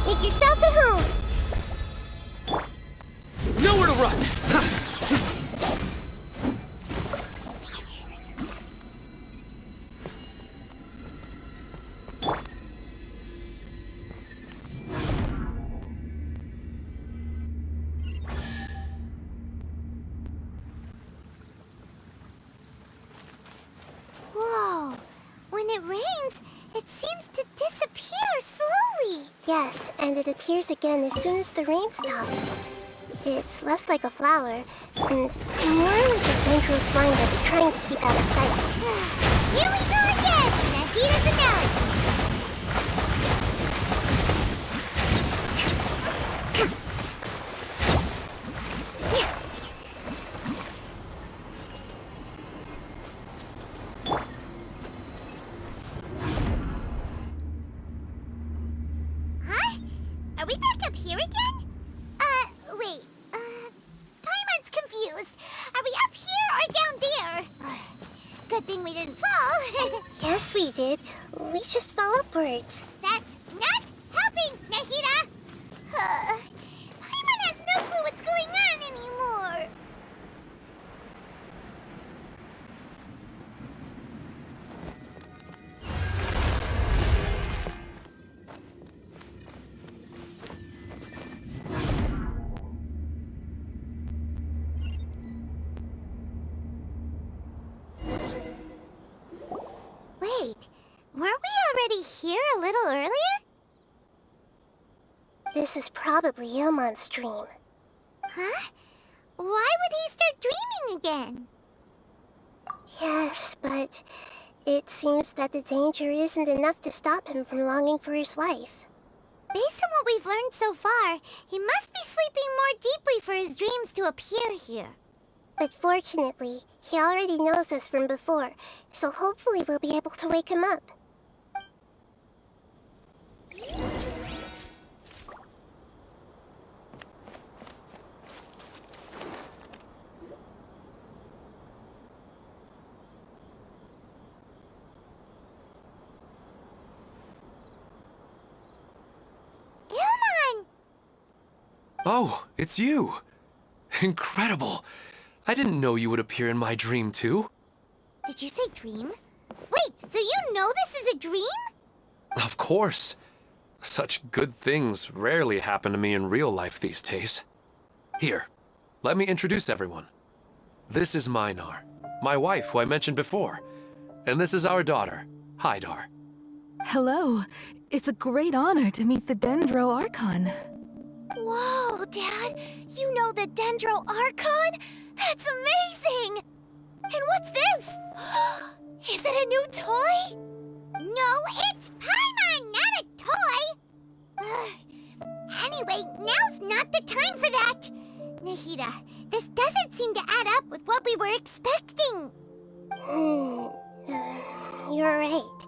Make yourselves at home. Nowhere to run! Whoa. When it rains, it seems to disappear slowly. Yes, and it appears again as soon as the rain stops. It's less like a flower, and more like a dangerous slime that's trying to keep out of sight. Here we go again! Nahita's analogy. Huh? Are we back up here again? Wait. Paimon's confused. Are we up here or down there? Good thing we didn't fall. Yes, we did. We just fell upwards. That's not helping, Nahita! Paimon has no clue what's going on anymore. Wait, weren't we already here a little earlier? This is probably Ilmon's dream. Huh? Why would he start dreaming again? Yes, but it seems that the danger isn't enough to stop him from longing for his wife. Based on what we've learned so far, he must be sleeping more deeply for his dreams to appear here. But fortunately, he already knows this from before, so hopefully we'll be able to wake him up. Ilmon! Oh, it's you. Incredible. I didn't know you would appear in my dream, too. Did you say dream? Wait, so you know this is a dream? Of course. Such good things rarely happen to me in real life these days. Here, let me introduce everyone. This is Minar, my wife who I mentioned before. And this is our daughter, Hydar. Hello. It's a great honor to meet the Dendro Archon. Whoa, Dad! You know the Dendro Archon? That's amazing! And what's this? Is it a new toy? No, it's Paimon, not a toy! Anyway, now's not the time for that! Nahita, this doesn't seem to add up with what we were expecting. You're right.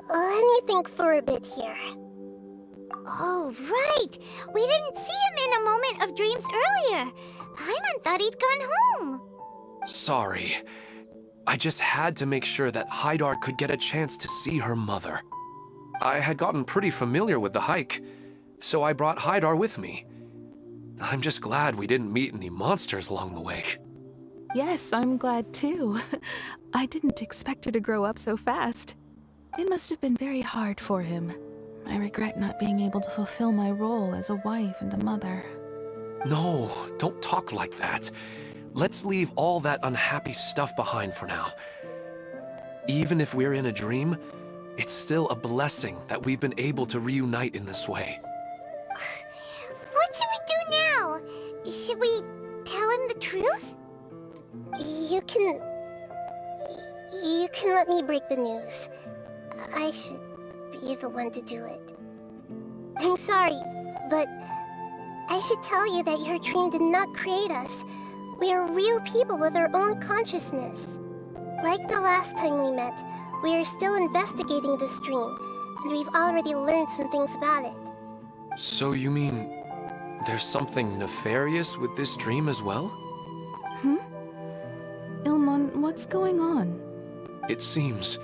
Let me think for a bit here. Oh, right! We didn't see him in a moment of dreams earlier. Paimon thought he'd gone home. Sorry. I just had to make sure that Hydar could get a chance to see her mother. I had gotten pretty familiar with the hike, so I brought Hydar with me. I'm just glad we didn't meet any monsters along the way. Yes, I'm glad too. I didn't expect her to grow up so fast. It must have been very hard for him. I regret not being able to fulfill my role as a wife and a mother. No, don't talk like that. Let's leave all that unhappy stuff behind for now. Even if we're in a dream, it's still a blessing that we've been able to reunite in this way. What should we do now? Should we tell him the truth? You can let me break the news. I should be the one to do it. I'm sorry, but I should tell you that your dream did not create us. We are real people with our own consciousness. Like the last time we met, we are still investigating this dream, and we've already learned some things about it. So you mean there's something nefarious with this dream as well? Ilmon, What's going on? It seems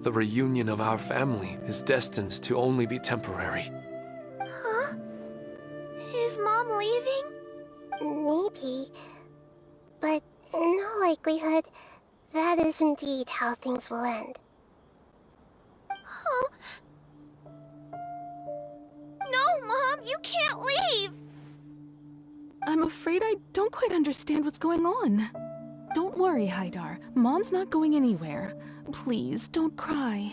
the reunion of our family is destined to only be temporary. Huh? Is Mom leaving? Maybe. But in all likelihood, that is indeed how things will end. Oh. No, Mom, you can't leave! I'm afraid I don't quite understand what's going on. Don't worry, Haidar. Mom's not going anywhere. Please, don't cry.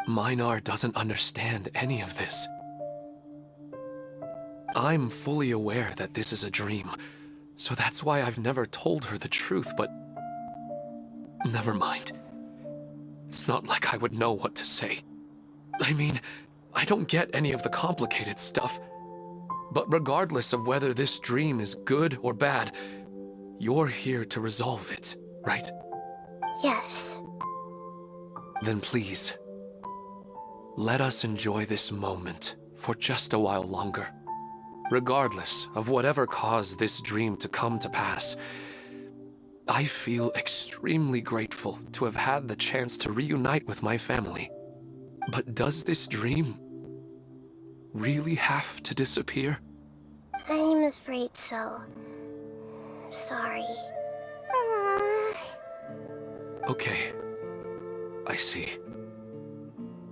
Minar doesn't understand any of this. I'm fully aware that this is a dream, so that's why I've never told her the truth, but... Never mind. It's not like I would know what to say. I mean, I don't get any of the complicated stuff. But regardless of whether this dream is good or bad, you're here to resolve it, right? Yes. Then please, let us enjoy this moment for just a while longer. Regardless of whatever caused this dream to come to pass, I feel extremely grateful to have had the chance to reunite with my family. But does this dream really have to disappear? I'm afraid so. Sorry. Okay. I see.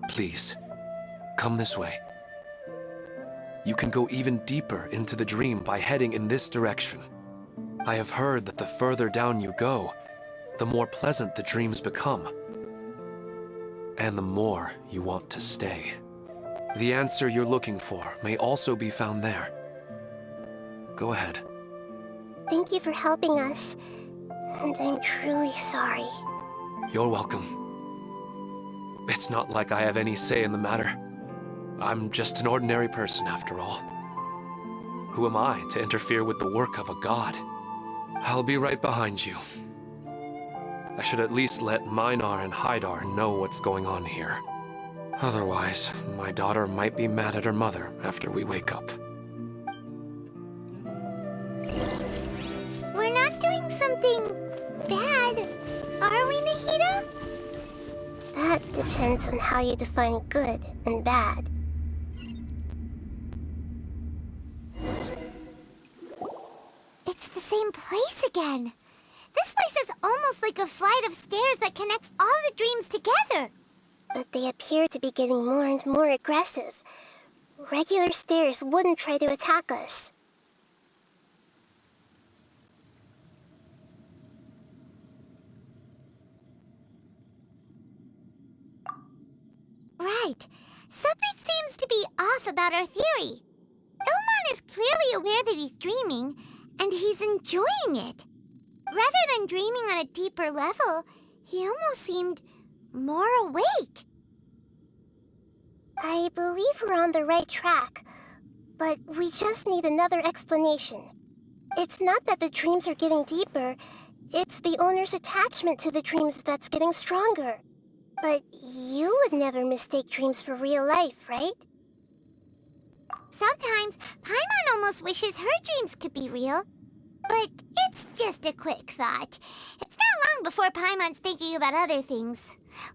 Please, come this way. You can go even deeper into the dream by heading in this direction. I have heard that the further down you go, the more pleasant the dreams become. And the more you want to stay. The answer you're looking for may also be found there. Go ahead. Thank you for helping us. And I'm truly sorry. You're welcome. It's not like I have any say in the matter. I'm just an ordinary person after all. Who am I to interfere with the work of a god? I'll be right behind you. I should at least let Minar and Haidar know what's going on here. Otherwise, my daughter might be mad at her mother after we wake up. We're not doing something bad, are we, Nahida? That depends on how you define good and bad. It's the same place again. This place is almost like a flight of stairs that connects all the dreams together. But they appear to be getting more and more aggressive. Regular stairs wouldn't try to attack us. Right. Something seems to be off about our theory. Ilmon is clearly aware that he's dreaming, and he's enjoying it. Rather than dreaming on a deeper level, he almost seemed more awake. I believe we're on the right track, but we just need another explanation. It's not that the dreams are getting deeper, it's the owner's attachment to the dreams that's getting stronger. But you would never mistake dreams for real life, right? Sometimes, Paimon almost wishes her dreams could be real. But it's just a quick thought. It's not long before Paimon's thinking about other things,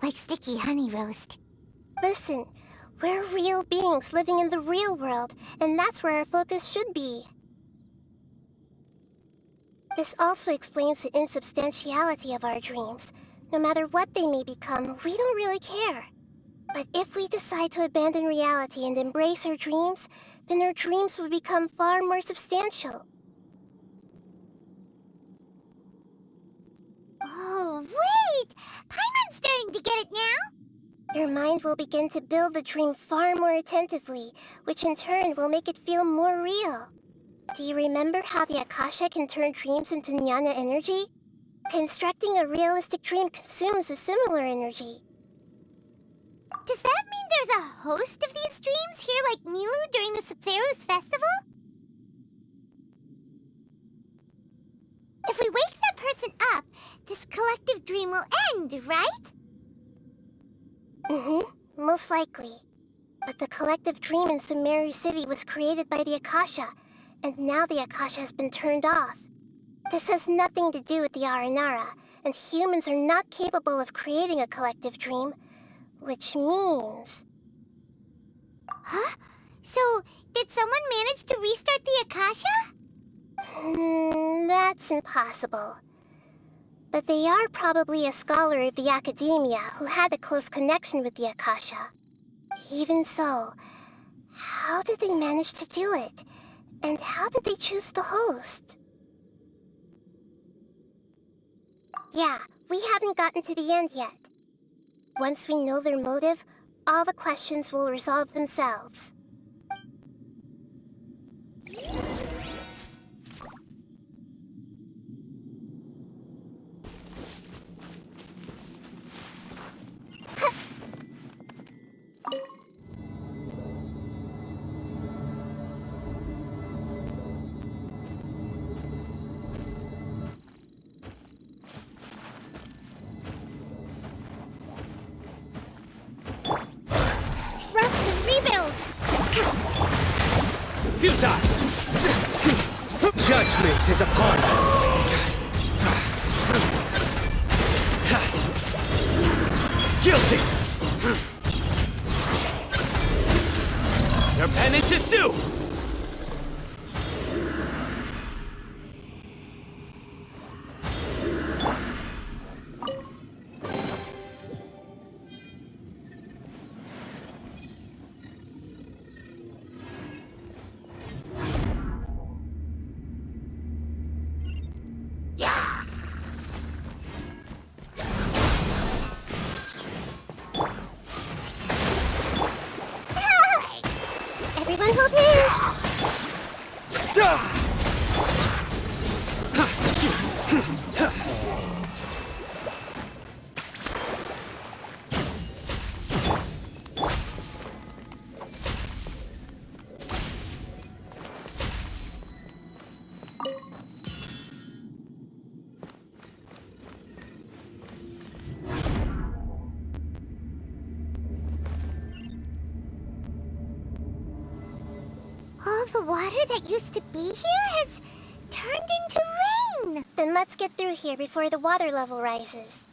like sticky honey roast. Listen, we're real beings living in the real world, and that's where our focus should be. This also explains the insubstantiality of our dreams. No matter what they may become, we don't really care. But if we decide to abandon reality and embrace our dreams, then our dreams will become far more substantial. Oh, wait! Paimon's starting to get it now? Your mind will begin to build the dream far more attentively, which in turn will make it feel more real. Do you remember how the Akasha can turn dreams into jnana energy? Constructing a realistic dream consumes a similar energy. Does that mean there's a host of these dreams here like Milu during the Subzerus festival? If we wake that person up, this collective dream will end, right? Most likely. But the collective dream in Sumeru City was created by the Akasha, and now the Akasha has been turned off. This has nothing to do with the Aranara, and humans are not capable of creating a collective dream, which means... Huh? So, did someone manage to restart the Akasha? That's impossible. But they are probably a scholar of the academia who had a close connection with the Akasha. Even so, how did they manage to do it? And how did they choose the host? Yeah, we haven't gotten to the end yet. Once we know their motive, all the questions will resolve themselves. Futile! Judgment is upon you! Guilty! Your penance is due! Everyone hold hands! All the water that used to be here has turned into rain! Then let's get through here before the water level rises.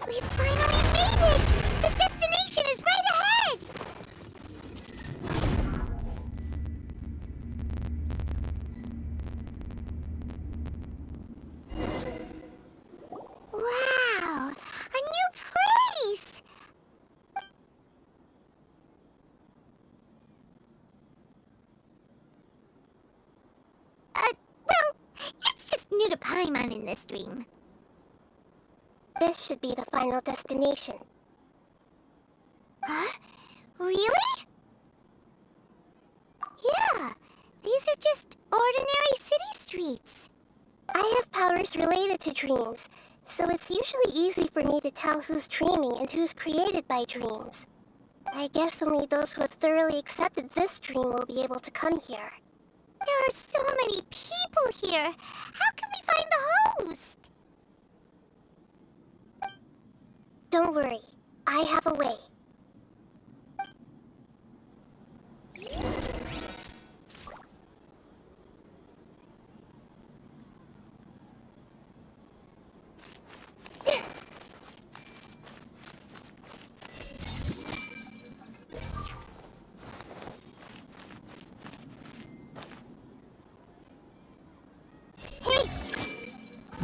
We finally made it! The destination is right ahead! Wow! A new place! Well, it's just new to Paimon in this dream. This should be the final destination. Huh? Really? Yeah, these are just ordinary city streets. I have powers related to dreams, so it's usually easy for me to tell who's dreaming and who's created by dreams. I guess only those who have thoroughly accepted this dream will be able to come here. There are so many people here. How can we find the host? Don't worry, I have a way.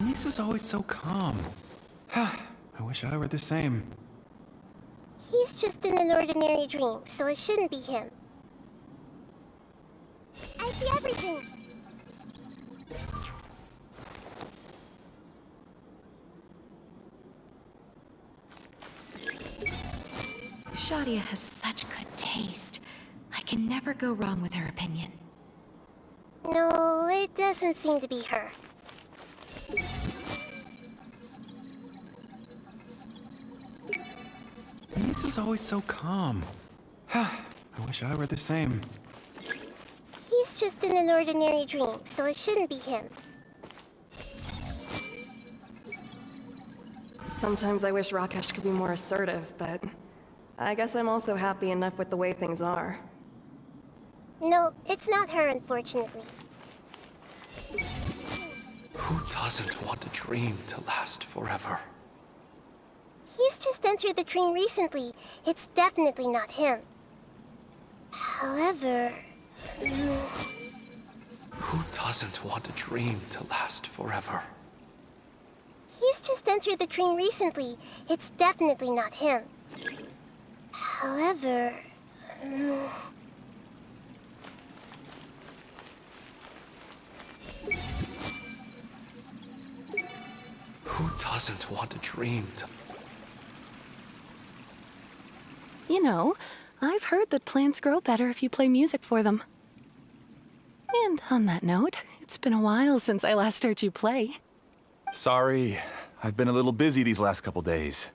Lisa's always so calm. I wish I were the same. He's just in an ordinary dream, so it shouldn't be him. I see everything! Shadia has such good taste. I can never go wrong with her opinion. No, it doesn't seem to be her. Lisa's always so calm. I wish I were the same. He's just in an ordinary dream, so it shouldn't be him. Sometimes I wish Rakesh could be more assertive, but I guess I'm also happy enough with the way things are. No, it's not her, unfortunately. Who doesn't want a dream to last forever? He's just entered the dream recently. It's definitely not him. However... Who doesn't want a dream to last forever? He's just entered the dream recently. It's definitely not him. However... Who doesn't want a dream to... You know, I've heard that plants grow better if you play music for them. And on that note, it's been a while since I last heard you play. Sorry, I've been a little busy these last couple days.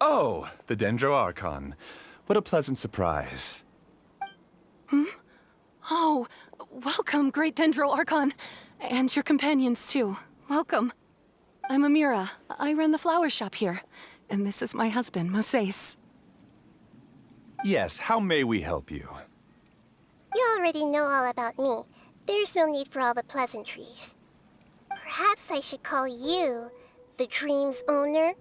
Oh, the Dendro Archon. What a pleasant surprise. Oh, welcome, Great Dendro Archon. And your companions, too. Welcome. I'm Amira. I run the flower shop here. And this is my husband, Moses. Yes, how may we help you? You already know all about me. There's no need for all the pleasantries. Perhaps I should call you the dream's owner?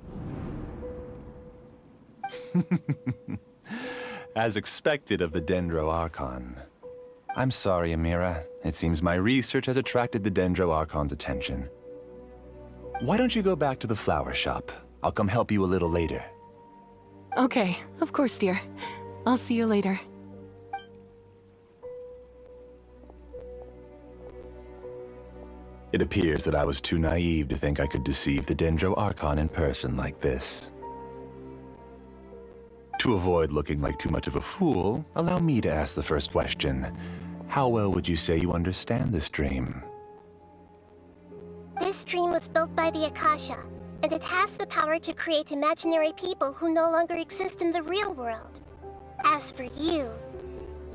As expected of the Dendro Archon. I'm sorry, Amira. It seems my research has attracted the Dendro Archon's attention. Why don't you go back to the flower shop? I'll come help you a little later. Okay, of course, dear. I'll see you later. It appears that I was too naive to think I could deceive the Dendro Archon in person like this. To avoid looking like too much of a fool, allow me to ask the first question. How well would you say you understand this dream? This dream was built by the Akasha, and it has the power to create imaginary people who no longer exist in the real world. As for you,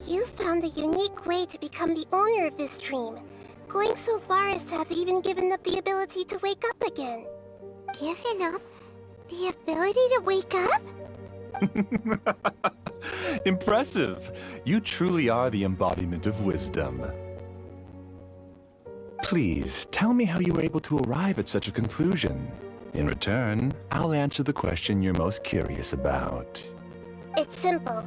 you found a unique way to become the owner of this dream, going so far as to have even given up the ability to wake up again. Given up the ability to wake up? Impressive! You truly are the embodiment of wisdom. Please, tell me how you were able to arrive at such a conclusion. In return, I'll answer the question you're most curious about. It's simple.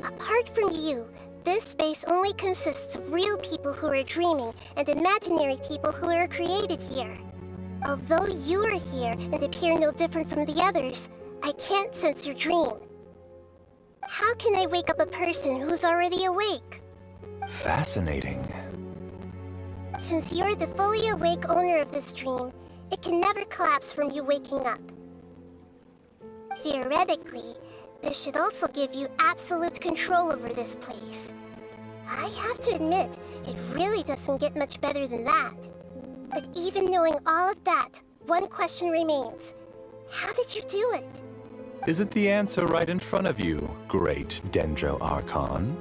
Apart from you, this space only consists of real people who are dreaming and imaginary people who are created here. Although you are here and appear no different from the others, I can't sense your dream. How can I wake up a person who's already awake? Fascinating. Since you're the fully awake owner of this dream, it can never collapse from you waking up. Theoretically, this should also give you absolute control over this place. I have to admit, it really doesn't get much better than that. But even knowing all of that, one question remains. How did you do it? Isn't the answer right in front of you, great Dendro Archon?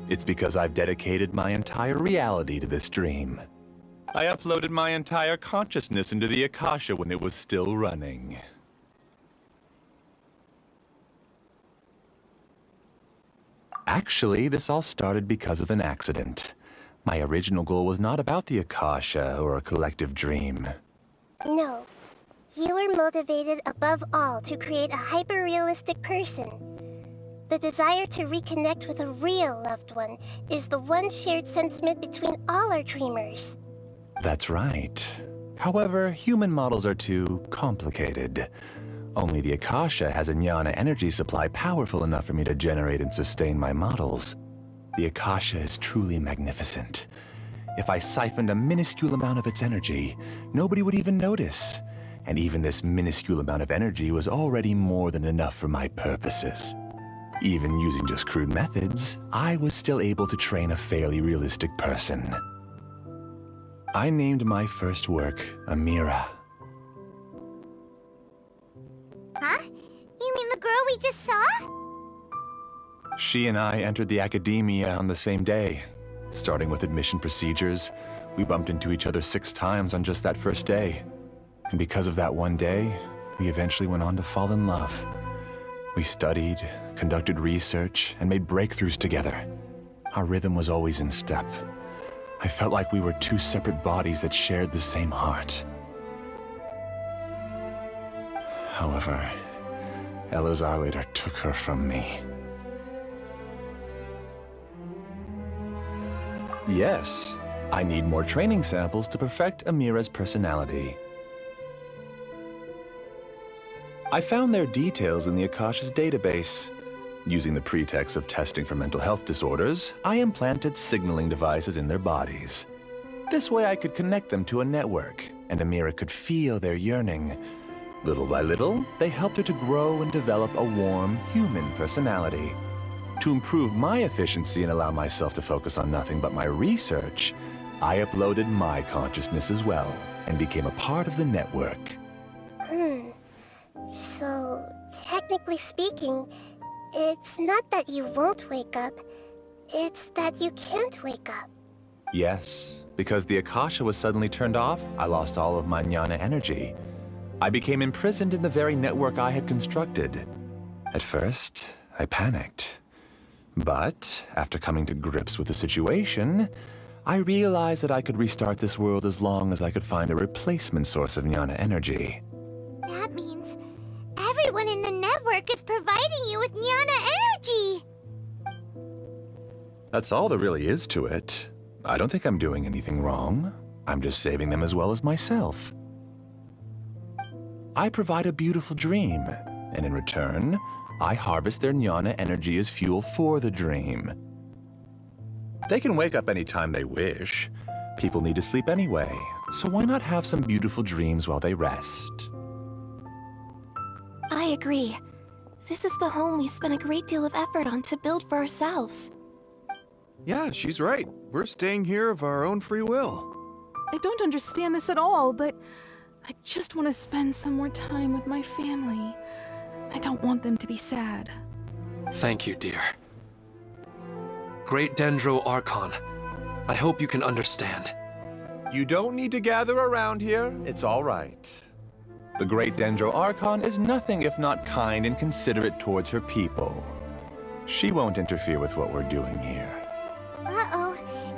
It's because I've dedicated my entire reality to this dream. I uploaded my entire consciousness into the Akasha when it was still running. Actually, this all started because of an accident. My original goal was not about the Akasha or a collective dream. No. You were motivated above all to create a hyper-realistic person. The desire to reconnect with a real loved one is the one shared sentiment between all our dreamers. That's right. However, human models are too complicated. Only the Akasha has a jnana energy supply powerful enough for me to generate and sustain my models. The Akasha is truly magnificent. If I siphoned a minuscule amount of its energy, nobody would even notice. And even this minuscule amount of energy was already more than enough for my purposes. Even using just crude methods, I was still able to train a fairly realistic person. I named my first work Amira. Huh? You mean the girl we just saw? She and I entered the academia on the same day. Starting with admission procedures, we bumped into each other 6 times on just that first day. And because of that one day, we eventually went on to fall in love. We studied, conducted research, and made breakthroughs together. Our rhythm was always in step. I felt like we were 2 separate bodies that shared the same heart. However, Elazar later took her from me. Yes, I need more training samples to perfect Amira's personality. I found their details in the Akasha's database. Using the pretext of testing for mental health disorders, I implanted signaling devices in their bodies. This way I could connect them to a network, and Amira could feel their yearning. Little by little, they helped her to grow and develop a warm, human personality. To improve my efficiency and allow myself to focus on nothing but my research, I uploaded my consciousness as well, and became a part of the network. So, technically speaking, it's not that you won't wake up, it's that you can't wake up. Yes, because the Akasha was suddenly turned off, I lost all of my jnana energy. I became imprisoned in the very network I had constructed. At first, I panicked. But, after coming to grips with the situation, I realized that I could restart this world as long as I could find a replacement source of jnana energy. That means everyone in the network is providing you with jnana energy! That's all there really is to it. I don't think I'm doing anything wrong. I'm just saving them as well as myself. I provide a beautiful dream, and in return, I harvest their jnana energy as fuel for the dream. They can wake up anytime they wish. People need to sleep anyway, so why not have some beautiful dreams while they rest? I agree. This is the home we spent a great deal of effort on to build for ourselves. Yeah, she's right. We're staying here of our own free will. I don't understand this at all, but I just want to spend some more time with my family. I don't want them to be sad. Thank you, dear. Great Dendro Archon, I hope you can understand. You don't need to gather around here. It's all right. The great Dendro Archon is nothing if not kind and considerate towards her people. She won't interfere with what we're doing here. Uh-oh,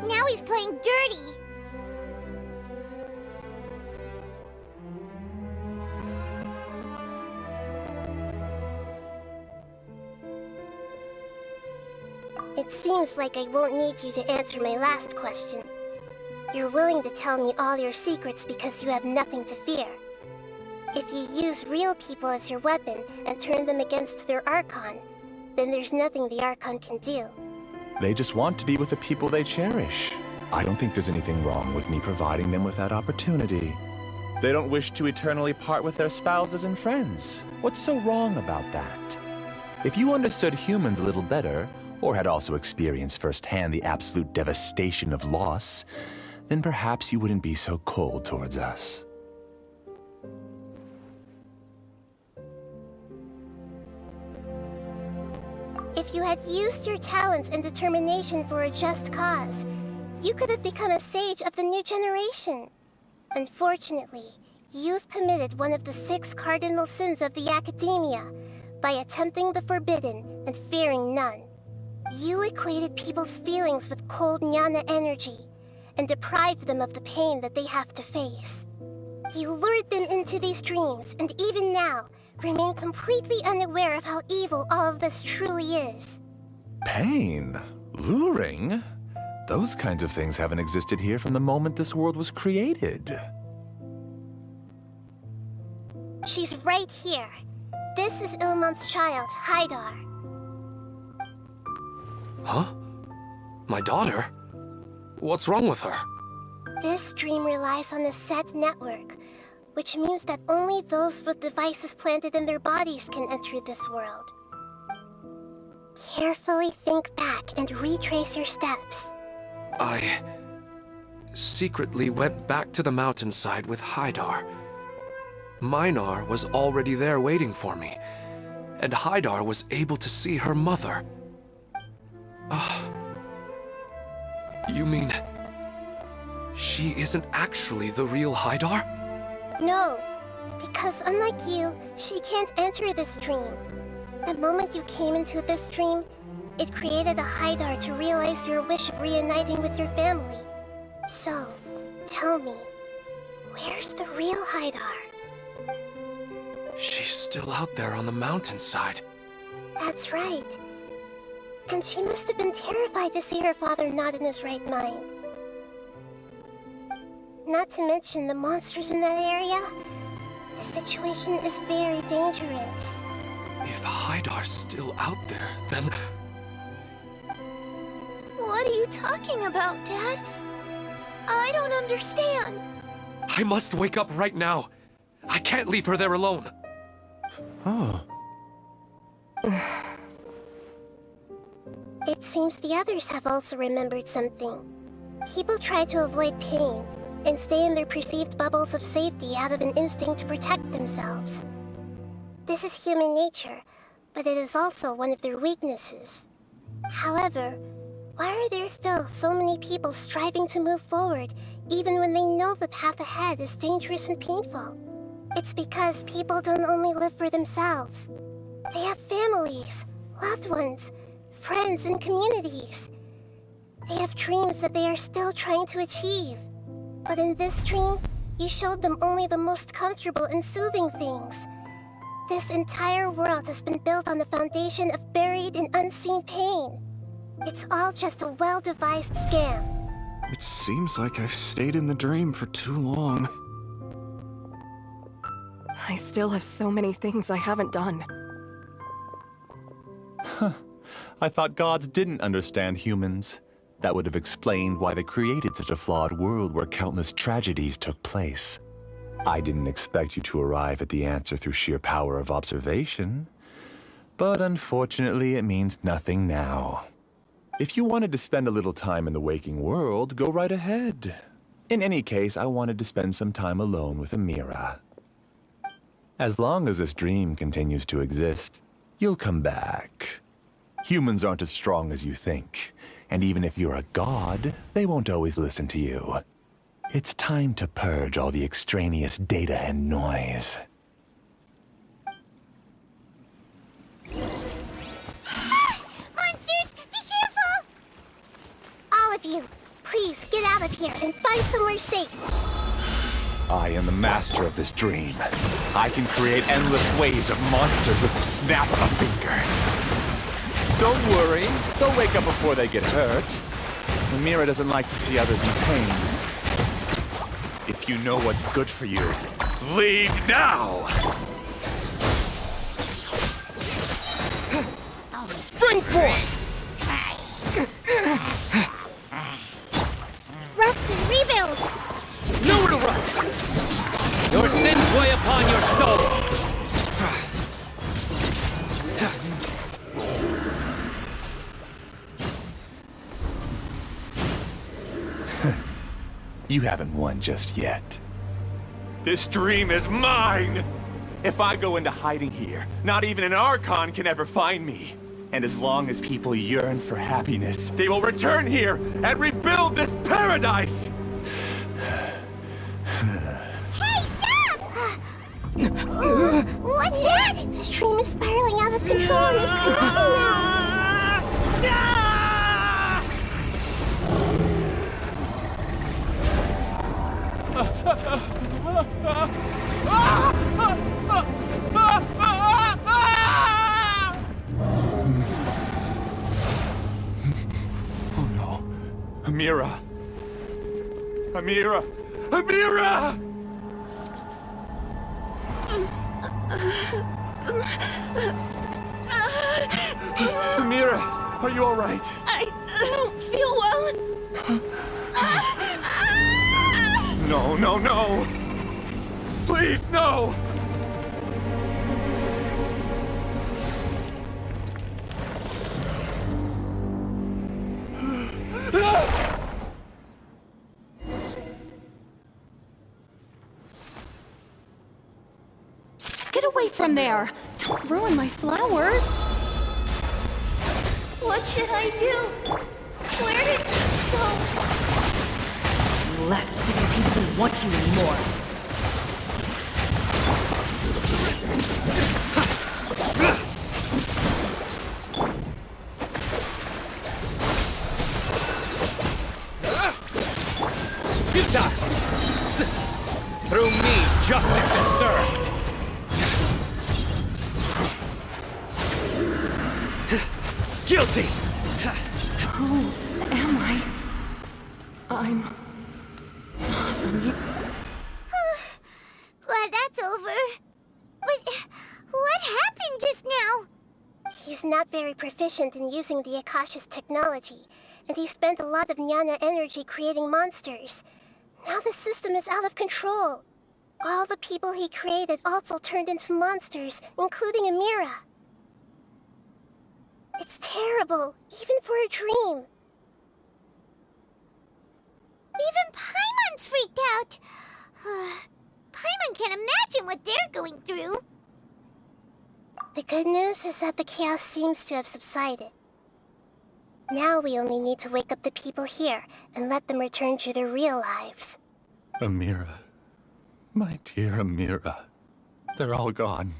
now he's playing dirty! It seems like I won't need you to answer my last question. You're willing to tell me all your secrets because you have nothing to fear. If you use real people as your weapon and turn them against their Archon, then there's nothing the Archon can do. They just want to be with the people they cherish. I don't think there's anything wrong with me providing them with that opportunity. They don't wish to eternally part with their spouses and friends. What's so wrong about that? If you understood humans a little better, or had also experienced firsthand the absolute devastation of loss, then perhaps you wouldn't be so cold towards us. If you had used your talents and determination for a just cause, you could have become a sage of the new generation. Unfortunately, you've committed one of the 6 cardinal sins of the Academia by attempting the forbidden and fearing none. You equated people's feelings with cold jnana energy and deprived them of the pain that they have to face. You lured them into these dreams, and even now, remain completely unaware of how evil all of this truly is. Pain? Luring? Those kinds of things haven't existed here from the moment this world was created. She's right here. This is Ilmon's child, Haidar. Huh? My daughter? What's wrong with her? This dream relies on a set network, which means that only those with devices planted in their bodies can enter this world. Carefully think back and retrace your steps. I secretly went back to the mountainside with Haidar. Minar was already there waiting for me, and Haidar was able to see her mother. You mean she isn't actually the real Haidar? No, because unlike you, she can't enter this dream. The moment you came into this dream, it created a Haidar to realize your wish of reuniting with your family. So, tell me, where's the real Haidar? She's still out there on the mountainside. That's right. And she must have been terrified to see her father not in his right mind. Not to mention the monsters in that area. The situation is very dangerous. If Haidar's still out there, then... What are you talking about, Dad? I don't understand. I must wake up right now. I can't leave her there alone. Oh. It seems the others have also remembered something. People try to avoid pain and stay in their perceived bubbles of safety out of an instinct to protect themselves. This is human nature, but it is also one of their weaknesses. However, why are there still so many people striving to move forward, even when they know the path ahead is dangerous and painful? It's because people don't only live for themselves. They have families, loved ones, friends, and communities. They have dreams that they are still trying to achieve. But in this dream, you showed them only the most comfortable and soothing things. This entire world has been built on the foundation of buried and unseen pain. It's all just a well-devised scam. It seems like I've stayed in the dream for too long. I still have so many things I haven't done. I thought gods didn't understand humans. That would have explained why they created such a flawed world where countless tragedies took place. I didn't expect you to arrive at the answer through sheer power of observation. But unfortunately, it means nothing now. If you wanted to spend a little time in the waking world, go right ahead. In any case, I wanted to spend some time alone with Amira. As long as this dream continues to exist, you'll come back. Humans aren't as strong as you think. And even if you're a god, they won't always listen to you. It's time to purge all the extraneous data and noise. Monsters, be careful! All of you, please get out of here and find somewhere safe. I am the master of this dream. I can create endless waves of monsters with the snap of a finger. Don't worry, they'll wake up before they get hurt. Amira doesn't like to see others in pain. If you know what's good for you, leave now! Spring forth! You haven't won just yet. This dream is mine! If I go into hiding here, not even an Archon can ever find me. And as long as people yearn for happiness, they will return here and rebuild this paradise! Hey, stop! What's that? The stream is spiraling out of control and is collapsing now. Oh no. Amira! Amira! Amira! Amira, are you all right? I don't feel well. No, no, no! Please, no! Get away from there! Don't ruin my flowers! What should I do? Where did he go? He left because he doesn't want you anymore. Filter! Through me, justice is served! Guilty! Who am I? I'm not Glad that's over. But what happened just now? He's not very proficient in using the Akasha's technology, and he spent a lot of Jnana energy creating monsters. Now the system is out of control. All the people he created also turned into monsters, including Amira. It's terrible, even for a dream. Even Paimon's freaked out. Paimon can't imagine what they're going through. The good news is that the chaos seems to have subsided. Now we only need to wake up the people here and let them return to their real lives. Amira. My dear Amira. They're all gone.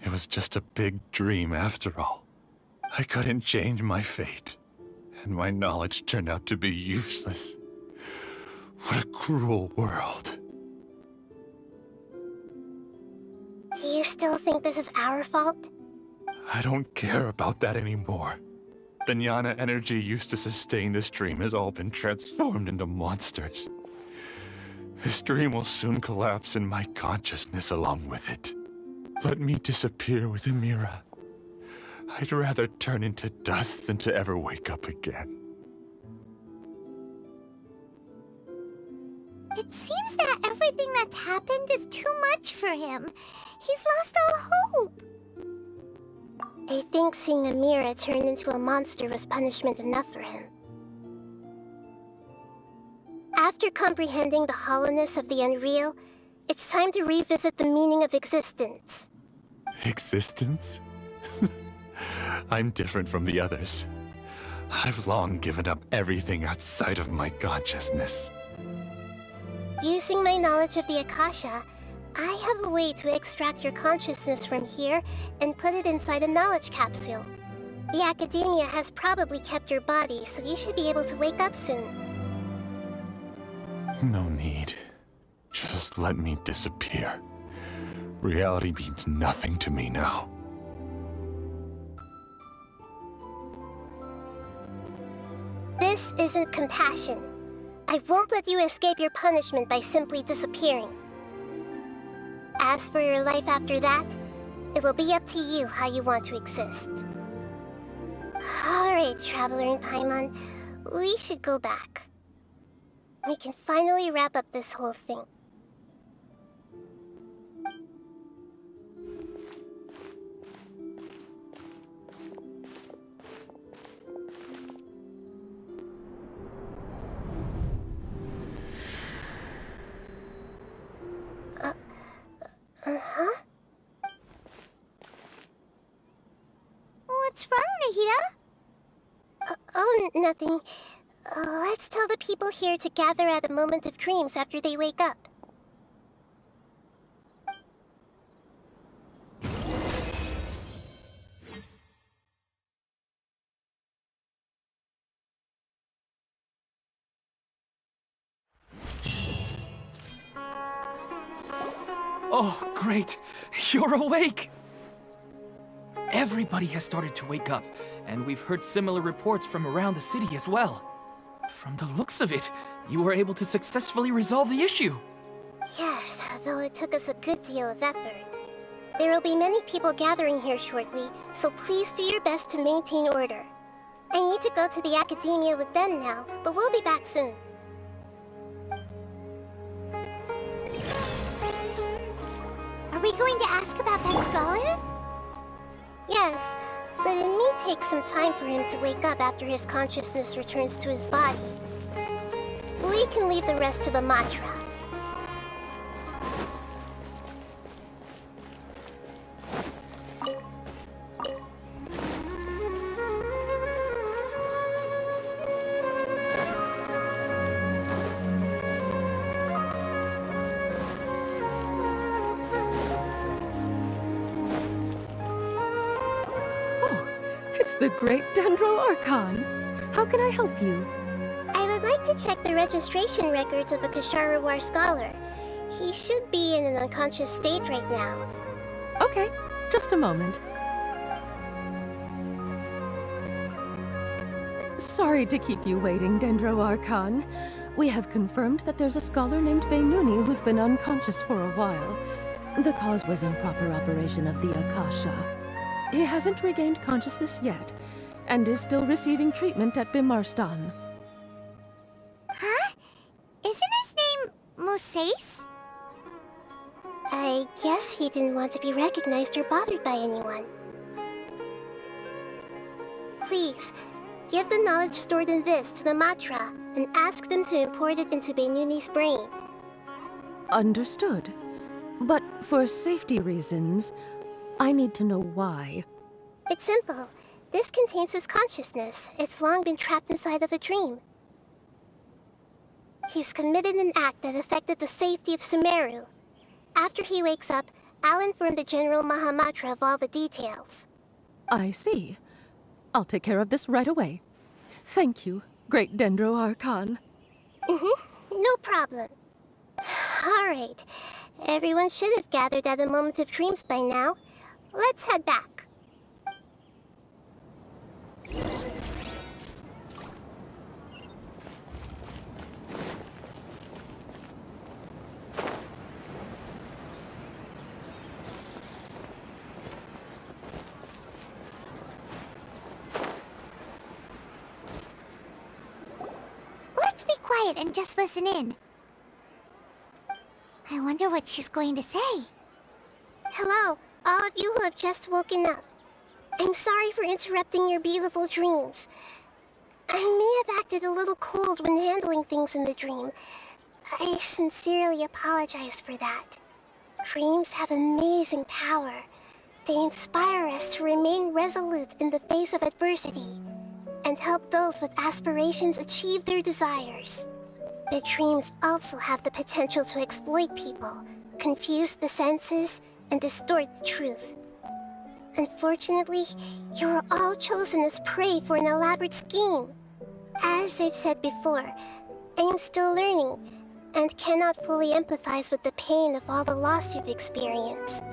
It was just a big dream after all. I couldn't change my fate, and my knowledge turned out to be useless. What a cruel world. Do you still think this is our fault? I don't care about that anymore. The Jnana energy used to sustain this dream has all been transformed into monsters. This dream will soon collapse and my consciousness along with it. Let me disappear with Amira. I'd rather turn into dust than to ever wake up again. It seems that everything that's happened is too much for him. He's lost all hope. I think seeing Amira turn into a monster was punishment enough for him. After comprehending the hollowness of the unreal, it's time to revisit the meaning of existence. Existence? I'm different from the others. I've long given up everything outside of my consciousness. Using my knowledge of the Akasha, I have a way to extract your consciousness from here and put it inside a knowledge capsule. The Academia has probably kept your body, so you should be able to wake up soon. No need. Just let me disappear. Reality means nothing to me now. This isn't compassion. I won't let you escape your punishment by simply disappearing. As for your life after that, it'll be up to you how you want to exist. Alright, Traveler and Paimon, we should go back. We can finally wrap up this whole thing. nothing. Let's tell the people here to gather at a moment of dreams after they wake up. Oh, great! You're awake! Everybody has started to wake up, and we've heard similar reports from around the city as well. From the looks of it, you were able to successfully resolve the issue. Yes, though it took us a good deal of effort. There will be many people gathering here shortly, so please do your best to maintain order. I need to go to the academia with them now, but we'll be back soon. Are we going to ask about that scholar? Yes, but it may take some time for him to wake up after his consciousness returns to his body. We can leave the rest to the mantra. It's the great Dendro Archon. How can I help you? I would like to check the registration records of a Kasharawar scholar. He should be in an unconscious state right now. Okay, just a moment. Sorry to keep you waiting, Dendro Archon. We have confirmed that there's a scholar named Beinuni who's been unconscious for a while. The cause was improper operation of the Akasha. He hasn't regained consciousness yet, and is still receiving treatment at Bimarstan. Huh? Isn't his name Moses? I guess he didn't want to be recognized or bothered by anyone. Please, give the knowledge stored in this to the Matra, and ask them to import it into Beinuni's brain. Understood. But for safety reasons, I need to know why. It's simple. This contains his consciousness. It's long been trapped inside of a dream. He's committed an act that affected the safety of Sumeru. After he wakes up, I'll inform the General Mahamatra of all the details. I see. I'll take care of this right away. Thank you, great Dendro Archon. No problem. Alright. Everyone should have gathered at a moment of dreams by now. Let's head back. Let's be quiet and just listen in. I wonder what she's going to say. Hello, all of you who have just woken up. I'm sorry for interrupting your beautiful dreams. I may have acted a little cold when handling things in the dream. I sincerely apologize for that. Dreams have amazing power. They inspire us to remain resolute in the face of adversity, and help those with aspirations achieve their desires. But dreams also have the potential to exploit people, confuse the senses, and distort the truth. Unfortunately, you were all chosen as prey for an elaborate scheme. As I've said before, I am still learning, and cannot fully empathize with the pain of all the loss you've experienced.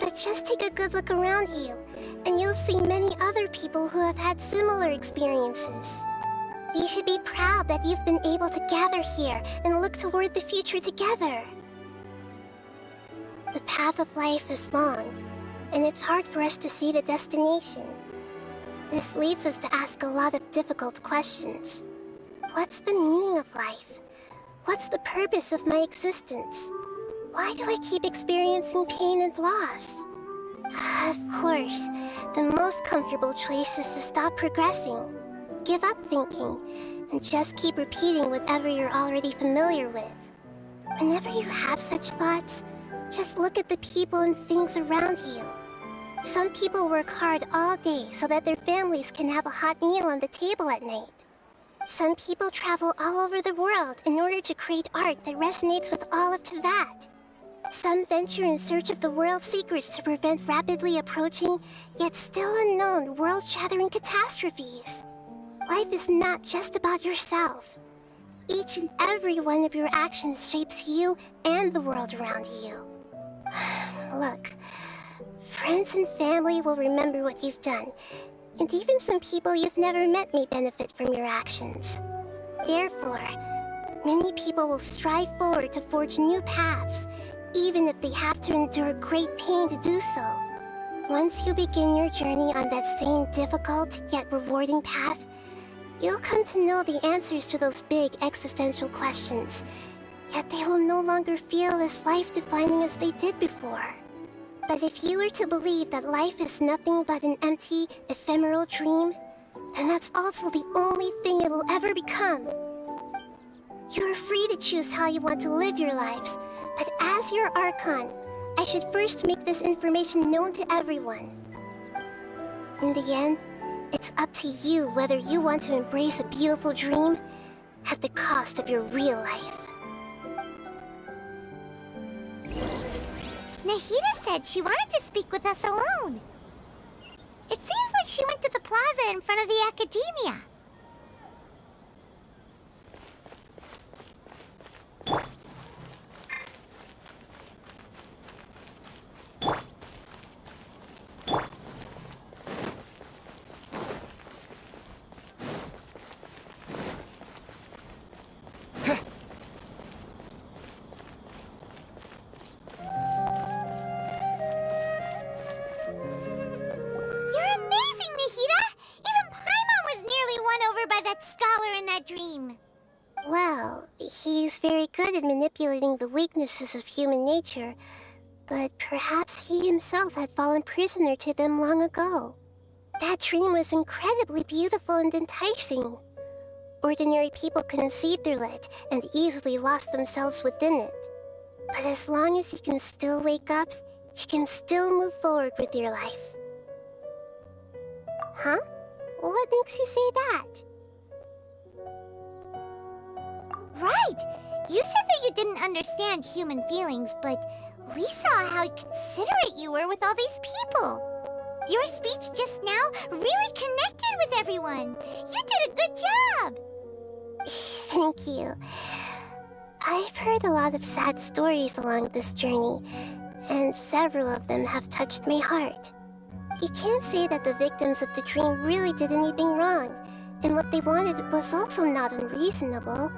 But just take a good look around you, and you'll see many other people who have had similar experiences. You should be proud that you've been able to gather here and look toward the future together. The path of life is long, and it's hard for us to see the destination. This leads us to ask a lot of difficult questions. What's the meaning of life? What's the purpose of my existence? Why do I keep experiencing pain and loss? Of course, the most comfortable choice is to stop progressing. Give up thinking, and just keep repeating whatever you're already familiar with. Whenever you have such thoughts, just look at the people and things around you. Some people work hard all day so that their families can have a hot meal on the table at night. Some people travel all over the world in order to create art that resonates with all of Teyvat. Some venture in search of the world's secrets to prevent rapidly approaching, yet still unknown, world-shattering catastrophes. Life is not just about yourself. Each and every one of your actions shapes you and the world around you. Look, friends and family will remember what you've done, and even some people you've never met may benefit from your actions. Therefore, many people will strive forward to forge new paths, even if they have to endure great pain to do so. Once you begin your journey on that same difficult yet rewarding path, you'll come to know the answers to those big existential questions, yet they will no longer feel as life-defining as they did before. But if you were to believe that life is nothing but an empty, ephemeral dream, then that's also the only thing it'll ever become. You are free to choose how you want to live your lives, but as your Archon, I should first make this information known to everyone. In the end, it's up to you whether you want to embrace a beautiful dream at the cost of your real life. Nahida said she wanted to speak with us alone. It seems like she went to the plaza in front of the academia. Well, he's very good at manipulating the weaknesses of human nature, but perhaps he himself had fallen prisoner to them long ago. That dream was incredibly beautiful and enticing. Ordinary people couldn't see through it and easily lost themselves within it. But as long as you can still wake up, you can still move forward with your life. Huh? What makes you say that? Right! You said that you didn't understand human feelings, but we saw how considerate you were with all these people. Your speech just now really connected with everyone. You did a good job! Thank you. I've heard a lot of sad stories along this journey, and several of them have touched my heart. You can't say that the victims of the dream really did anything wrong, and what they wanted was also not unreasonable.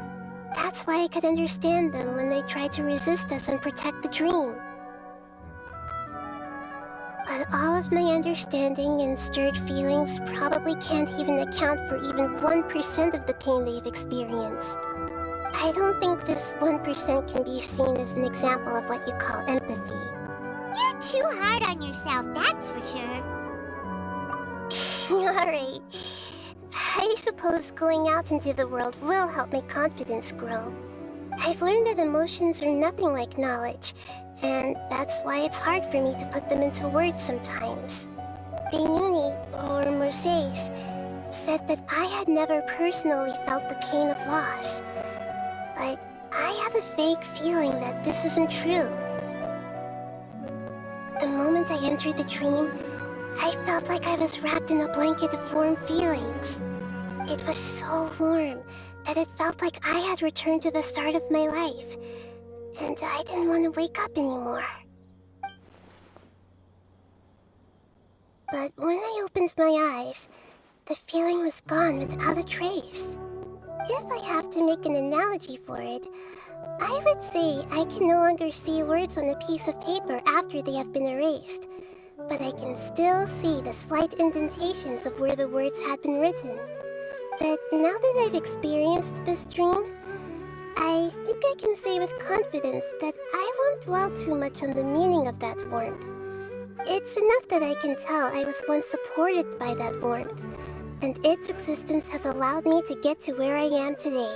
That's why I could understand them when they tried to resist us and protect the dream. But all of my understanding and stirred feelings probably can't even account for even 1% of the pain they've experienced. I don't think this 1% can be seen as an example of what you call empathy. You're too hard on yourself, that's for sure. Alright. I suppose going out into the world will help my confidence grow. I've learned that emotions are nothing like knowledge, and that's why it's hard for me to put them into words sometimes. Benuni, or Mercedes, said that I had never personally felt the pain of loss. But I have a vague feeling that this isn't true. The moment I entered the dream, I felt like I was wrapped in a blanket of warm feelings. It was so warm that it felt like I had returned to the start of my life, and I didn't want to wake up anymore. But when I opened my eyes, the feeling was gone without a trace. If I have to make an analogy for it, I would say I can no longer see words on a piece of paper after they have been erased, but I can still see the slight indentations of where the words had been written. But now that I've experienced this dream, I think I can say with confidence that I won't dwell too much on the meaning of that warmth. It's enough that I can tell I was once supported by that warmth, and its existence has allowed me to get to where I am today.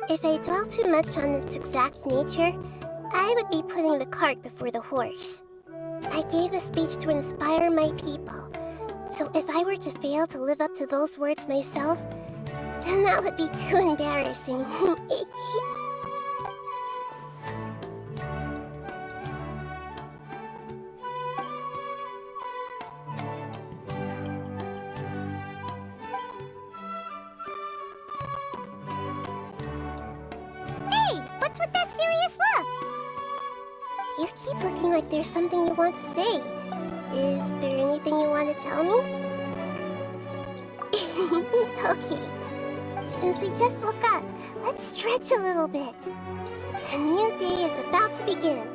If I dwell too much on its exact nature, I would be putting the cart before the horse. I gave a speech to inspire my people, so if I were to fail to live up to those words myself, then that would be too embarrassing. Hey, what's with that serious look? You keep looking like there's something you want to say. Is there anything you want to tell me? Okay. Since we just woke up, let's stretch a little bit. A new day is about to begin.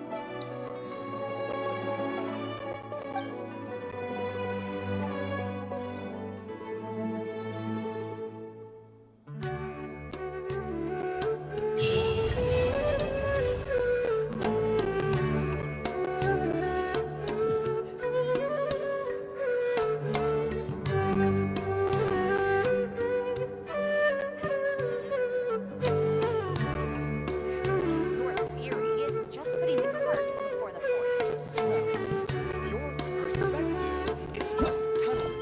Your theory is just putting the cart before the horse. Your perspective is just tunnel.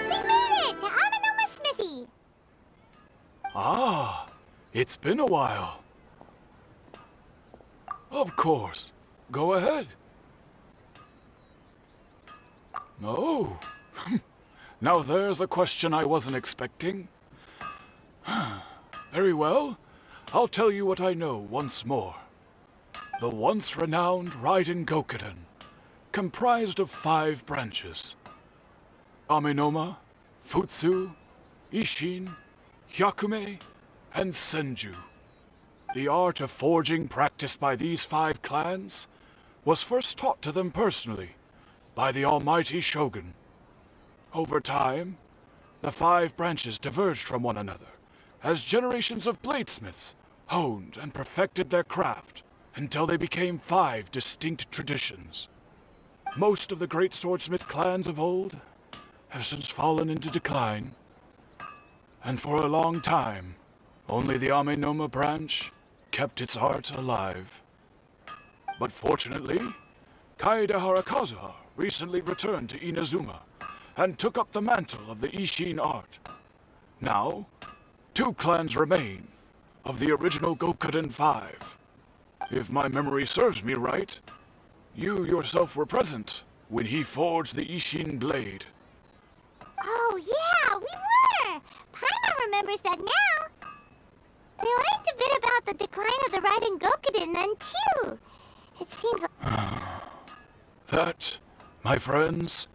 We made it to Amanuma Smithy. Ah, it's been a while. Of course. Go ahead. Oh. Now there's a question I wasn't expecting. Very well. I'll tell you what I know once more. The once renowned Raiden Gokuden, comprised of 5 branches. Amenoma, Futsu, Ishin, Hyakume, and Senju. The art of forging practiced by these 5 clans was first taught to them personally by the almighty Shogun. Over time, the 5 branches diverged from one another as generations of bladesmiths honed and perfected their craft until they became 5 distinct traditions. Most of the great swordsmith clans of old have since fallen into decline, and for a long time, only the Amenoma branch kept its art alive. But fortunately, Kaede Harakazuha recently returned to Inazuma and took up the mantle of the Ishin art. Now, 2 clans remain of the original Gokuden 5. If my memory serves me right, you yourself were present when he forged the Ishin blade. Oh yeah, we were. Paimon remembers that now. They learned a bit about the decline of the Raiden Gokuden then too. It seems like... That, my friends,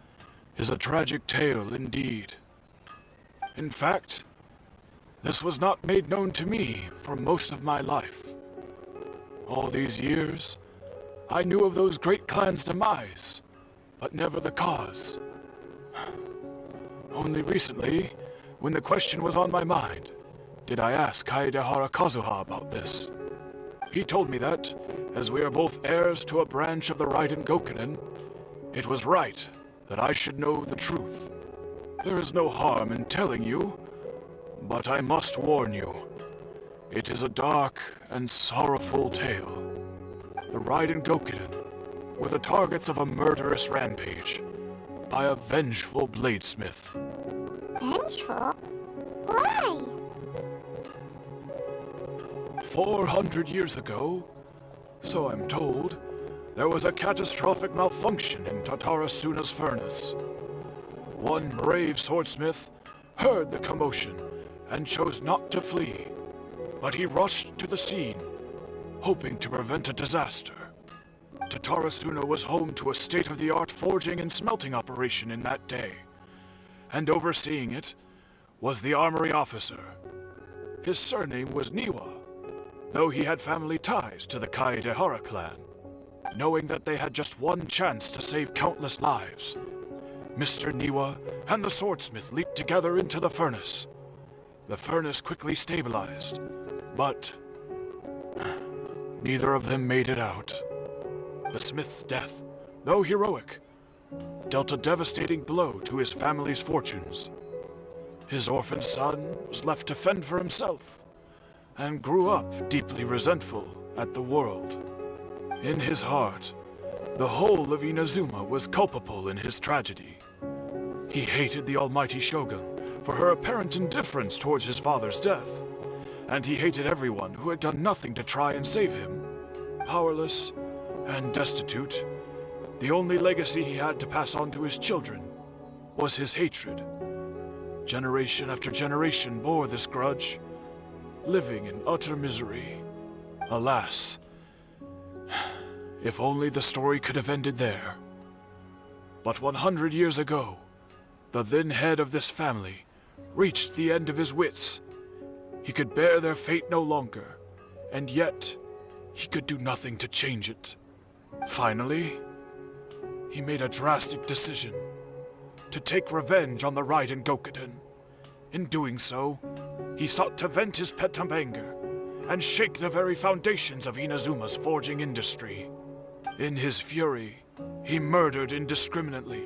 is a tragic tale indeed. In fact, this was not made known to me for most of my life. All these years, I knew of those great clans' demise, but never the cause. Only recently, when the question was on my mind, did I ask Kaede Harakazuha about this. He told me that, as we are both heirs to a branch of the Raiden Gokuden, it was right that I should know the truth. There is no harm in telling you, but I must warn you. It is a dark and sorrowful tale. The Raiden Gokuden were the targets of a murderous rampage by a vengeful bladesmith. Vengeful? Why? 400 years ago, so I'm told, there was a catastrophic malfunction in Tatarasuna's furnace. One brave swordsmith heard the commotion and chose not to flee, but he rushed to the scene, hoping to prevent a disaster. Tatarasuna was home to a state-of-the-art forging and smelting operation in that day, and overseeing it was the armory officer. His surname was Niwa, though he had family ties to the Kaedehara clan. Knowing that they had just one chance to save countless lives, Mr. Niwa and the swordsmith leaped together into the furnace. The furnace quickly stabilized, but neither of them made it out. The smith's death, though heroic, dealt a devastating blow to his family's fortunes. His orphan son was left to fend for himself, and grew up deeply resentful at the world. In his heart, the whole of Inazuma was culpable in his tragedy. He hated the almighty shogun for her apparent indifference towards his father's death, and he hated everyone who had done nothing to try and save him. Powerless and destitute, the only legacy he had to pass on to his children was his hatred. Generation after generation bore this grudge, living in utter misery. Alas, if only the story could have ended there. But 100 years ago, the then head of this family reached the end of his wits. He could bear their fate no longer, and yet he could do nothing to change it. Finally, he made a drastic decision to take revenge on the Raiden Gokuden. In doing so, he sought to vent his pent up anger and shake the very foundations of Inazuma's forging industry. In his fury, he murdered indiscriminately,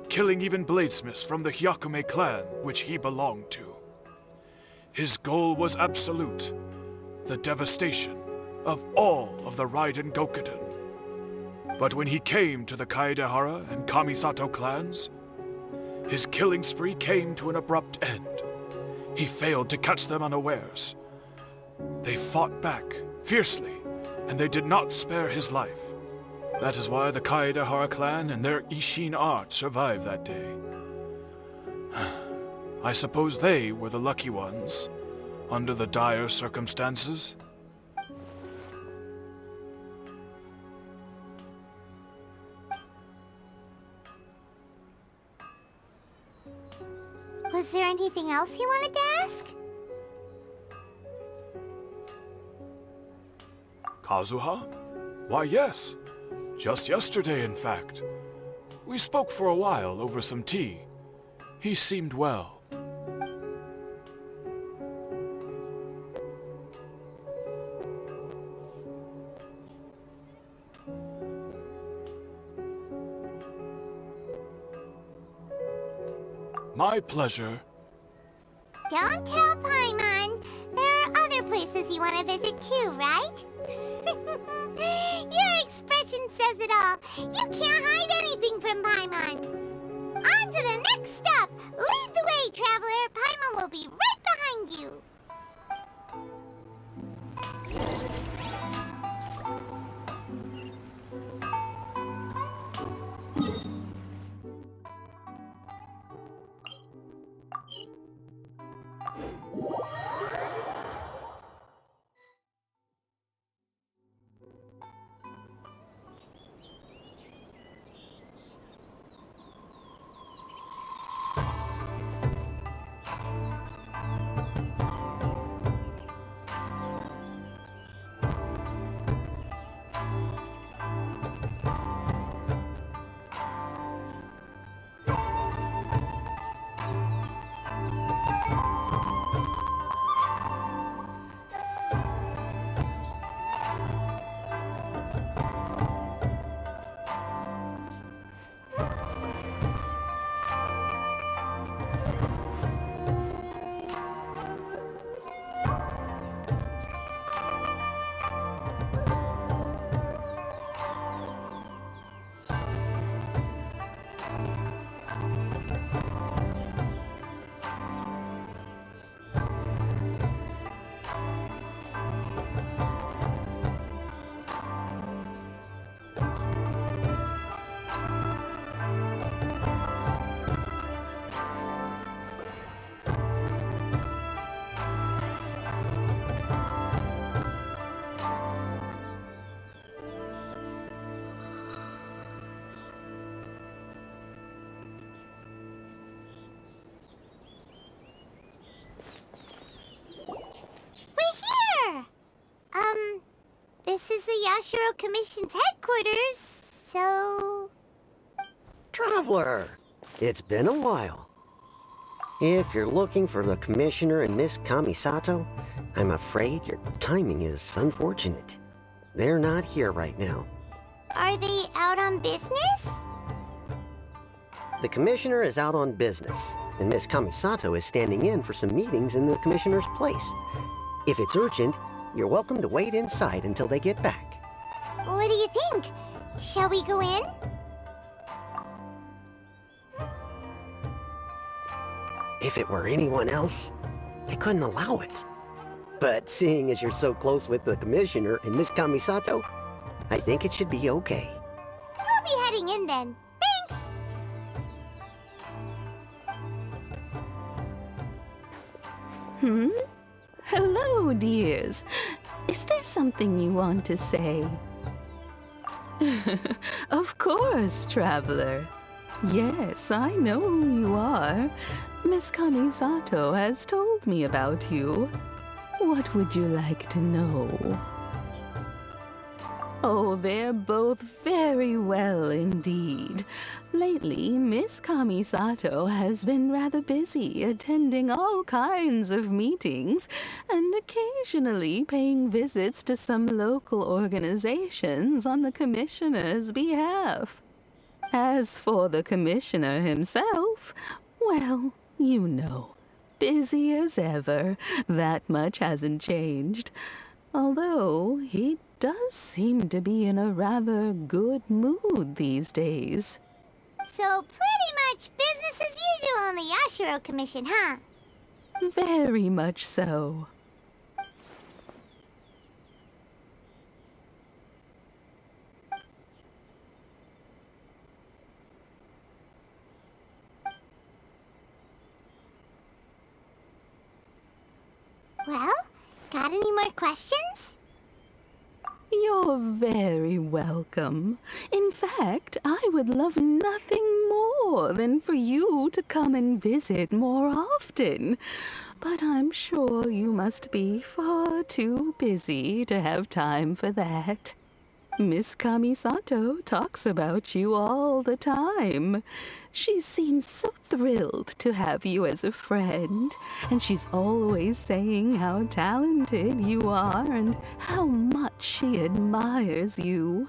killing even bladesmiths from the Hyakume clan which he belonged to. His goal was absolute, the devastation of all of the Raiden Gokuden. But when he came to the Kaedehara and Kamisato clans, his killing spree came to an abrupt end. He failed to catch them unawares. They fought back fiercely, and they did not spare his life. That is why the Kaedehara clan and their Ishin art survived that day. I suppose they were the lucky ones, under the dire circumstances. Was there anything else you wanted to ask? Kazuha? Why, yes. Just yesterday, in fact. We spoke for a while over some tea. He seemed well. My pleasure. Don't tell Paimon. There are other places you want to visit too, right? Your expression says it all. You can't hide anything from Paimon. On to the next stop. Lead the way, traveler. Paimon will be right behind you. This is the Yashiro Commission's headquarters, so... Traveler, it's been a while. If you're looking for the Commissioner and Miss Kamisato, I'm afraid your timing is unfortunate. They're not here right now. Are they out on business? The Commissioner is out on business, and Miss Kamisato is standing in for some meetings in the Commissioner's place. If it's urgent, you're welcome to wait inside until they get back. What do you think? Shall we go in? If it were anyone else, I couldn't allow it. But seeing as you're so close with the Commissioner and Miss Kamisato, I think it should be okay. We'll be heading in then. Thanks! Hello, dears. Is there something you want to say? Of course, traveler. Yes, I know who you are. Miss Kamisato has told me about you. What would you like to know? Oh, they're both very well indeed. Lately, Miss Kamisato has been rather busy attending all kinds of meetings and occasionally paying visits to some local organizations on the Commissioner's behalf. As for the Commissioner himself, well, you know, busy as ever. That much hasn't changed. Although he does seem to be in a rather good mood these days. So pretty much business as usual on the Yashiro Commission, huh? Very much so. Well, got any more questions? You're very welcome. In fact, I would love nothing more than for you to come and visit more often. But I'm sure you must be far too busy to have time for that. Miss Kamisato talks about you all the time. She seems so thrilled to have you as a friend, and she's always saying how talented you are and how much she admires you.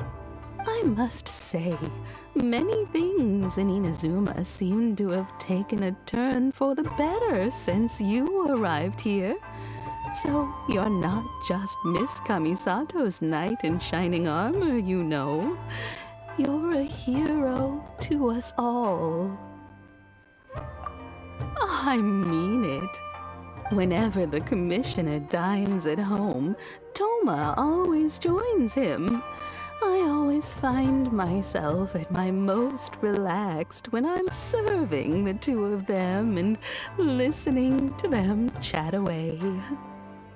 I must say, many things in Inazuma seem to have taken a turn for the better since you arrived here. So you're not just Miss Kamisato's knight in shining armor, you know. You're a hero to us all. I mean it. Whenever the Commissioner dines at home, Toma always joins him. I always find myself at my most relaxed when I'm serving the two of them and listening to them chat away.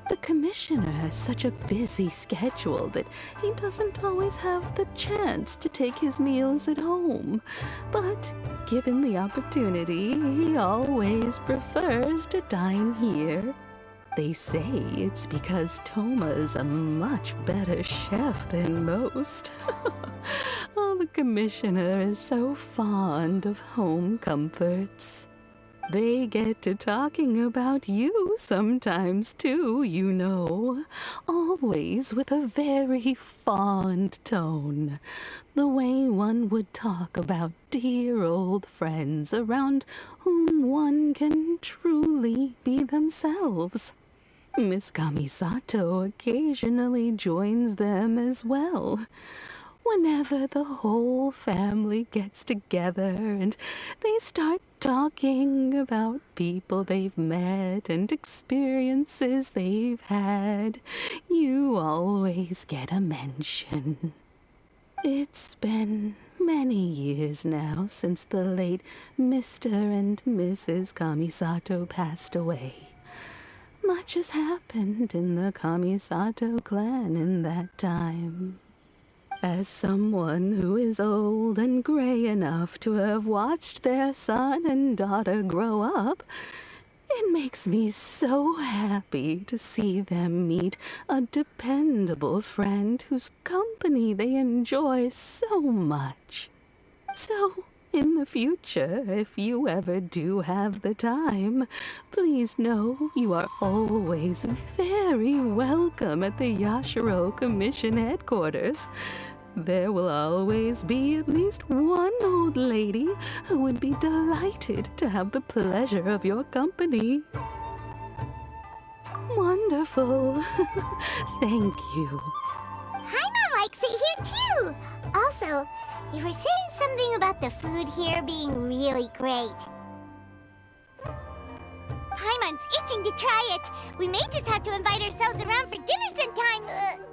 The Commissioner has such a busy schedule that he doesn't always have the chance to take his meals at home. But given the opportunity, he always prefers to dine here. They say it's because Toma is a much better chef than most. Oh, the Commissioner is so fond of home comforts. They get to talking about you sometimes too, you know. Always with a very fond tone. The way one would talk about dear old friends around whom one can truly be themselves. Miss Kamisato occasionally joins them as well. Whenever the whole family gets together and they start talking about people they've met and experiences they've had, you always get a mention. It's been many years now since the late Mr. and Mrs. Kamisato passed away. Much has happened in the Kamisato clan in that time. As someone who is old and gray enough to have watched their son and daughter grow up, It makes me so happy to see them meet a dependable friend whose company they enjoy so much. So, in the future, if you ever do have the time, please know you are always very welcome at the Yashiro Commission headquarters. There will always be at least one old lady who would be delighted to have the pleasure of your company. Wonderful. Thank you. Paimon likes it here too. Also, you were saying something about the food here being really great. Paimon's itching to try it. We may just have to invite ourselves around for dinner sometime.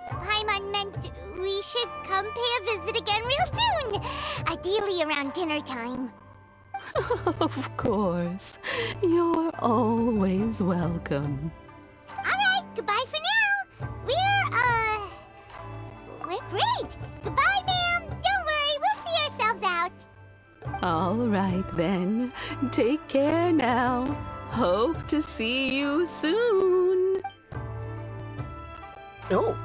Paimon meant we should come pay a visit again real soon. Ideally around dinner time. Of course. You're always welcome. Alright, goodbye for now. We're great. Goodbye, ma'am. Don't worry, we'll see ourselves out. All right then. Take care now. Hope to see you soon. Oh,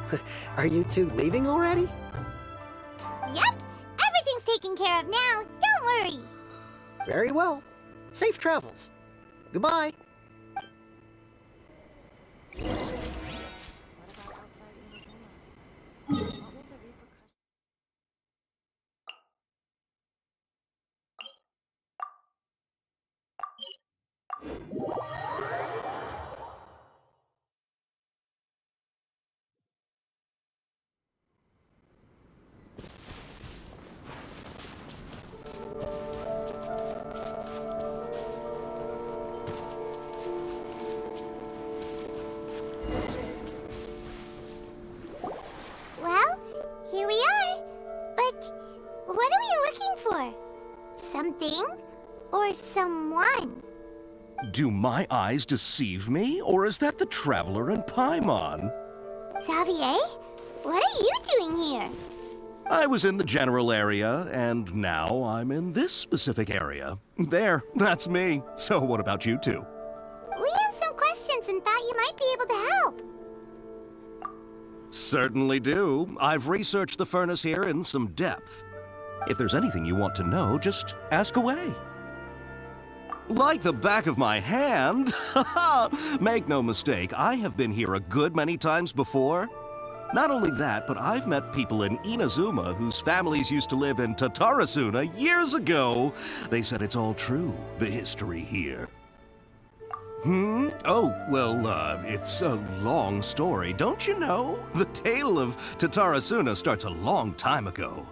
are you two leaving already? Yep, everything's taken care of now. Don't worry. Very well. Safe travels. Goodbye. Well, here we are. But what are we looking for? Something or someone? Do my eyes deceive me, or is that the Traveler and Paimon? Xavier, what are you doing here? I was in the general area, and now I'm in this specific area. There, that's me. So what about you two? We have some questions and thought you might be able to help. Certainly do. I've researched the furnace here in some depth. If there's anything you want to know, just ask away. Like the back of my hand? Make no mistake, I have been here a good many times before. Not only that, but I've met people in Inazuma whose families used to live in Tatarasuna years ago. They said it's all true, the history here. Oh, well, it's a long story, don't you know? The tale of Tatarasuna starts a long time ago.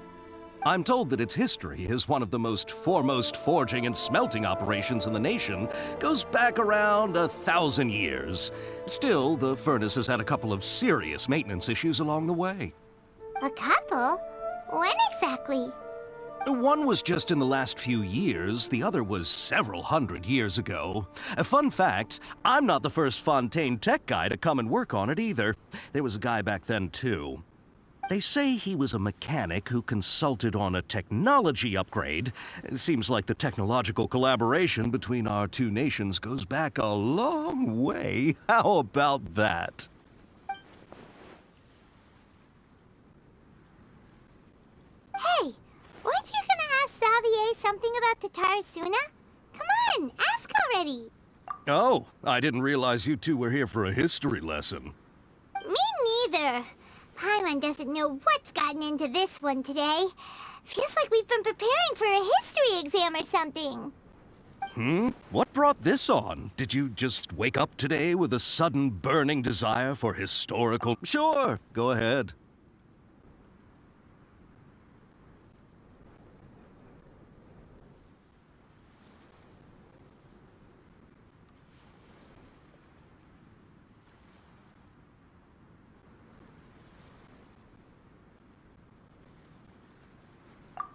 I'm told that its history is one of the most foremost forging and smelting operations in the nation, goes back around 1,000 years. Still, the furnace has had a couple of serious maintenance issues along the way. A couple? When exactly? One was just in the last few years, the other was several hundred years ago. A fun fact, I'm not the first Fontaine tech guy to come and work on it either. There was a guy back then too. They say he was a mechanic who consulted on a technology upgrade. It seems like the technological collaboration between our two nations goes back a long way. How about that? Hey, weren't you gonna ask Xavier something about Tatarasuna? Come on, ask already. Oh, I didn't realize you two were here for a history lesson. Me neither. Paimon doesn't know what's gotten into this one today. Feels like we've been preparing for a history exam or something. What brought this on? Did you just wake up today with a sudden burning desire for historical... Sure, go ahead.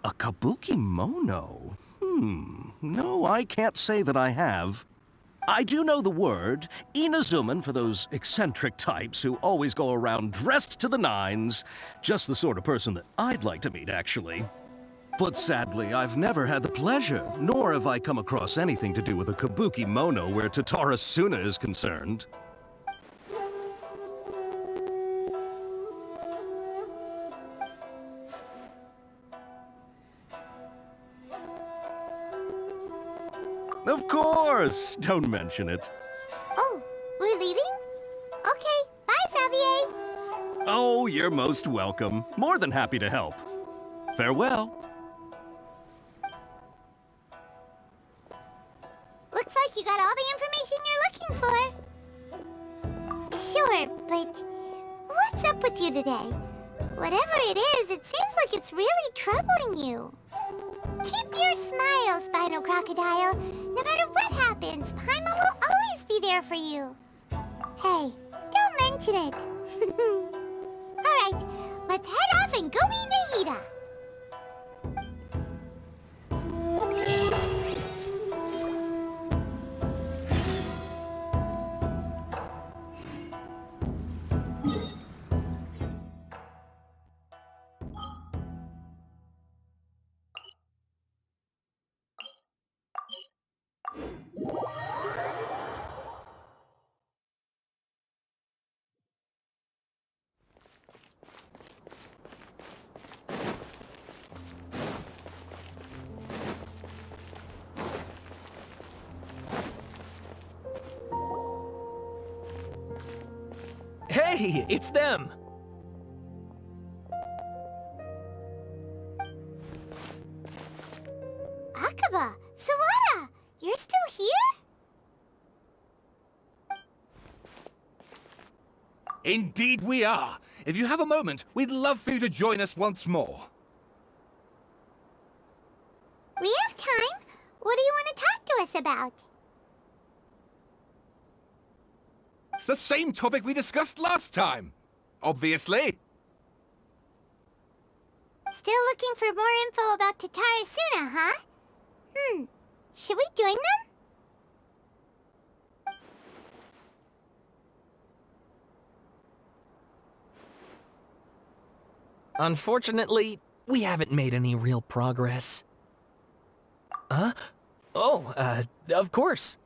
A kabuki mono? No, I can't say that I have. I do know the word, Inazuman for those eccentric types who always go around dressed to the nines. Just the sort of person that I'd like to meet, actually. But sadly, I've never had the pleasure, nor have I come across anything to do with a kabuki mono where Tatara Suna is concerned. Of course! Don't mention it. Oh, we're leaving? Okay, bye, Xavier. Oh, you're most welcome. More than happy to help. Farewell. Looks like you got all the information you're looking for. Sure, but what's up with you today? Whatever it is, it seems like it's really troubling you. Keep your smile, Spinal Crocodile. No matter what happens, Paimon will always be there for you. Hey, don't mention it. Alright, let's head off and go meet Nahida. Hey, it's them! Akaba, Sawada, you're still here? Indeed we are. If you have a moment, we'd love for you to join us once more. We have time. What do you want to talk to us about? It's the same topic we discussed last time. Obviously. Still looking for more info about Tatara Suna, huh? Should we join them? Unfortunately, we haven't made any real progress. Huh? Oh, of course.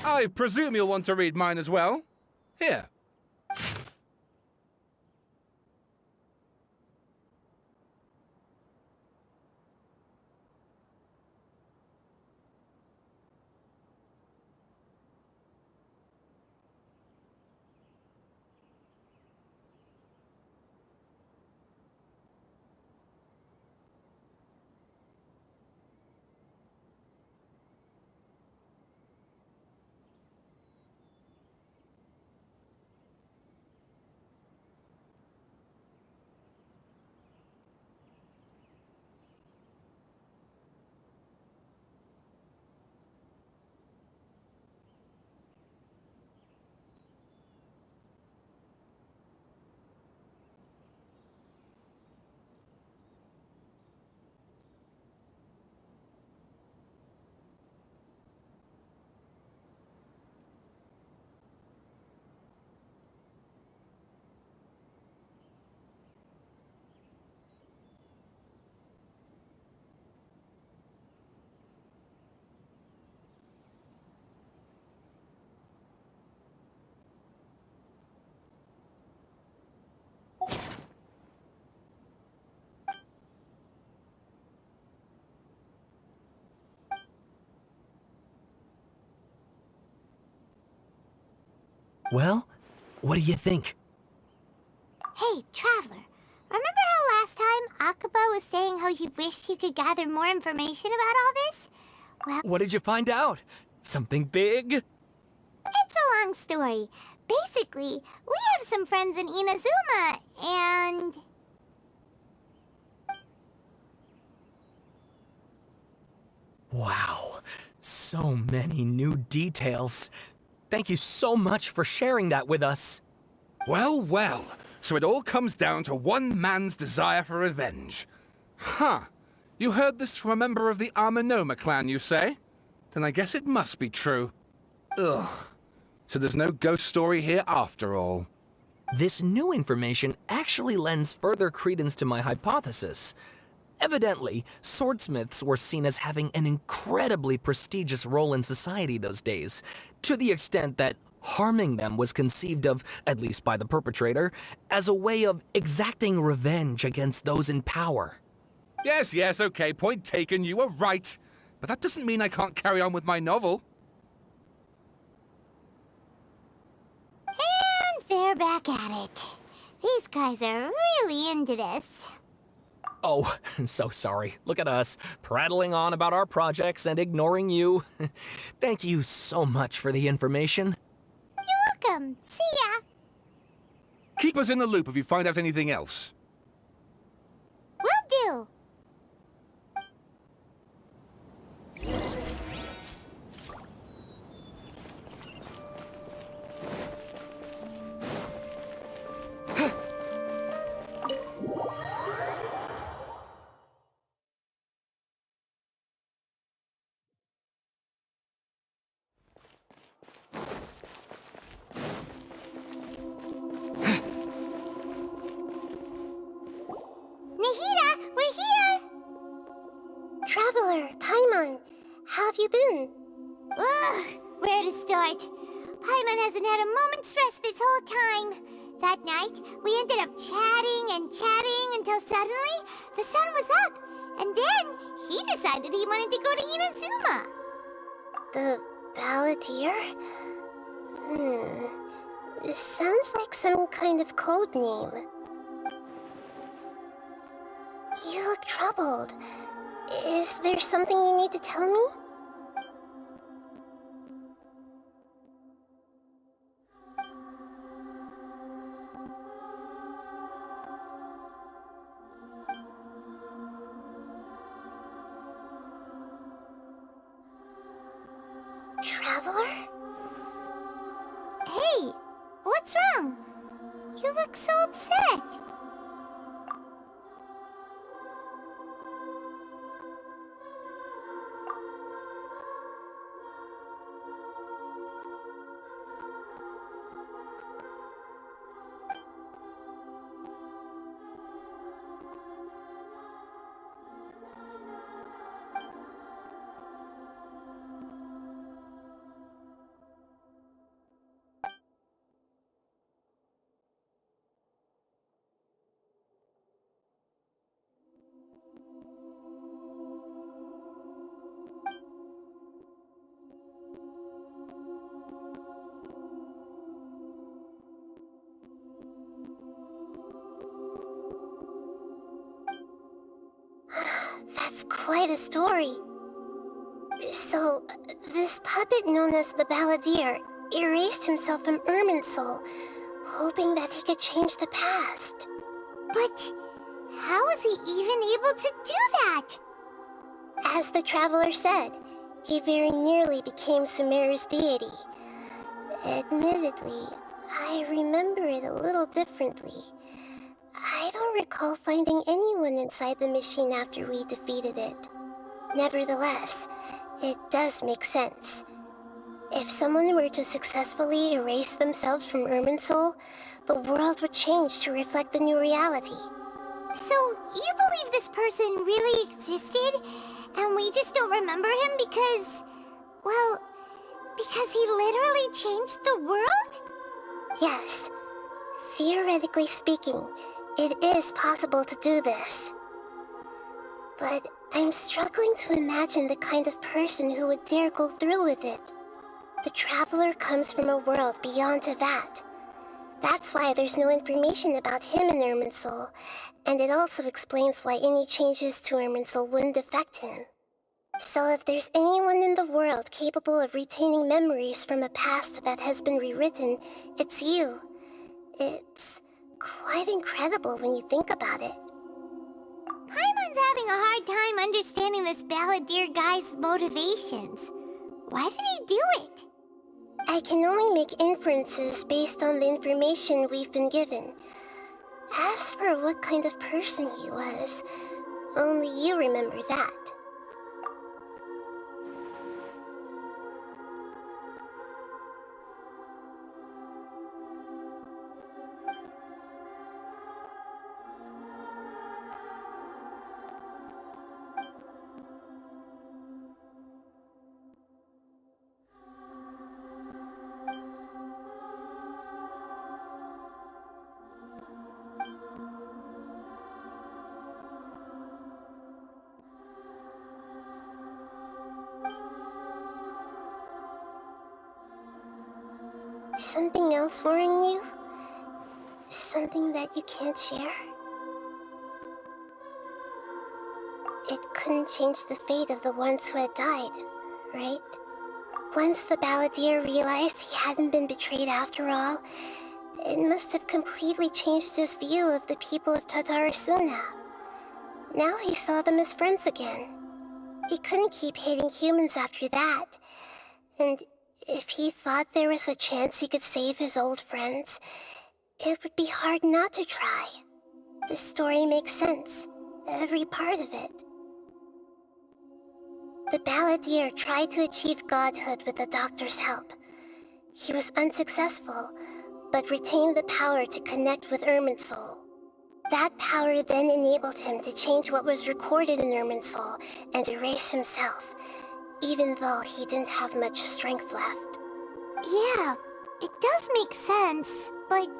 I presume you'll want to read mine as well. Here. Well, what do you think? Hey, Traveler. Remember how last time Akaba was saying how he wished he could gather more information about all this? Well, What did you find out? Something big? it's a long story. Basically, we have some friends in Inazuma, and... Wow, so many new details. Thank you so much for sharing that with us. Well, well. So it all comes down to one man's desire for revenge. Huh. You heard this from a member of the Amanoma clan, you say? Then I guess it must be true. Ugh. So there's no ghost story here after all. This new information actually lends further credence to my hypothesis. Evidently, swordsmiths were seen as having an incredibly prestigious role in society those days, to the extent that harming them was conceived of, at least by the perpetrator, as a way of exacting revenge against those in power. Yes, okay, point taken, you were right. But that doesn't mean I can't carry on with my novel. And they're back at it. These guys are really into this. Oh, so sorry. Look at us, prattling on about our projects and ignoring you. Thank you so much for the information. You're welcome. See ya. Keep us in the loop if you find out anything else. Will do. Nahida, we're here! Traveler, Paimon, how have you been? Ugh, where to start? Paimon hasn't had a moment's rest this whole time. That night, we ended up chatting and chatting until suddenly the sun was up. And then he decided he wanted to go to Inazuma. The Balladeer? This sounds like some kind of code name. You look troubled. Is there something you need to tell me? Traveler? Hey, what's wrong? You look so upset. That's quite a story. So, this puppet known as the Balladeer erased himself from Irminsul, hoping that he could change the past. But how was he even able to do that? As the Traveler said, he very nearly became Sumeru's deity. Admittedly, I remember it a little differently. I don't recall finding anyone inside the machine after we defeated it. Nevertheless, it does make sense. If someone were to successfully erase themselves from Irminsul, the world would change to reflect the new reality. So, you believe this person really existed, and we just don't remember him because... well, because he literally changed the world? Yes. Theoretically speaking, it is possible to do this. But I'm struggling to imagine the kind of person who would dare go through with it. The traveler comes from a world beyond Tevat. That's why there's no information about him in Irminsul, and it also explains why any changes to Irminsul wouldn't affect him. So if there's anyone in the world capable of retaining memories from a past that has been rewritten, it's you. It's quite incredible when you think about it. Paimon's having a hard time understanding this balladeer guy's motivations. Why did he do it? I can only make inferences based on the information we've been given. As for what kind of person he was, only you remember that. Something else worrying you? Something that you can't share? It couldn't change the fate of the ones who had died, right? Once the balladeer realized he hadn't been betrayed after all, it must have completely changed his view of the people of Tatarasuna. Now he saw them as friends again. He couldn't keep hating humans after that, and if he thought there was a chance he could save his old friends, it would be hard not to try. The story makes sense, every part of it. The balladeer tried to achieve godhood with the doctor's help. He was unsuccessful, but retained the power to connect with Irminsul. That power then enabled him to change what was recorded in Irminsul and erase himself, even though he didn't have much strength left. Yeah, it does make sense, but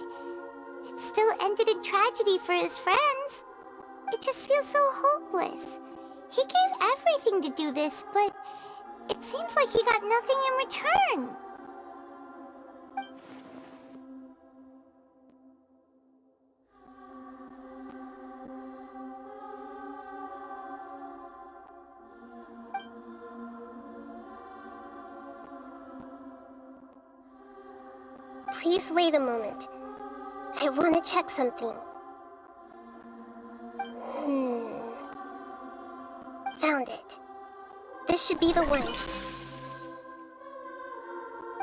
it still ended in tragedy for his friends. It just feels so hopeless. He gave everything to do this, but it seems like he got nothing in return. Please wait a moment. I want to check something. Found it. This should be the one.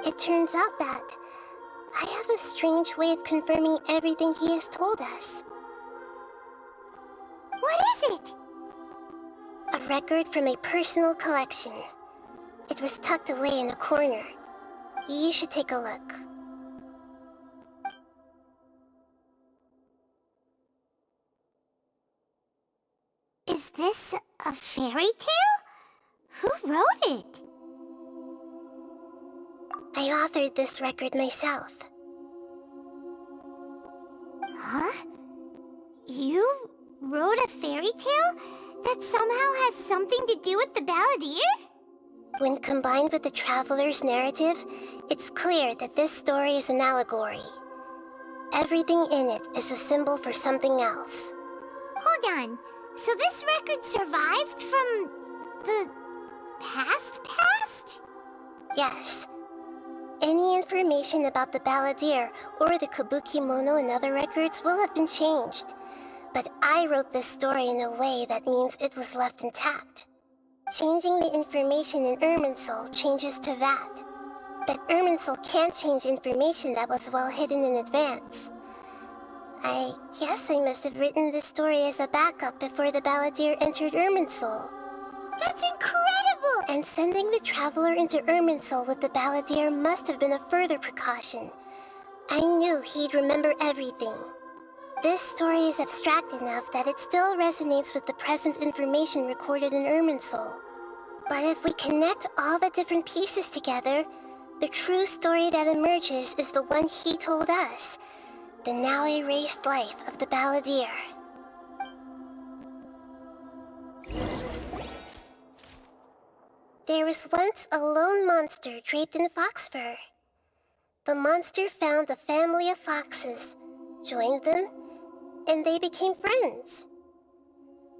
It turns out that I have a strange way of confirming everything he has told us. What is it? A record from a personal collection. It was tucked away in a corner. You should take a look. Is this a fairy tale? Who wrote it? I authored this record myself. Huh? You wrote a fairy tale that somehow has something to do with the balladeer? When combined with the traveler's narrative, it's clear that this story is an allegory. Everything in it is a symbol for something else. Hold on. So this record survived from the past? Yes. Any information about the balladeer or the kabuki mono in other records will have been changed. But I wrote this story in a way that means it was left intact. Changing the information in Irminsul changes to that. But Irminsul can't change information that was well hidden in advance. I guess I must have written this story as a backup before the balladeer entered Irminsul. That's incredible! And sending the traveler into Irminsul with the balladeer must have been a further precaution. I knew he'd remember everything. This story is abstract enough that it still resonates with the present information recorded in Irminsul. But if we connect all the different pieces together, the true story that emerges is the one he told us. The now erased life of the balladeer. There was once a lone monster draped in fox fur. The monster found a family of foxes, joined them, and they became friends.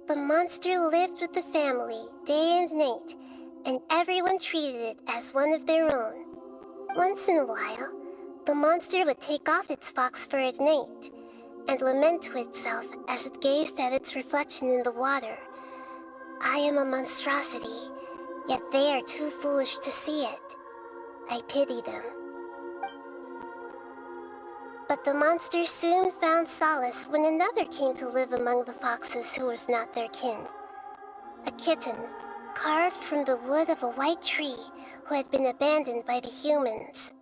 The monster lived with the family day and night, and everyone treated it as one of their own. Once in a while, the monster would take off its fox fur at night and lament to itself as it gazed at its reflection in the water. I am a monstrosity, yet they are too foolish to see it. I pity them. But the monster soon found solace when another came to live among the foxes who was not their kin. A kitten, carved from the wood of a white tree who had been abandoned by the humans.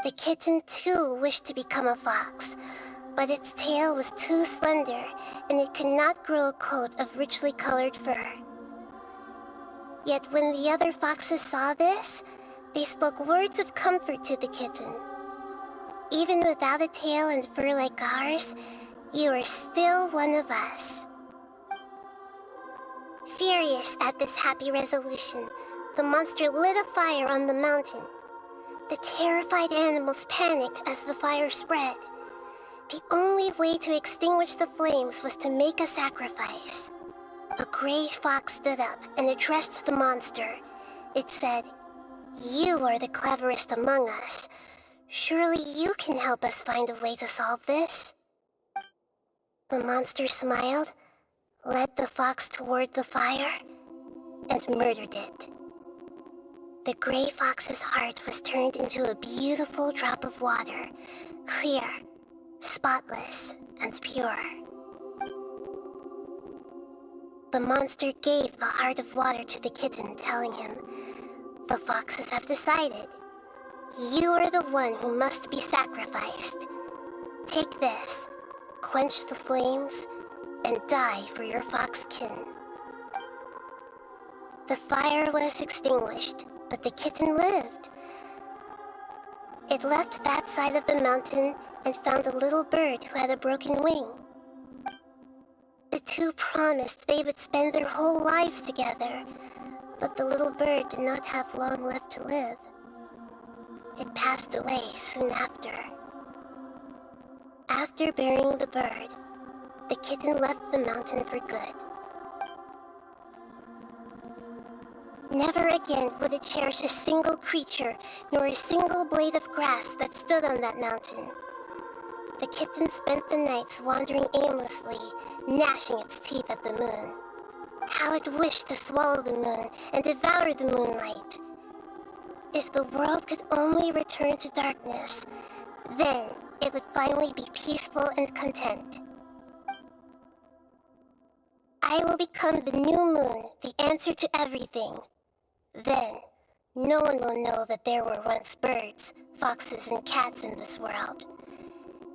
The kitten too wished to become a fox, but its tail was too slender and it could not grow a coat of richly colored fur. Yet when the other foxes saw this, they spoke words of comfort to the kitten. Even without a tail and fur like ours, you are still one of us. Furious at this happy resolution, the monster lit a fire on the mountain. The terrified animals panicked as the fire spread. The only way to extinguish the flames was to make a sacrifice. A gray fox stood up and addressed the monster. It said, "You are the cleverest among us. Surely you can help us find a way to solve this." The monster smiled, led the fox toward the fire, and murdered it. The gray fox's heart was turned into a beautiful drop of water, clear, spotless, and pure. The monster gave the heart of water to the kitten, telling him, "The foxes have decided. You are the one who must be sacrificed. Take this, quench the flames, and die for your fox kin." The fire was extinguished, but the kitten lived. It left that side of the mountain and found a little bird who had a broken wing. The two promised they would spend their whole lives together, but the little bird did not have long left to live. It passed away soon after. After burying the bird, the kitten left the mountain for good. Never again would it cherish a single creature nor a single blade of grass that stood on that mountain. The kitten spent the nights wandering aimlessly, gnashing its teeth at the moon. How it wished to swallow the moon and devour the moonlight. If the world could only return to darkness, then it would finally be peaceful and content. I will become the new moon, the answer to everything. Then, no one will know that there were once birds, foxes, and cats in this world.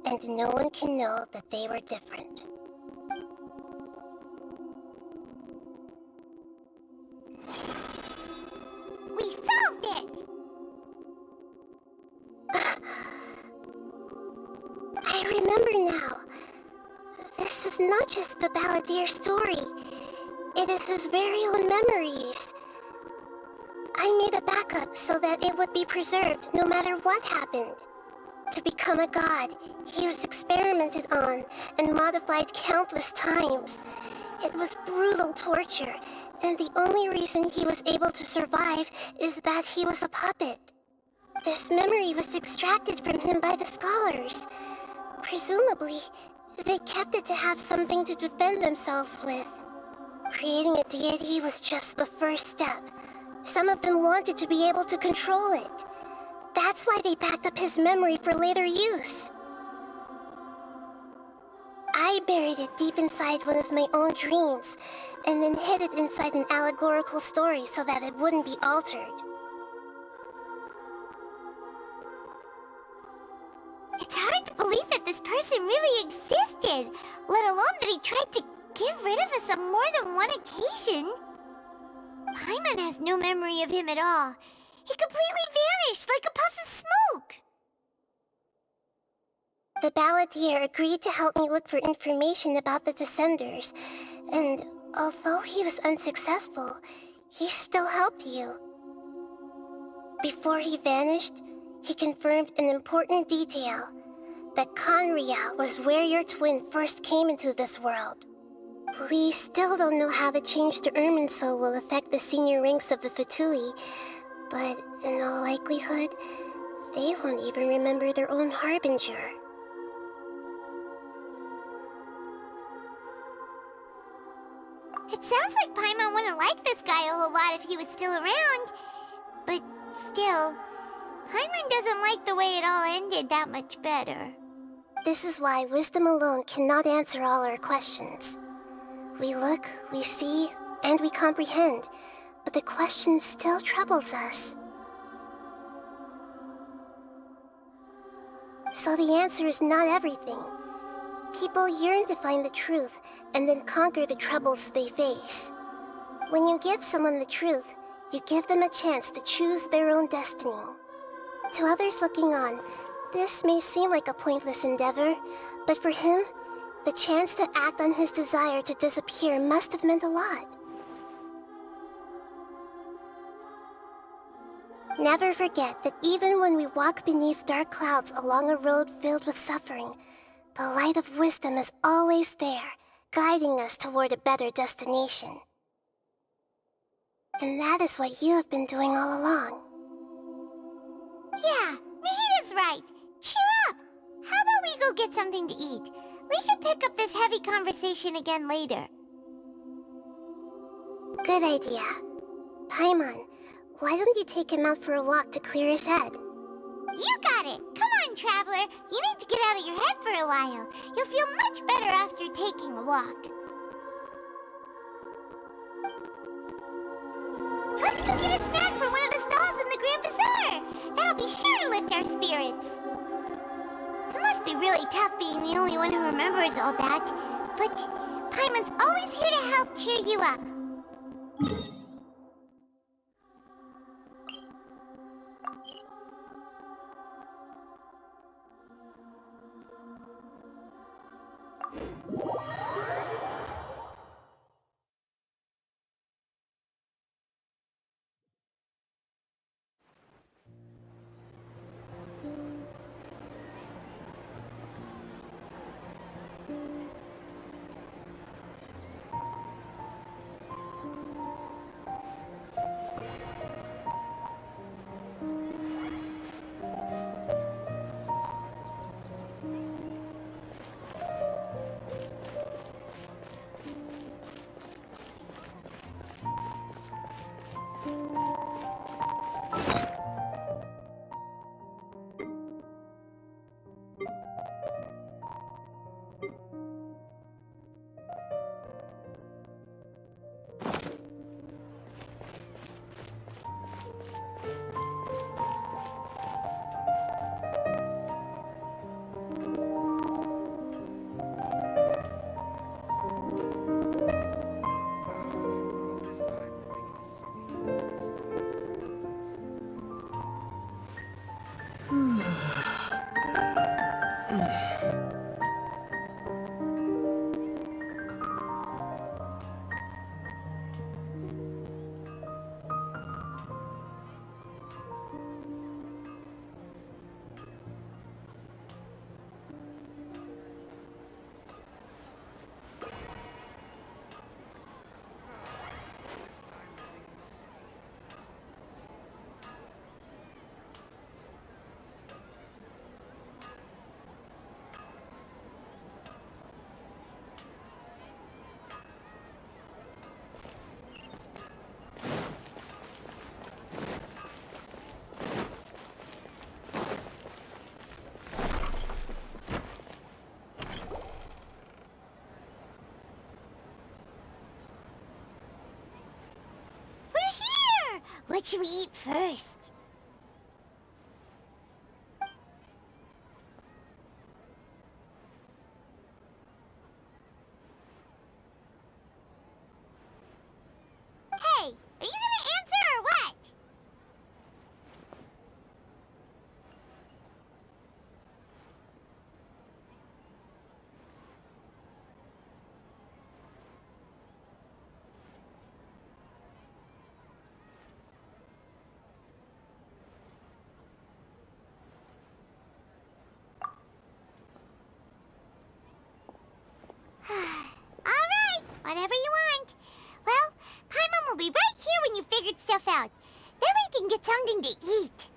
And no one can know that they were different. We solved it! I remember now. This is not just the Balladeer's story. It is his very own memories. I made a backup so that it would be preserved no matter what happened. To become a god, he was experimented on and modified countless times. It was brutal torture, and the only reason he was able to survive is that he was a puppet. This memory was extracted from him by the scholars. Presumably, they kept it to have something to defend themselves with. Creating a deity was just the first step. Some of them wanted to be able to control it. That's why they backed up his memory for later use. I buried it deep inside one of my own dreams, and then hid it inside an allegorical story so that it wouldn't be altered. It's hard to believe that this person really existed, let alone that he tried to get rid of us on more than one occasion. Paimon has no memory of him at all. He completely vanished like a puff of smoke. The Balladeer agreed to help me look for information about the Descenders, and although he was unsuccessful, he still helped you. Before he vanished, he confirmed an important detail. That Conria was where your twin first came into this world. We still don't know how the change to Irminsul will affect the senior ranks of the Fatui, but in all likelihood, they won't even remember their own Harbinger. It sounds like Paimon wouldn't like this guy a whole lot if he was still around. But still, Paimon doesn't like the way it all ended that much better. This is why wisdom alone cannot answer all our questions. We look, we see, and we comprehend, but the question still troubles us. So the answer is not everything. People yearn to find the truth and then conquer the troubles they face. When you give someone the truth, you give them a chance to choose their own destiny. To others looking on, this may seem like a pointless endeavor, but for him, the chance to act on his desire to disappear must have meant a lot. Never forget that even when we walk beneath dark clouds along a road filled with suffering, the light of wisdom is always there, guiding us toward a better destination. And that is what you have been doing all along. Yeah, Nahida's right. Cheer up! How about we go get something to eat? We can pick up this heavy conversation again later. Good idea. Paimon, why don't you take him out for a walk to clear his head? You got it! Come on, Traveler! You need to get out of your head for a while. You'll feel much better after taking a walk. Let's go get a snack from one of the stalls in the Grand Bazaar! That'll be sure to lift our spirits. It must be really tough being the only one who remembers all that. But Paimon's always here to help cheer you up. What should we eat first? Hey, are you gonna answer or what? get something to eat.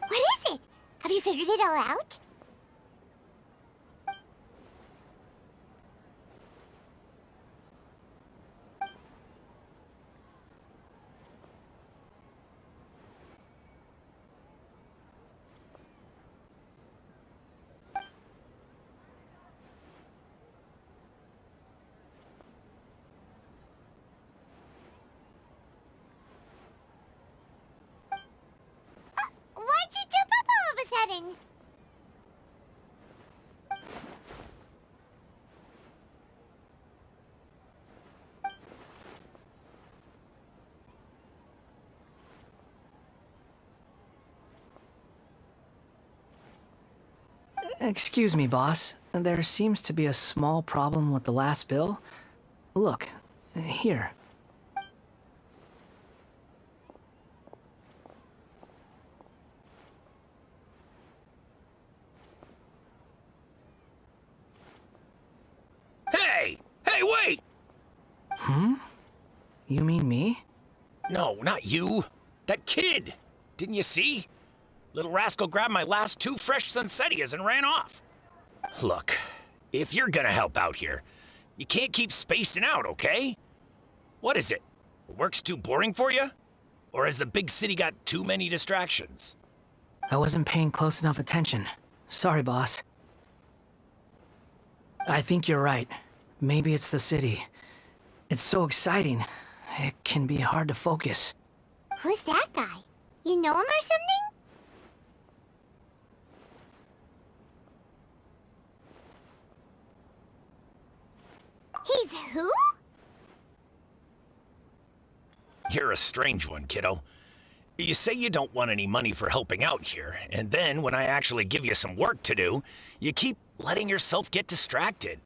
What is it? Have you figured it all out? Why'd you jump up all of a sudden? Excuse me, boss. There seems to be a small problem with the last bill. Look, here. Hey! Hey, wait! Hmm? You mean me? No, not you. That kid! Didn't you see? Little rascal grabbed my last 2 fresh Sunsettias and ran off. Look, if you're gonna help out here, you can't keep spacing out, okay? What is it? Work's too boring for you? Or has the big city got too many distractions? I wasn't paying close enough attention. Sorry, boss. I think you're right. Maybe it's the city. It's so exciting. It can be hard to focus. Who's that guy? You know him or something? He's who? You're a strange one, kiddo. You say you don't want any money for helping out here, and then when I actually give you some work to do, you keep letting yourself get distracted.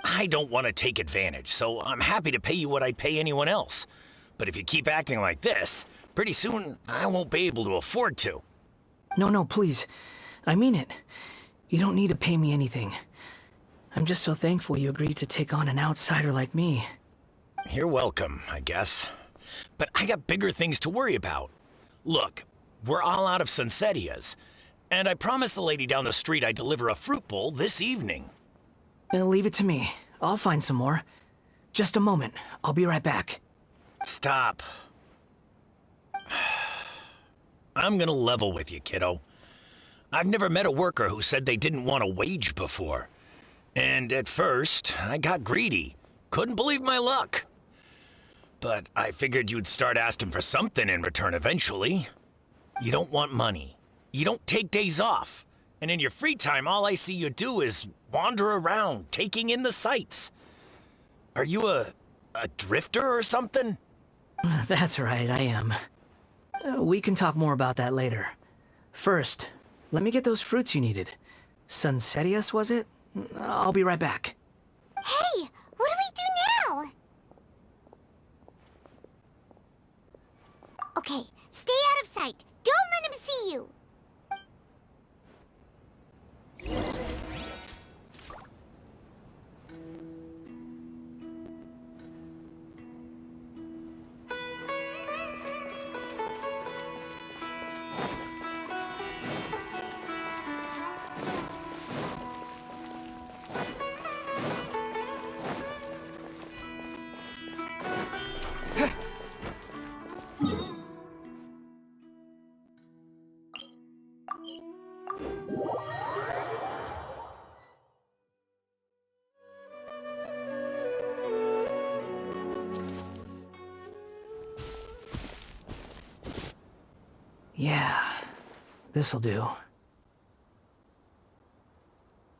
I don't want to take advantage, so I'm happy to pay you what I'd pay anyone else. But if you keep acting like this, pretty soon I won't be able to afford to. No, please. I mean it. You don't need to pay me anything. I'm just so thankful you agreed to take on an outsider like me. You're welcome, I guess. But I got bigger things to worry about. Look, we're all out of Sunsettias, and I promised the lady down the street I'd deliver a fruit bowl this evening. Leave it to me. I'll find some more. Just a moment. I'll be right back. Stop. I'm gonna level with you, kiddo. I've never met a worker who said they didn't want a wage before. And at first, I got greedy. Couldn't believe my luck. But I figured you'd start asking for something in return eventually. You don't want money. You don't take days off. And in your free time, all I see you do is wander around, taking in the sights. Are you a drifter or something? That's right, I am. We can talk more about that later. First, let me get those fruits you needed. Sunsettias, was it? I'll be right back. Hey, what do we do now? Okay, stay out of sight. Don't let him see you. Yeah, this'll do. Even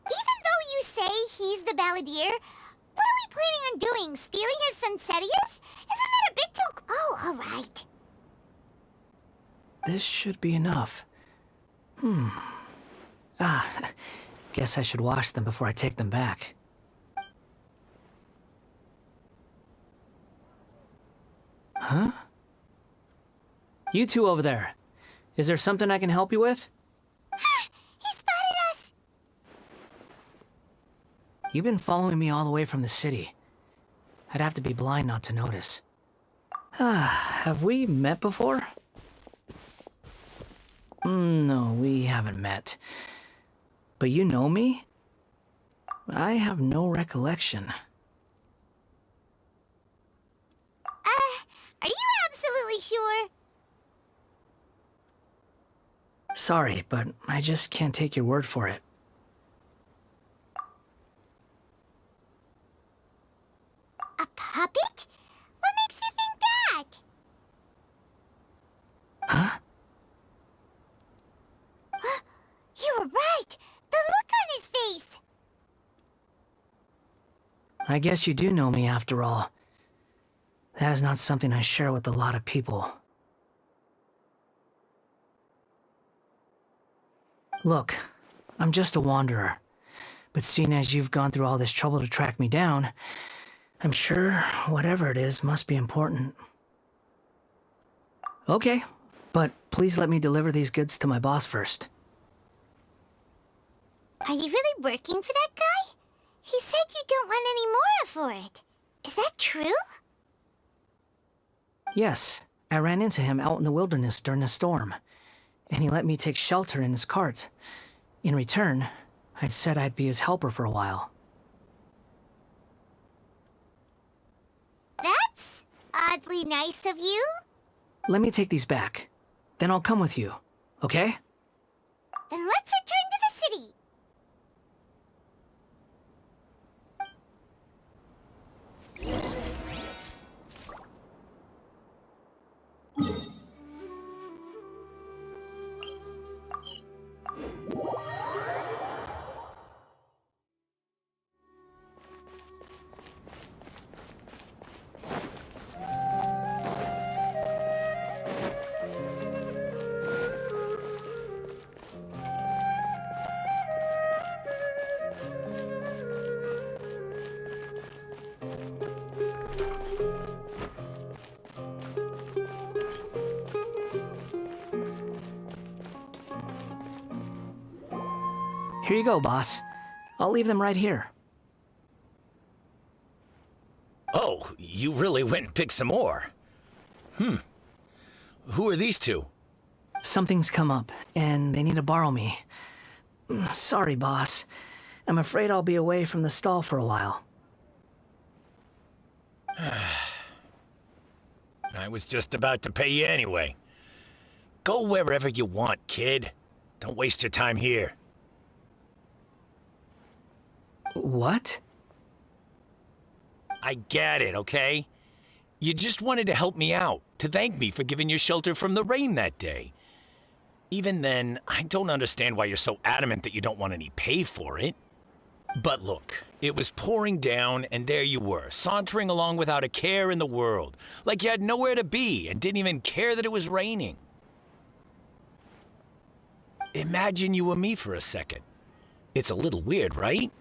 though you say he's the balladeer, what are we planning on doing? Stealing his Sunsettias? Isn't that a bit too... Oh, all right. This should be enough. Guess I should wash them before I take them back. Huh? You two over there. Is there something I can help you with? You've been following me all the way from the city. I'd have to be blind not to notice. Have we met before? No, we haven't met. But you know me? I have no recollection. Are you absolutely sure? Sorry, but I just can't take your word for it. A puppet? What makes you think that? Huh? You were right! The look on his face! I guess you do know me after all. That is not something I share with a lot of people. Look, I'm just a wanderer. But seeing as you've gone through all this trouble to track me down, I'm sure whatever it is must be important. Okay, but please let me deliver these goods to my boss first. Are you really working for that guy? He said you don't want any more for it. Is that true? Yes, I ran into him out in the wilderness during a storm, and he let me take shelter in his cart. In return, I said I'd be his helper for a while. That's oddly nice of you. Let me take these back. Then I'll come with you, okay? Then let's return to the city. Here you go, boss. I'll leave them right here. Oh, you really went and picked some more. Who are these two? Something's come up, and they need to borrow me. Sorry, boss. I'm afraid I'll be away from the stall for a while. I was just about to pay you anyway. Go wherever you want, kid. Don't waste your time here. What? I get it, okay? You just wanted to help me out, to thank me for giving you shelter from the rain that day. Even then, I don't understand why you're so adamant that you don't want any pay for it. But look, it was pouring down, and there you were, sauntering along without a care in the world, like you had nowhere to be and didn't even care that it was raining. Imagine you were me for a second. It's a little weird, right?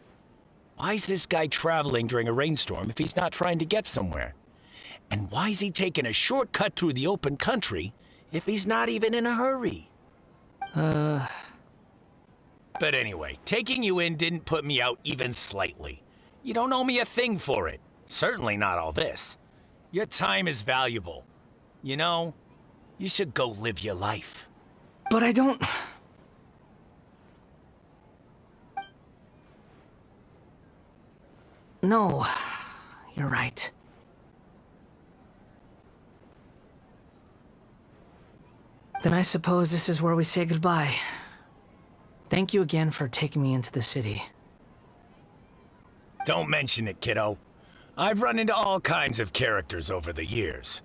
Why is this guy traveling during a rainstorm if he's not trying to get somewhere? And why is he taking a shortcut through the open country if he's not even in a hurry? But anyway, taking you in didn't put me out even slightly. You don't owe me a thing for it. Certainly not all this. Your time is valuable. You know, you should go live your life. But I don't... No, you're right. Then I suppose this is where we say goodbye. Thank you again for taking me into the city. Don't mention it, kiddo. I've run into all kinds of characters over the years.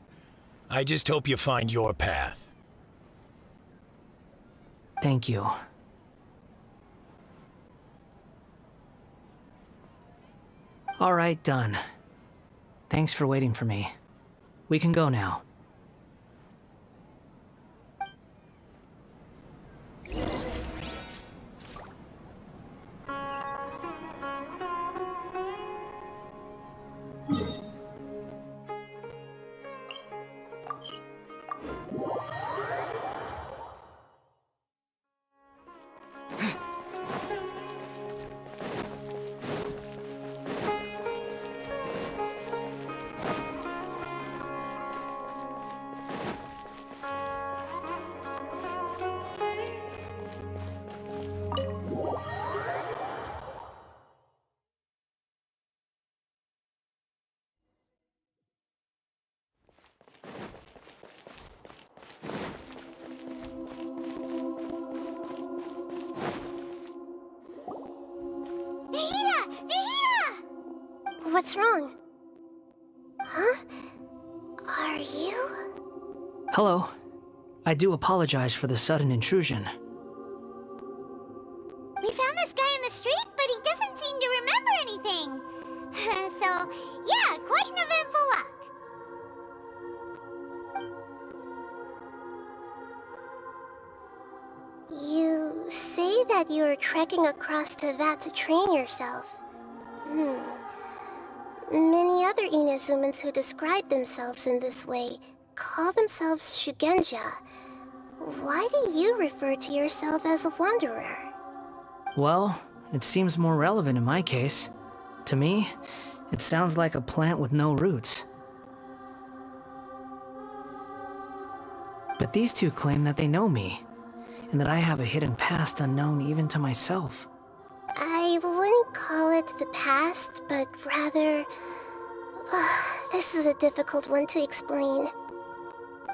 I just hope you find your path. Thank you. All right, done. Thanks for waiting for me. We can go now. What's wrong? Huh? Are you? Hello. I do apologize for the sudden intrusion. We found this guy in the street, but he doesn't seem to remember anything. So, yeah, quite an eventful walk. You say that you are trekking across Teyvat to train yourself. Many other Inazumans who describe themselves in this way call themselves Shugenja. Why do you refer to yourself as a wanderer? Well, it seems more relevant in my case. To me, it sounds like a plant with no roots. But these two claim that they know me, and that I have a hidden past unknown even to myself. I wouldn't call it the past, but rather... this is a difficult one to explain.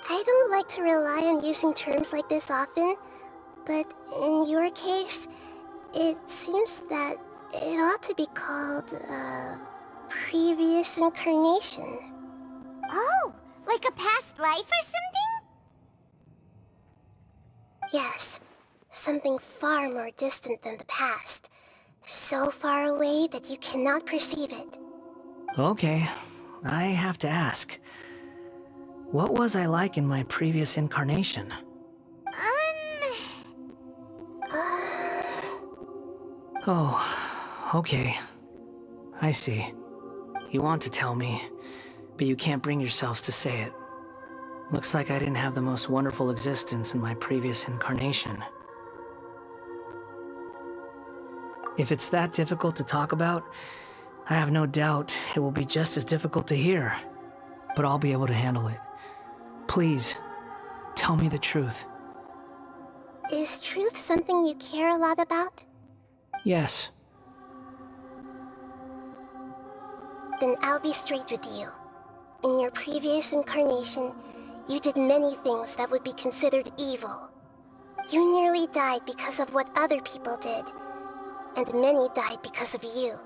I don't like to rely on using terms like this often, but in your case, it seems that it ought to be called previous incarnation. Oh, like a past life or something? Yes, something far more distant than the past. So far away that you cannot perceive it. Okay, I have to ask. What was I like in my previous incarnation? Oh, okay. I see. You want to tell me, but you can't bring yourselves to say it. Looks like I didn't have the most wonderful existence in my previous incarnation. If it's that difficult to talk about, I have no doubt it will be just as difficult to hear. But I'll be able to handle it. Please, tell me the truth. Is truth something you care a lot about? Yes. Then I'll be straight with you. In your previous incarnation, you did many things that would be considered evil. You nearly died because of what other people did, and many died because of you.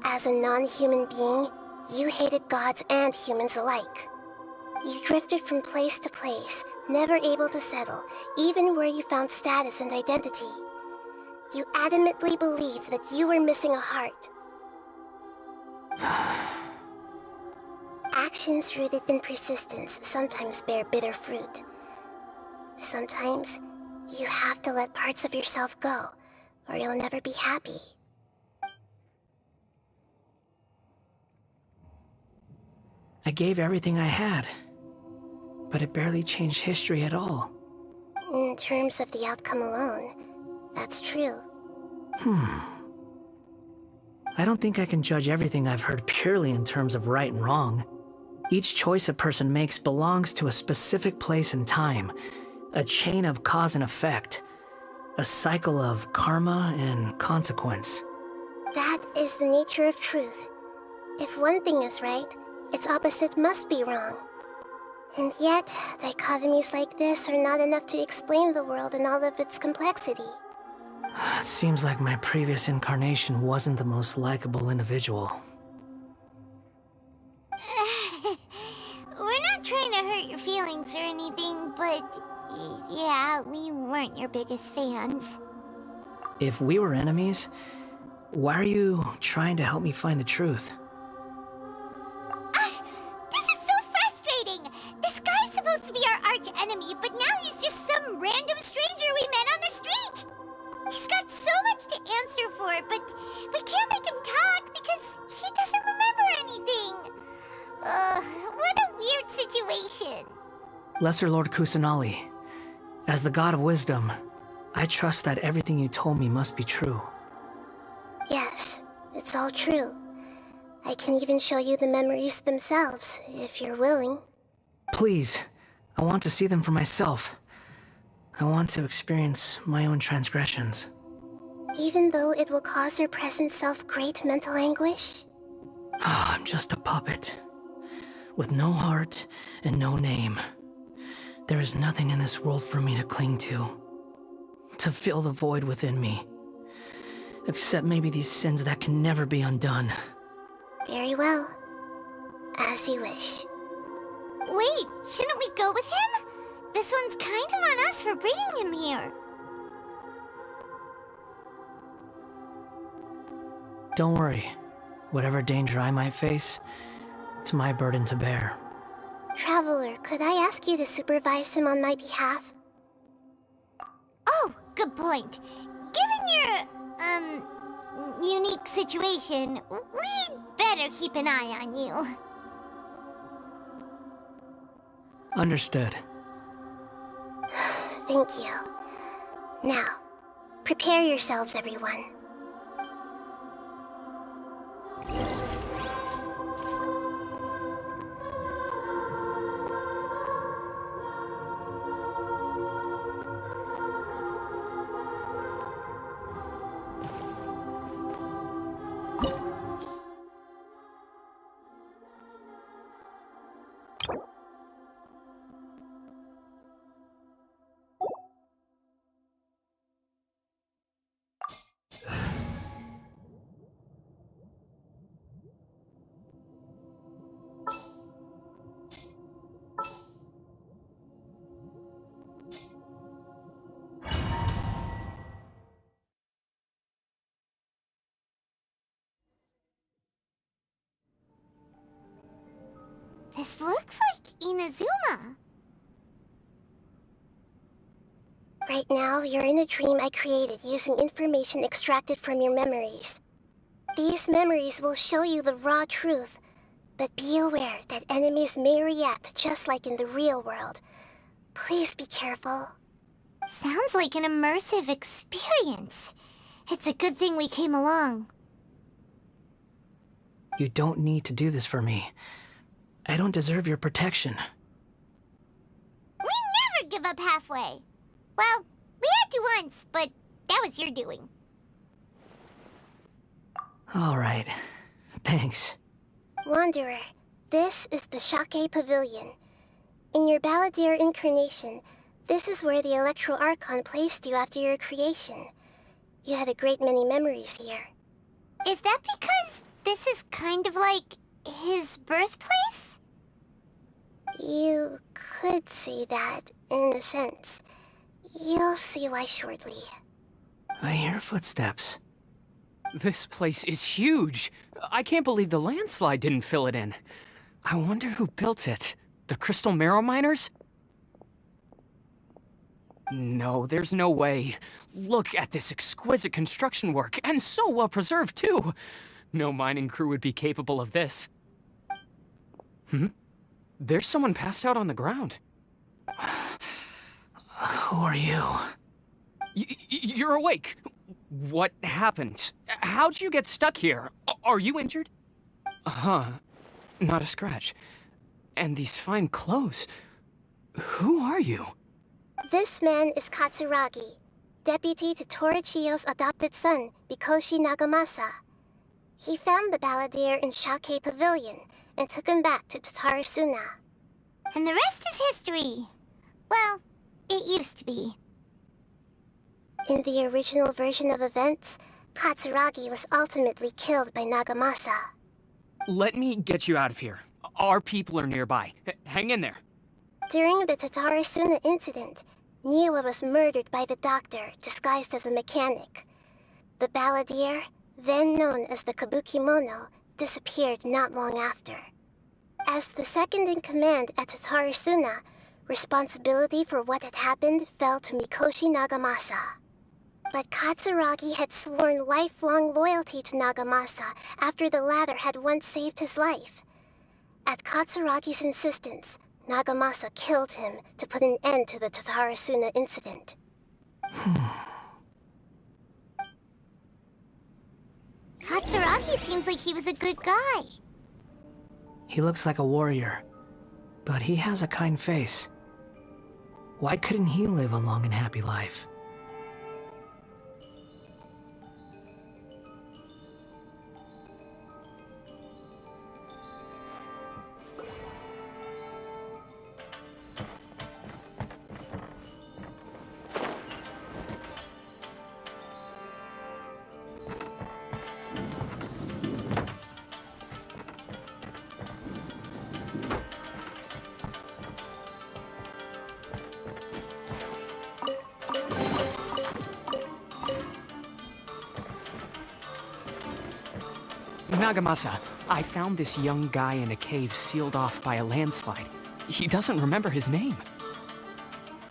As a non-human being, you hated gods and humans alike. You drifted from place to place, never able to settle, even where you found status and identity. You adamantly believed that you were missing a heart. Actions rooted in persistence sometimes bear bitter fruit. Sometimes, you have to let parts of yourself go, or you'll never be happy. I gave everything I had, but it barely changed history at all. In terms of the outcome alone, that's true. I don't think I can judge everything I've heard purely in terms of right and wrong. Each choice a person makes belongs to a specific place and time, a chain of cause and effect, a cycle of karma and consequence. That is the nature of truth. If one thing is right, its opposite must be wrong. And yet, dichotomies like this are not enough to explain the world in all of its complexity. It seems like my previous incarnation wasn't the most likable individual. We're not trying to hurt your feelings or anything, but yeah, we weren't your biggest fans. If we were enemies, why are you trying to help me find the truth? This is so frustrating! This guy's supposed to be our arch enemy, but now he's just some random stranger we met on the street! He's got so much to answer for, but we can't make him talk because he doesn't remember anything. What a weird situation. Lesser Lord Kusanali, as the God of Wisdom, I trust that everything you told me must be true. Yes, it's all true. I can even show you the memories themselves, if you're willing. Please, I want to see them for myself. I want to experience my own transgressions. Even though it will cause your present self great mental anguish? I'm just a puppet, with no heart and no name. There is nothing in this world for me to cling to fill the void within me. Except maybe these sins that can never be undone. Very well. As you wish. Wait, shouldn't we go with him? This one's kind of on us for bringing him here. Don't worry. Whatever danger I might face, it's my burden to bear. Traveler, could I ask you to supervise him on my behalf? Oh, good point. Given your, unique situation, we'd better keep an eye on you. Understood. Thank you. Now, prepare yourselves, everyone. This looks like Inazuma. Right now, you're in a dream I created using information extracted from your memories. These memories will show you the raw truth, but be aware that enemies may react just like in the real world. Please be careful. Sounds like an immersive experience. It's a good thing we came along. You don't need to do this for me. I don't deserve your protection. We never give up halfway. Well, we had to once, but that was your doing. All right. Thanks. Wanderer, this is the Shake Pavilion. In your Balladeer incarnation, this is where the Electro Archon placed you after your creation. You had a great many memories here. Is that because this is kind of like his birthplace? You could say that, in a sense. You'll see why shortly. I hear footsteps. This place is huge. I can't believe the landslide didn't fill it in. I wonder who built it. The Crystal Marrow Miners? No, there's no way. Look at this exquisite construction work, and so well preserved, too. No mining crew would be capable of this. There's someone passed out on the ground. Who are you? You're awake. What happened? How'd you get stuck here? Are you injured? Not a scratch. And these fine clothes. Who are you? This man is Katsuragi, deputy to Torichiyo's adopted son, Mikoshi Nagamasa. He found the Balladeer in Shake Pavilion and took him back to Tatarasuna. And the rest is history. Well, it used to be. In the original version of events, Katsuragi was ultimately killed by Nagamasa. Let me get you out of here. Our people are nearby. Hang in there. During the Tatarasuna incident, Niwa was murdered by the doctor disguised as a mechanic. The Balladeer, then known as the Kabukimono, disappeared not long after. As the second-in-command at Tatarasuna, responsibility for what had happened fell to Mikoshi Nagamasa. But Katsuragi had sworn lifelong loyalty to Nagamasa after the latter had once saved his life. At Katsuragi's insistence, Nagamasa killed him to put an end to the Tatarasuna incident. Katsuragi seems like he was a good guy. He looks like a warrior, but he has a kind face. Why couldn't he live a long and happy life? Nagamasa, I found this young guy in a cave sealed off by a landslide. He doesn't remember his name.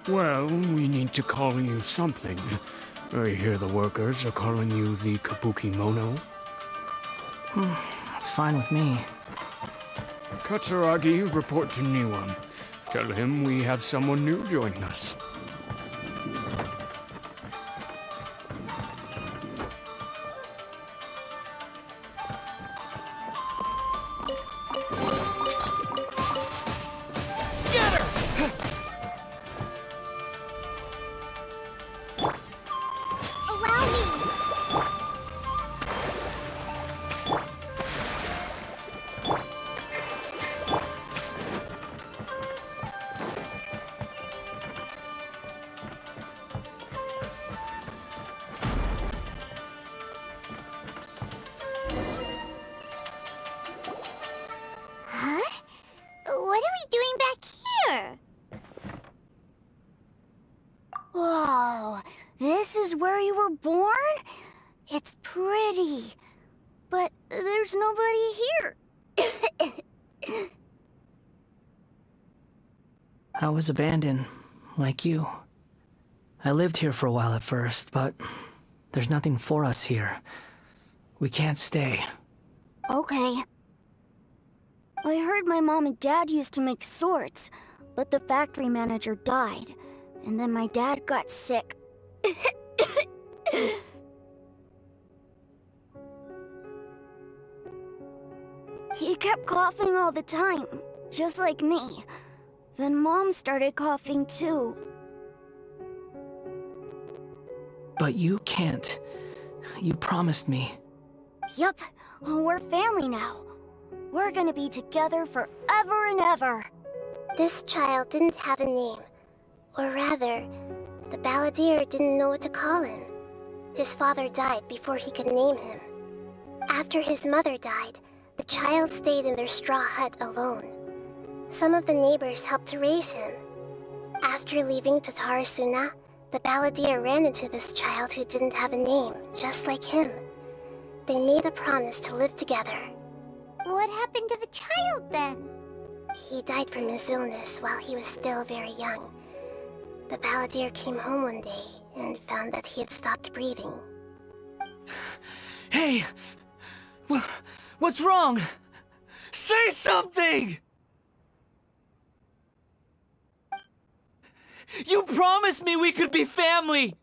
Well, we need to call you something. I hear the workers are calling you the Kabuki Mono. That's fine with me. Katsuragi, report to Niwan. Tell him we have someone new joining us. What are we doing back here? Whoa, this is where you were born? It's pretty, but there's nobody here. I was abandoned, like you. I lived here for a while at first, but there's nothing for us here. We can't stay. Okay. I heard my mom and dad used to make swords, but the factory manager died, and then my dad got sick. He kept coughing all the time, just like me. Then Mom started coughing too. But you can't. You promised me. Yup, we're family now. We're gonna be together forever and ever. This child didn't have a name. Or rather, the balladeer didn't know what to call him. His father died before he could name him. After his mother died, the child stayed in their straw hut alone. Some of the neighbors helped to raise him. After leaving Tatarasuna, the balladeer ran into this child who didn't have a name, just like him. They made a promise to live together. What happened to the child then? He died from his illness while he was still very young. The balladeer came home one day and found that he had stopped breathing. Hey! What's wrong? Say something! You promised me we could be family!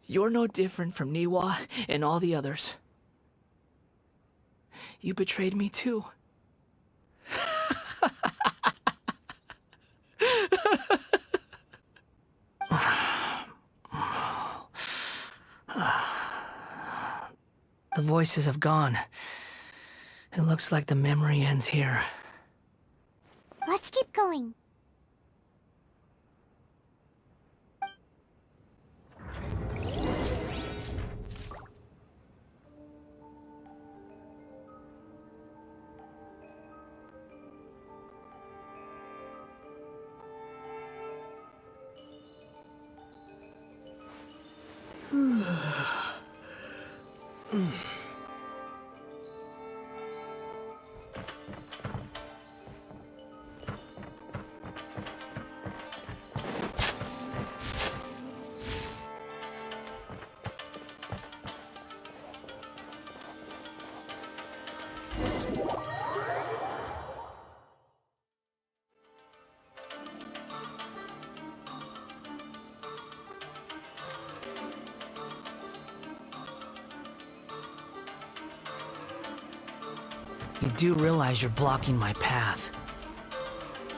You're no different from Niwa and all the others. You betrayed me too. The voices have gone. It looks like the memory ends here. Let's keep going. You do realize you're blocking my path.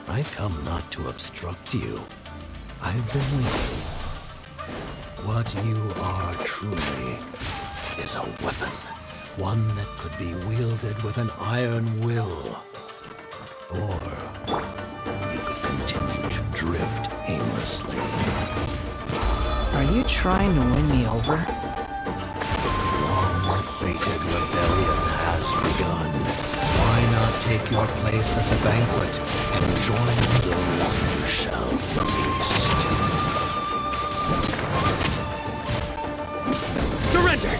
I come not to obstruct you. I've been waiting. What you are truly is a weapon. One that could be wielded with an iron will. Or you could continue to drift aimlessly. Are you trying to win me over? Long-fated rebellion has begun. Why not take your place at the banquet and join those who shall feast? Surrender!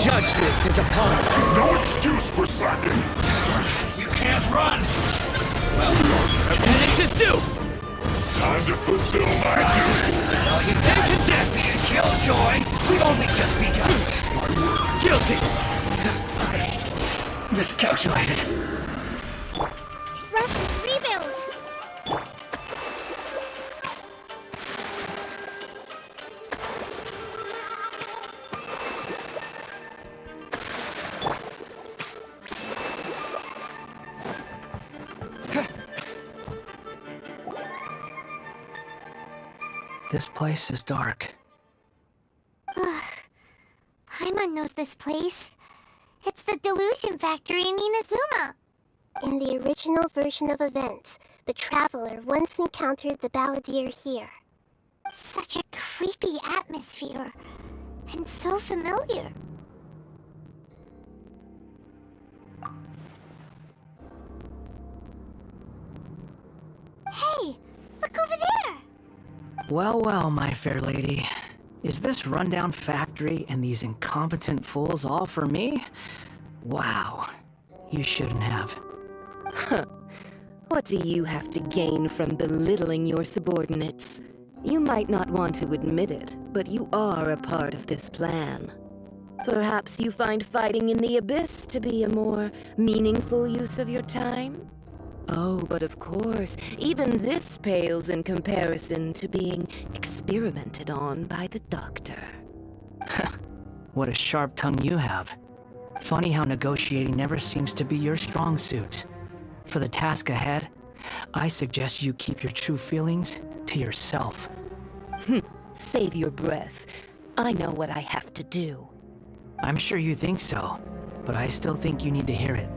Judgment is upon you. No excuse for slacking. You can't run. Well, penance is due. Time to fulfill my duty. Well, you think to death be a killjoy. We've only just begun. Guilty. Miscalculated. Rest, rebuild. This place is dark. Paimon knows this place. It's the Delusion Factory in Inazuma. In the original version of events, the Traveler once encountered the Balladeer here. Such a creepy atmosphere. And so familiar. Hey, look over there! Well, well, my fair lady. Is this rundown factory and these incompetent fools all for me? Wow. You shouldn't have. Huh. What do you have to gain from belittling your subordinates? You might not want to admit it, but you are a part of this plan. Perhaps you find fighting in the Abyss to be a more meaningful use of your time? Oh, but of course, even this pales in comparison to being experimented on by the Doctor. What a sharp tongue you have. Funny how negotiating never seems to be your strong suit. For the task ahead, I suggest you keep your true feelings to yourself. Save your breath. I know what I have to do. I'm sure you think so, but I still think you need to hear it.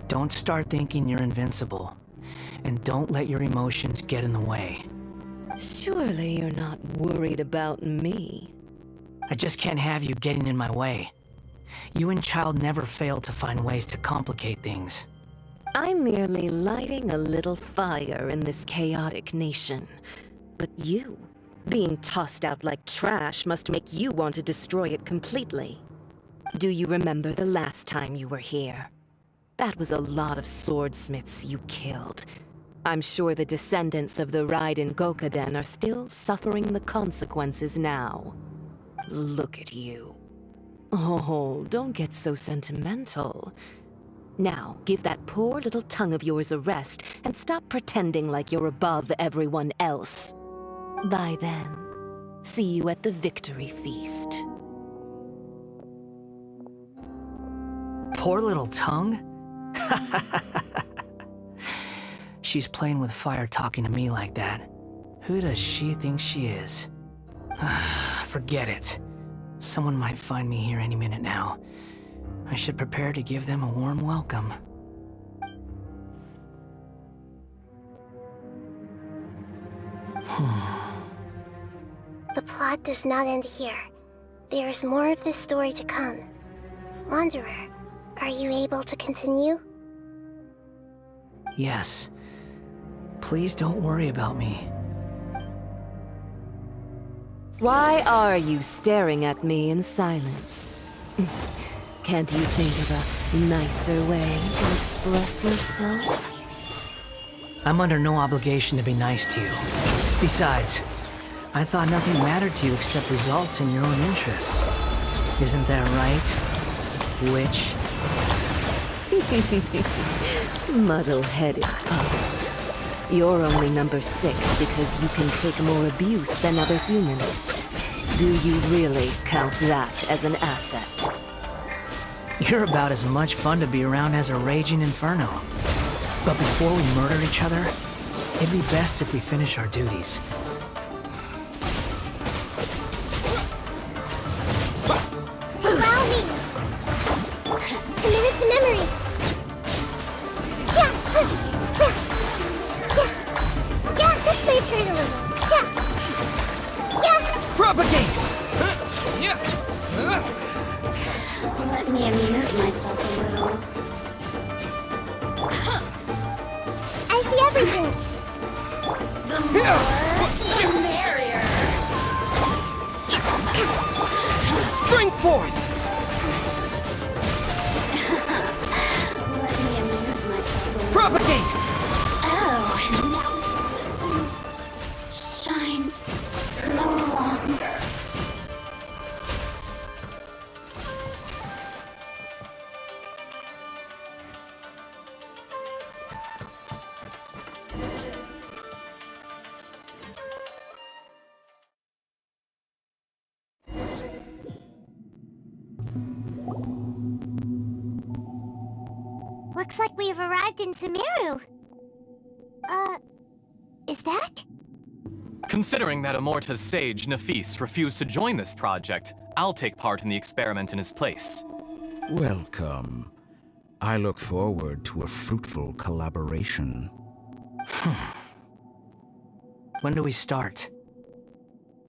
Don't start thinking you're invincible, and don't let your emotions get in the way. Surely you're not worried about me. I just can't have you getting in my way. You and Child never fail to find ways to complicate things. I'm merely lighting a little fire in this chaotic nation. But you, being tossed out like trash, must make you want to destroy it completely. Do you remember the last time you were here? That was a lot of swordsmiths you killed. I'm sure the descendants of the Raiden Gokaden are still suffering the consequences now. Look at you. Oh, don't get so sentimental. Now, give that poor little tongue of yours a rest and stop pretending like you're above everyone else. Bye then. See you at the victory feast. Poor little tongue? She's playing with fire talking to me like that. Who does she think she is? Forget it. Someone might find me here any minute now. I should prepare to give them a warm welcome. The plot does not end here. There is more of this story to come. Wanderer, are you able to continue? Yes. Please don't worry about me. Why are you staring at me in silence? Can't you think of a nicer way to express yourself? I'm under no obligation to be nice to you. Besides, I thought nothing mattered to you except results in your own interests. Isn't that right, witch? Muddle-headed puppet. You're only number 6 because you can take more abuse than other humans. Do you really count that as an asset? You're about as much fun to be around as a raging inferno. But before we murder each other, it'd be best if we finish our duties. Allow me! Commit it to memory! Yeah, this way turn a little. Yeah! Propagate! myself a little. I see everything. The more, the merrier. Spring forth! Let me amuse myself a little. Propagate! Oh, and now systems shine no longer. Looks like we have arrived in Sumeru. Is that? Considering that Amorta's sage, Nafis, refused to join this project, I'll take part in the experiment in his place. Welcome. I look forward to a fruitful collaboration. When do we start?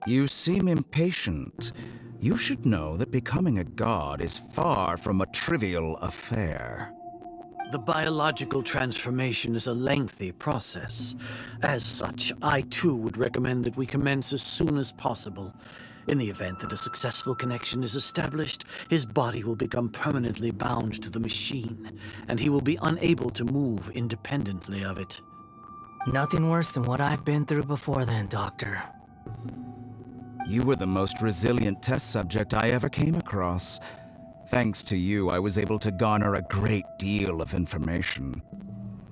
You seem impatient. You should know that becoming a god is far from a trivial affair. The biological transformation is a lengthy process. As such, I too would recommend that we commence as soon as possible. In the event that a successful connection is established, his body will become permanently bound to the machine, and he will be unable to move independently of it. Nothing worse than what I've been through before then, Doctor. You were the most resilient test subject I ever came across. Thanks to you, I was able to garner a great deal of information.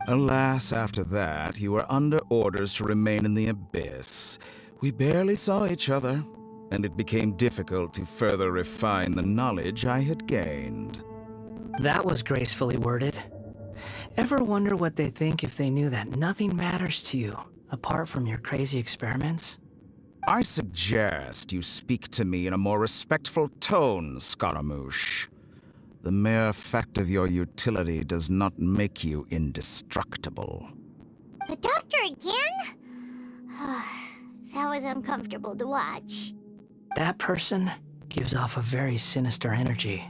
Alas, after that, you were under orders to remain in the abyss. We barely saw each other, and it became difficult to further refine the knowledge I had gained. That was gracefully worded. Ever wonder what they think if they knew that nothing matters to you, apart from your crazy experiments? I suggest you speak to me in a more respectful tone, Scaramouche. The mere fact of your utility does not make you indestructible. The doctor again? That was uncomfortable to watch. That person gives off a very sinister energy.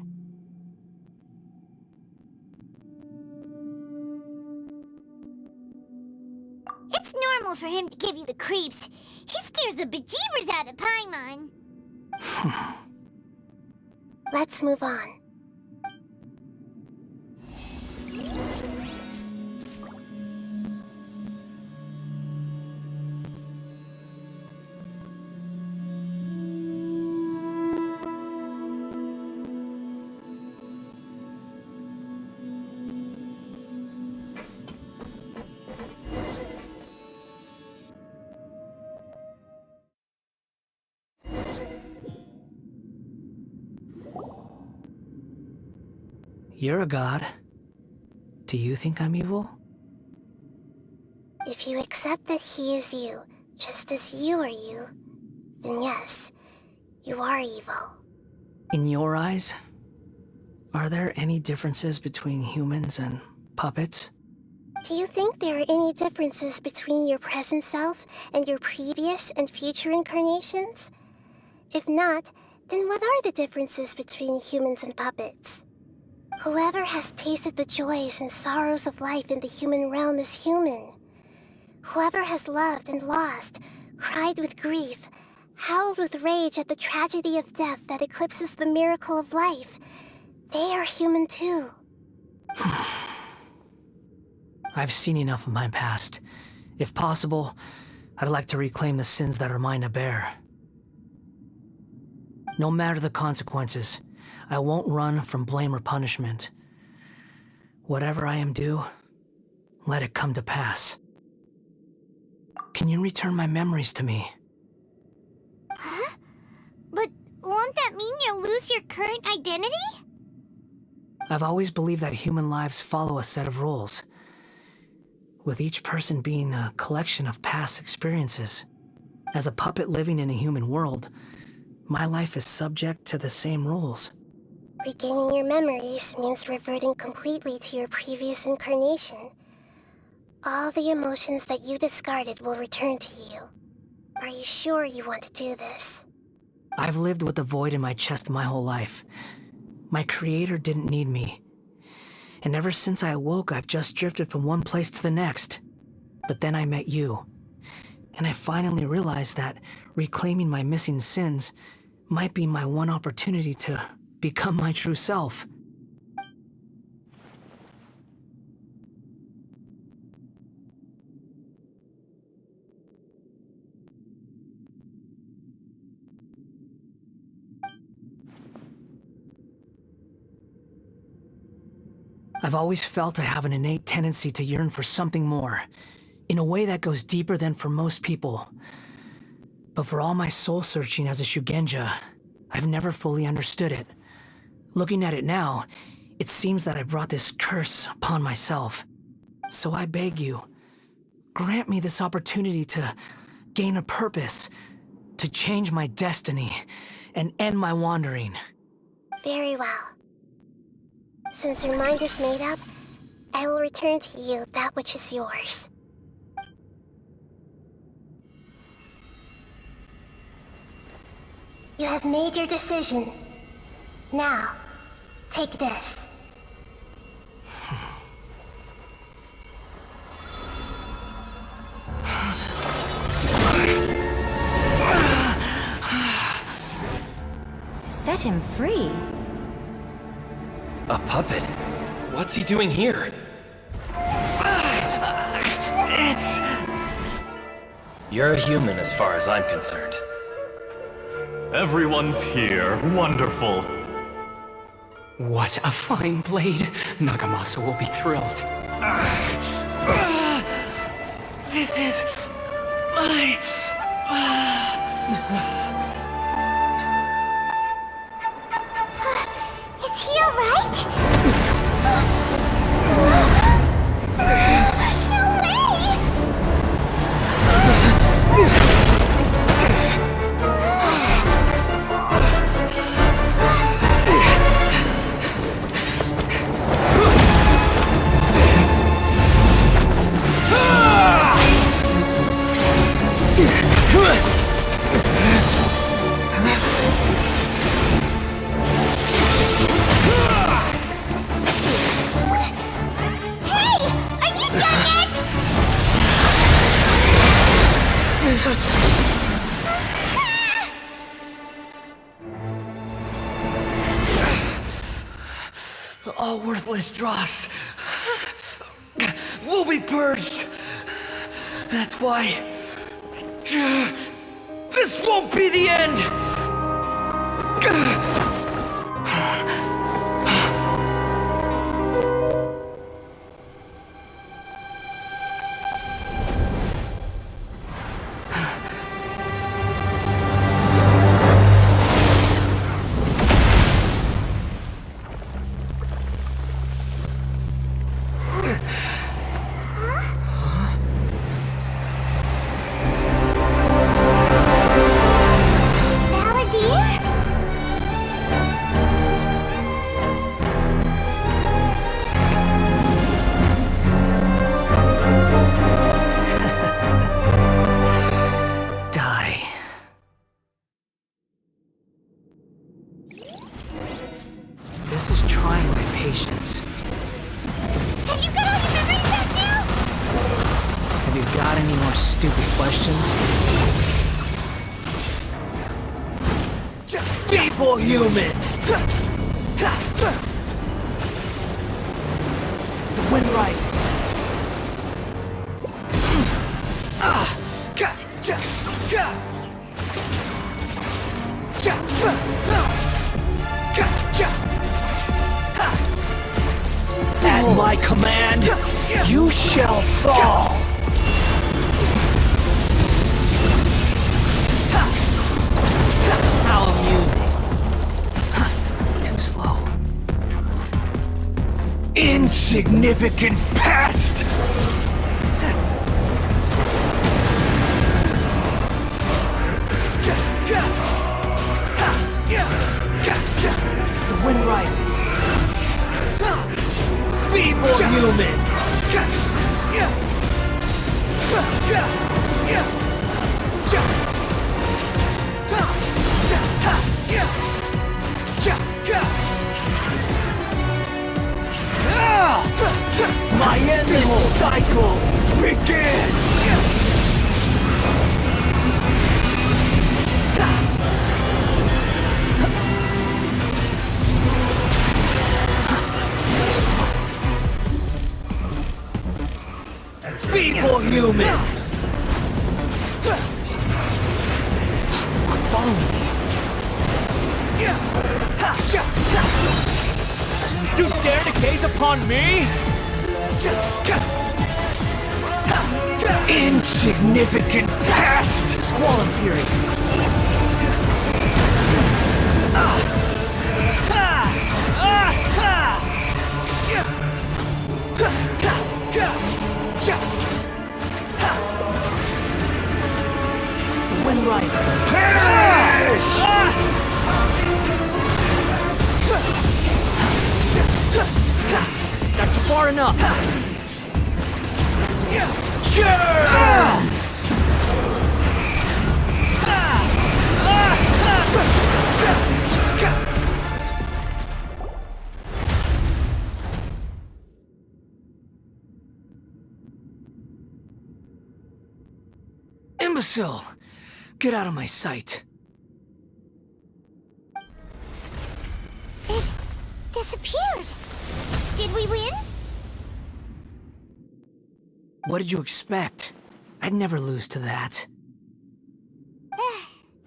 It's normal for him to give you the creeps. He scares the bejeebers out of Paimon. Let's move on. You're a god. Do you think I'm evil? If you accept that he is you, just as you are you, then yes, you are evil. In your eyes, are there any differences between humans and puppets? Do you think there are any differences between your present self and your previous and future incarnations? If not, then what are the differences between humans and puppets? Whoever has tasted the joys and sorrows of life in the human realm is human. Whoever has loved and lost, cried with grief, howled with rage at the tragedy of death that eclipses the miracle of life, they are human too. I've seen enough of my past. If possible, I'd like to reclaim the sins that are mine to bear. No matter the consequences, I won't run from blame or punishment. Whatever I am due, let it come to pass. Can you return my memories to me? Huh? But won't that mean you'll lose your current identity? I've always believed that human lives follow a set of rules, with each person being a collection of past experiences. As a puppet living in a human world, my life is subject to the same rules. Regaining your memories means reverting completely to your previous incarnation. All the emotions that you discarded will return to you. Are you sure you want to do this? I've lived with a void in my chest my whole life. My creator didn't need me. And ever since I awoke, I've just drifted from one place to the next. But then I met you. And I finally realized that reclaiming my missing sins might be my one opportunity to become my true self. I've always felt I have an innate tendency to yearn for something more, in a way that goes deeper than for most people. But for all my soul-searching as a Shugenja, I've never fully understood it. Looking at it now, it seems that I brought this curse upon myself. So I beg you, grant me this opportunity to gain a purpose, to change my destiny, and end my wandering. Very well. Since your mind is made up, I will return to you that which is yours. You have made your decision. Now, take this. Set him free. A puppet? What's he doing here? You're a human as far as I'm concerned. Everyone's here. Wonderful. What a fine blade. Nagamasa will be thrilled. This is my... Is he alright? No way! All worthless dross will be purged. That's why this won't be the end. This is trying my patience. Have you got all your memories back now? Have you got any more stupid questions? People human! The wind rises. At my command, you shall fall! How amusing. Too slow. Insignificant past! The wind rises. Feeble human! cycle begins! Feeble human! Follow me. You dare to gaze upon me? Insignificant past! Squall and Fury. The wind rises. That's far enough. Imbecile! Get out of my sight. It disappeared. Did we win? What did you expect? I'd never lose to that.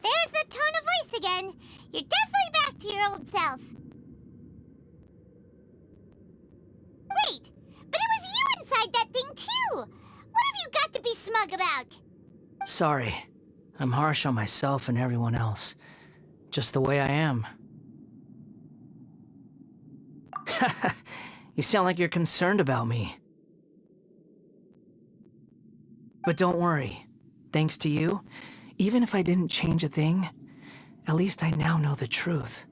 There's the tone of voice again. You're definitely back to your old self. Wait, but it was you inside that thing too! What have you got to be smug about? Sorry. I'm harsh on myself and everyone else. Just the way I am. You sound like you're concerned about me. But don't worry. Thanks to you, even if I didn't change a thing, at least I now know the truth.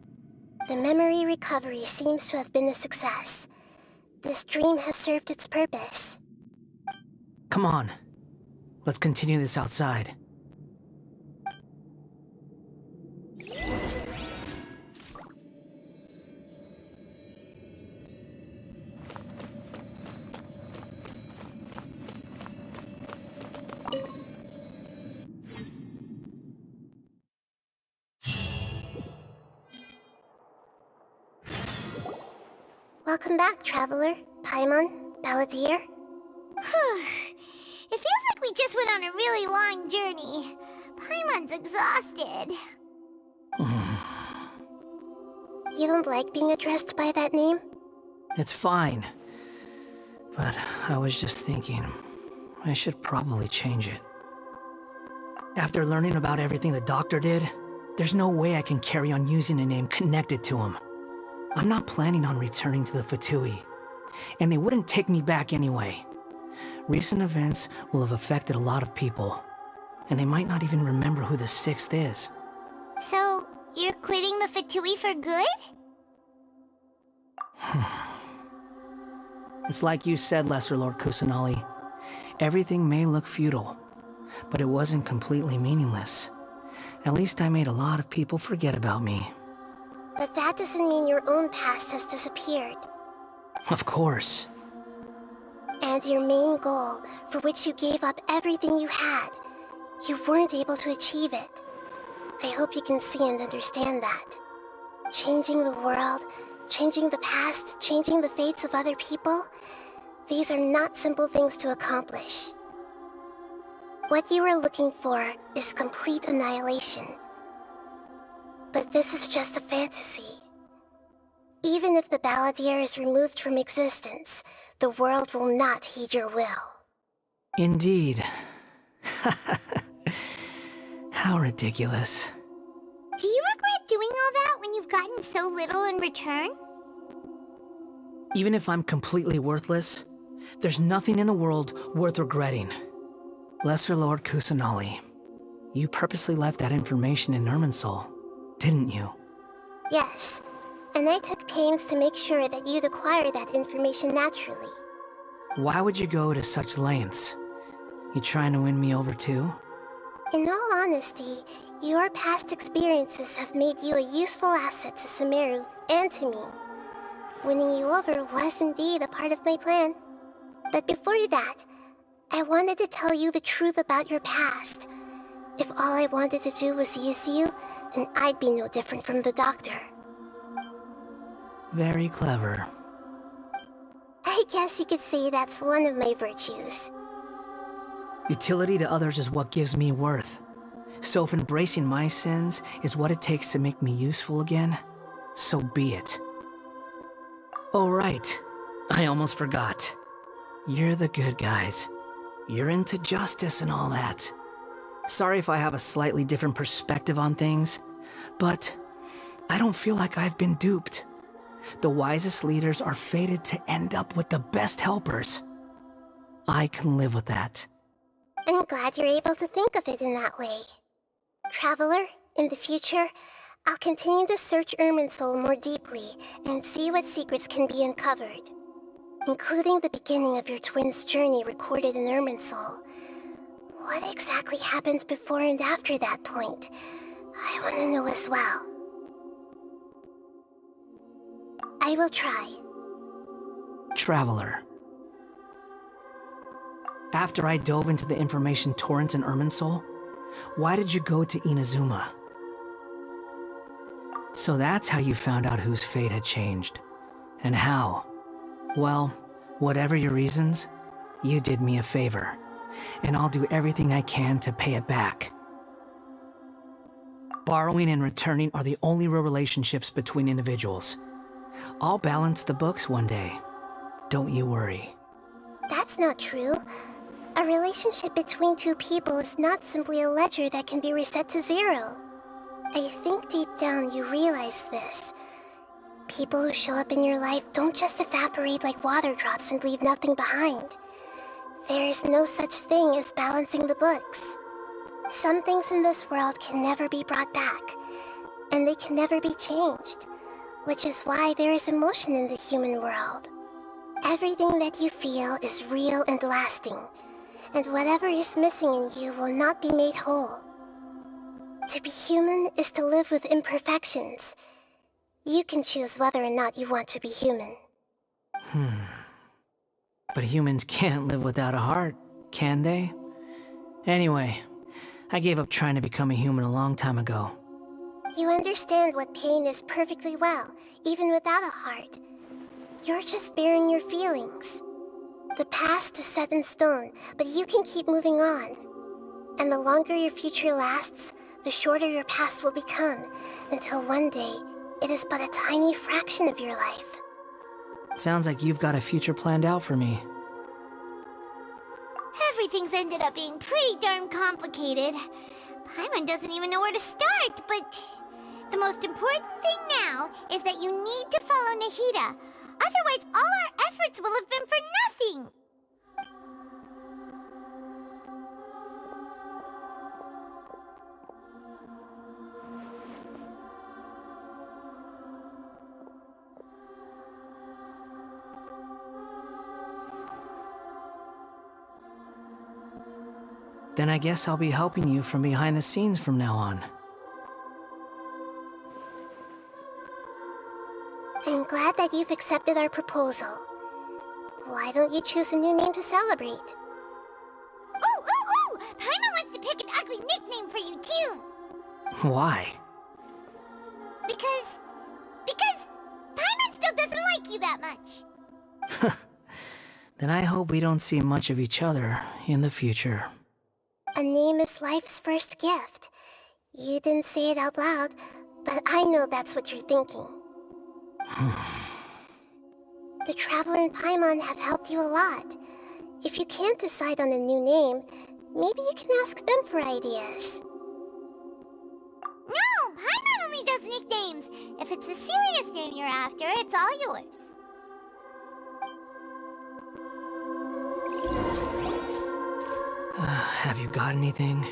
The memory recovery seems to have been a success. This dream has served its purpose. Come on. Let's continue this outside. Welcome back, Traveler, Paimon, Balladeer. It feels like we just went on a really long journey. Paimon's exhausted. You don't like being addressed by that name? It's fine. But I was just thinking, I should probably change it. After learning about everything the doctor did, there's no way I can carry on using a name connected to him. I'm not planning on returning to the Fatui, and they wouldn't take me back anyway. Recent events will have affected a lot of people, and they might not even remember who the Sixth is. So, you're quitting the Fatui for good? It's like you said, Lesser Lord Kusanali. Everything may look futile, but it wasn't completely meaningless. At least I made a lot of people forget about me. But that doesn't mean your own past has disappeared. Of course. And your main goal, for which you gave up everything you had, you weren't able to achieve it. I hope you can see and understand that. Changing the world, changing the past, changing the fates of other people, these are not simple things to accomplish. What you are looking for is complete annihilation. But this is just a fantasy. Even if the Balladeer is removed from existence, the world will not heed your will. Indeed. How ridiculous. Do you regret doing all that when you've gotten so little in return? Even if I'm completely worthless, there's nothing in the world worth regretting. Lesser Lord Kusanali, you purposely left that information in Irminsul, didn't you? Yes, and I took pains to make sure that you'd acquire that information naturally. Why would you go to such lengths? You trying to win me over too? In all honesty, your past experiences have made you a useful asset to Sumeru and to me. Winning you over was indeed a part of my plan. But before that, I wanted to tell you the truth about your past. If all I wanted to do was use you, then I'd be no different from the doctor. Very clever. I guess you could say that's one of my virtues. Utility to others is what gives me worth. So if embracing my sins is what it takes to make me useful again, so be it. Oh right, I almost forgot. You're the good guys. You're into justice and all that. Sorry if I have a slightly different perspective on things, but I don't feel like I've been duped. The wisest leaders are fated to end up with the best helpers. I can live with that. I'm glad you're able to think of it in that way. Traveler, in the future, I'll continue to search Irminsul more deeply and see what secrets can be uncovered, including the beginning of your twins' journey recorded in Irminsul. What exactly happened before and after that point? I want to know as well. I will try. Traveler. After I dove into the information torrent in Irminsul, why did you go to Inazuma? So that's how you found out whose fate had changed. And how? Well, whatever your reasons, you did me a favor. And I'll do everything I can to pay it back. Borrowing and returning are the only real relationships between individuals. I'll balance the books one day. Don't you worry. That's not true. A relationship between two people is not simply a ledger that can be reset to zero. I think deep down you realize this. People who show up in your life don't just evaporate like water drops and leave nothing behind. There is no such thing as balancing the books. Some things in this world can never be brought back, and they can never be changed, which is why there is emotion in the human world. Everything that you feel is real and lasting, and whatever is missing in you will not be made whole. To be human is to live with imperfections. You can choose whether or not you want to be human. But humans can't live without a heart, can they? Anyway, I gave up trying to become a human a long time ago. You understand what pain is perfectly well, even without a heart. You're just bearing your feelings. The past is set in stone, but you can keep moving on. And the longer your future lasts, the shorter your past will become, until one day, it is but a tiny fraction of your life. Sounds like you've got a future planned out for me. Everything's ended up being pretty darn complicated. Paimon doesn't even know where to start, but the most important thing now is that you need to follow Nahida. Otherwise, all our efforts will have been for nothing. Then I guess I'll be helping you from behind the scenes from now on. I'm glad that you've accepted our proposal. Why don't you choose a new name to celebrate? Ooh, ooh, ooh! Paimon wants to pick an ugly nickname for you, too! Why? Because Paimon still doesn't like you that much. Then I hope we don't see much of each other in the future. A name is life's first gift. You didn't say it out loud, but I know that's what you're thinking. The Traveler and Paimon have helped you a lot. If you can't decide on a new name, maybe you can ask them for ideas. No! Paimon only does nicknames! If it's a serious name you're after, it's all yours. Have you got anything?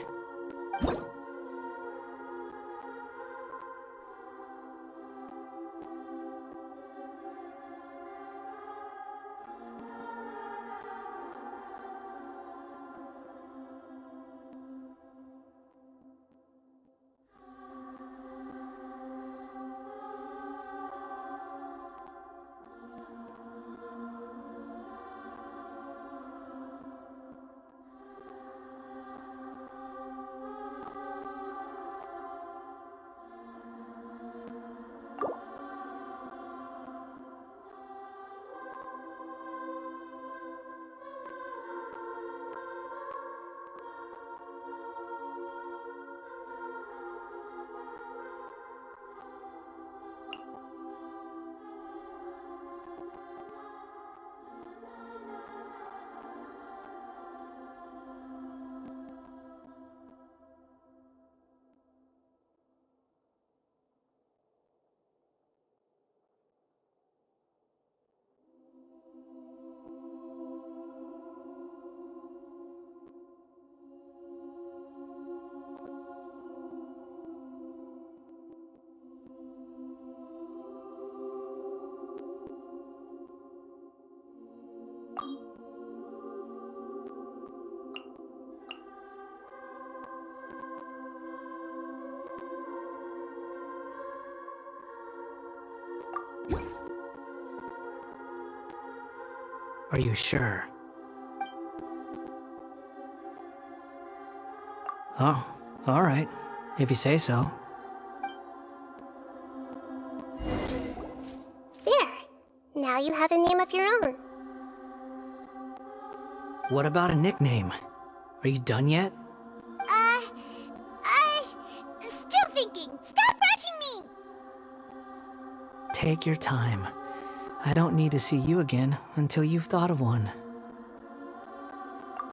Are you sure? Oh, all right. If you say so. There. Now you have a name of your own. What about a nickname? Are you done yet? Still thinking. Stop rushing me! Take your time. I don't need to see you again until you've thought of one.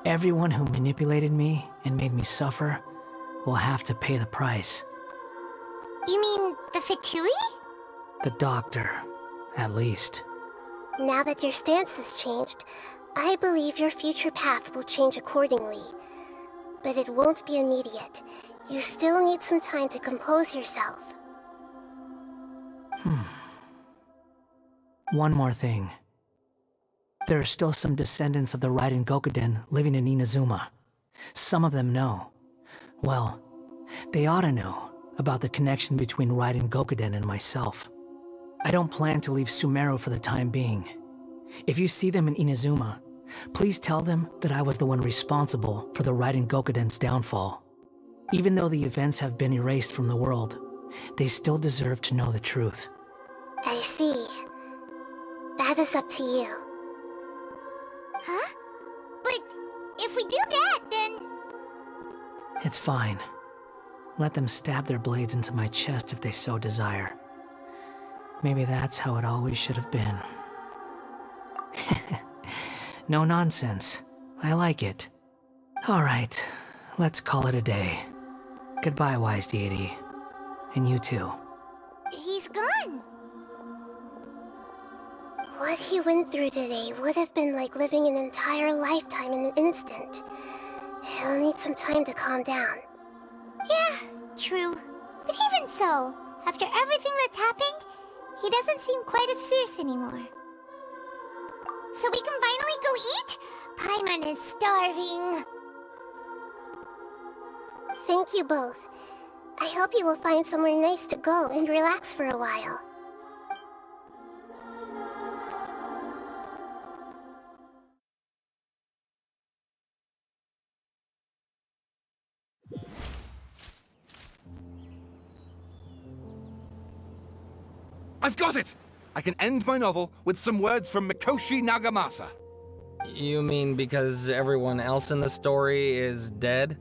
Everyone who manipulated me and made me suffer will have to pay the price. You mean the Fatui? The doctor, at least. Now that your stance has changed, I believe your future path will change accordingly. But it won't be immediate. You still need some time to compose yourself. One more thing. There are still some descendants of the Raiden Gokuden living in Inazuma. Some of them know. Well, they ought to know about the connection between Raiden Gokuden and myself. I don't plan to leave Sumeru for the time being. If you see them in Inazuma, please tell them that I was the one responsible for the Raiden Gokuden's downfall. Even though the events have been erased from the world, they still deserve to know the truth. I see. That is up to you. Huh? But if we do that, then... It's fine. Let them stab their blades into my chest if they so desire. Maybe that's how it always should have been. No nonsense. I like it. Alright, let's call it a day. Goodbye, wise deity. And you too. He's gone. What he went through today would have been like living an entire lifetime in an instant. He'll need some time to calm down. Yeah, true. But even so, after everything that's happened, he doesn't seem quite as fierce anymore. So we can finally go eat? Paimon is starving. Thank you both. I hope you will find somewhere nice to go and relax for a while. I've got it! I can end my novel with some words from Mikoshi Nagamasa. You mean because everyone else in the story is dead?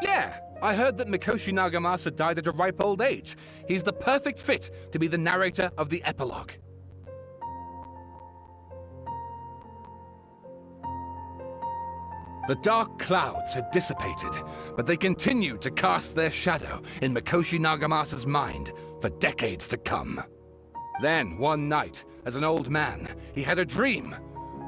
Yeah, I heard that Mikoshi Nagamasa died at a ripe old age. He's the perfect fit to be the narrator of the epilogue. The dark clouds had dissipated, but they continued to cast their shadow in Mikoshi Nagamasa's mind for decades to come. Then, one night, as an old man, he had a dream.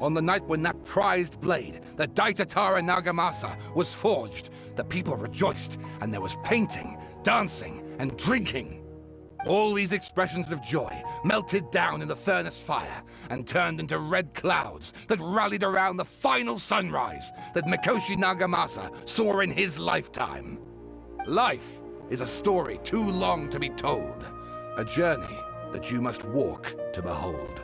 On the night when that prized blade, the Daitatara Nagamasa, was forged, the people rejoiced, and there was painting, dancing, and drinking. All these expressions of joy melted down in the furnace fire and turned into red clouds that rallied around the final sunrise that Mikoshi Nagamasa saw in his lifetime. Life is a story too long to be told, a journey that you must walk to behold.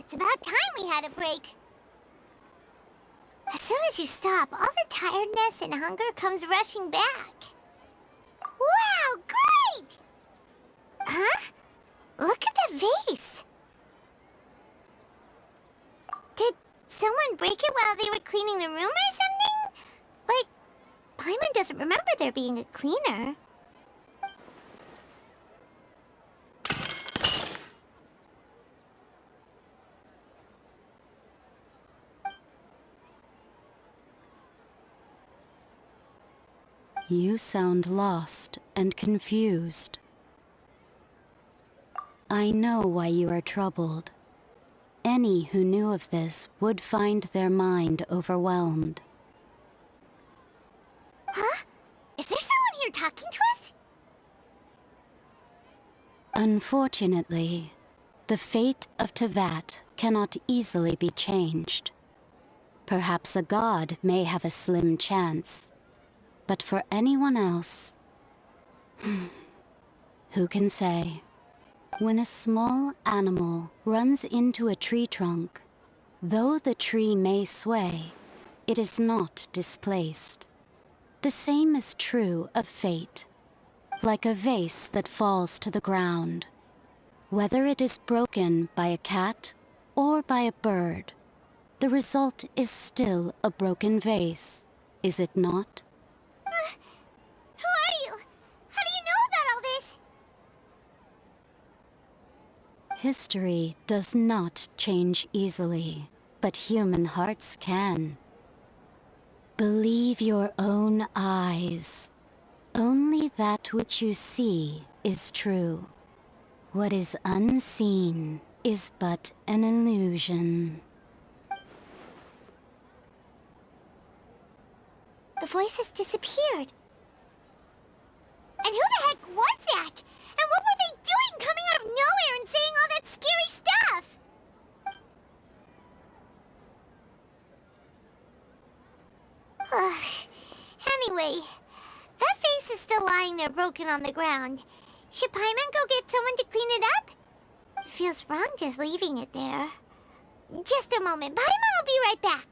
It's about time we had a break. As soon as you stop, all the tiredness and hunger comes rushing back. Wow, great! Huh? Look at the vase. Did someone break it while they were cleaning the room or something? But Paimon doesn't remember there being a cleaner. You sound lost and confused. I know why you are troubled. Any who knew of this would find their mind overwhelmed. Huh? Is there someone here talking to us? Unfortunately, the fate of Tevat cannot easily be changed. Perhaps a god may have a slim chance, but for anyone else, who can say? When a small animal runs into a tree trunk, though the tree may sway, it is not displaced. The same is true of fate, like a vase that falls to the ground. Whether it is broken by a cat or by a bird, the result is still a broken vase, is it not? Who are you? How do you know about all this? History does not change easily, but human hearts can. Believe your own eyes. Only that which you see is true. What is unseen is but an illusion. The voice has disappeared. And who the heck was that? And what were they doing coming out of nowhere and saying all that scary stuff? Anyway, that vase is still lying there broken on the ground. Should Paimon go get someone to clean it up? It feels wrong just leaving it there. Just a moment. Paimon will be right back.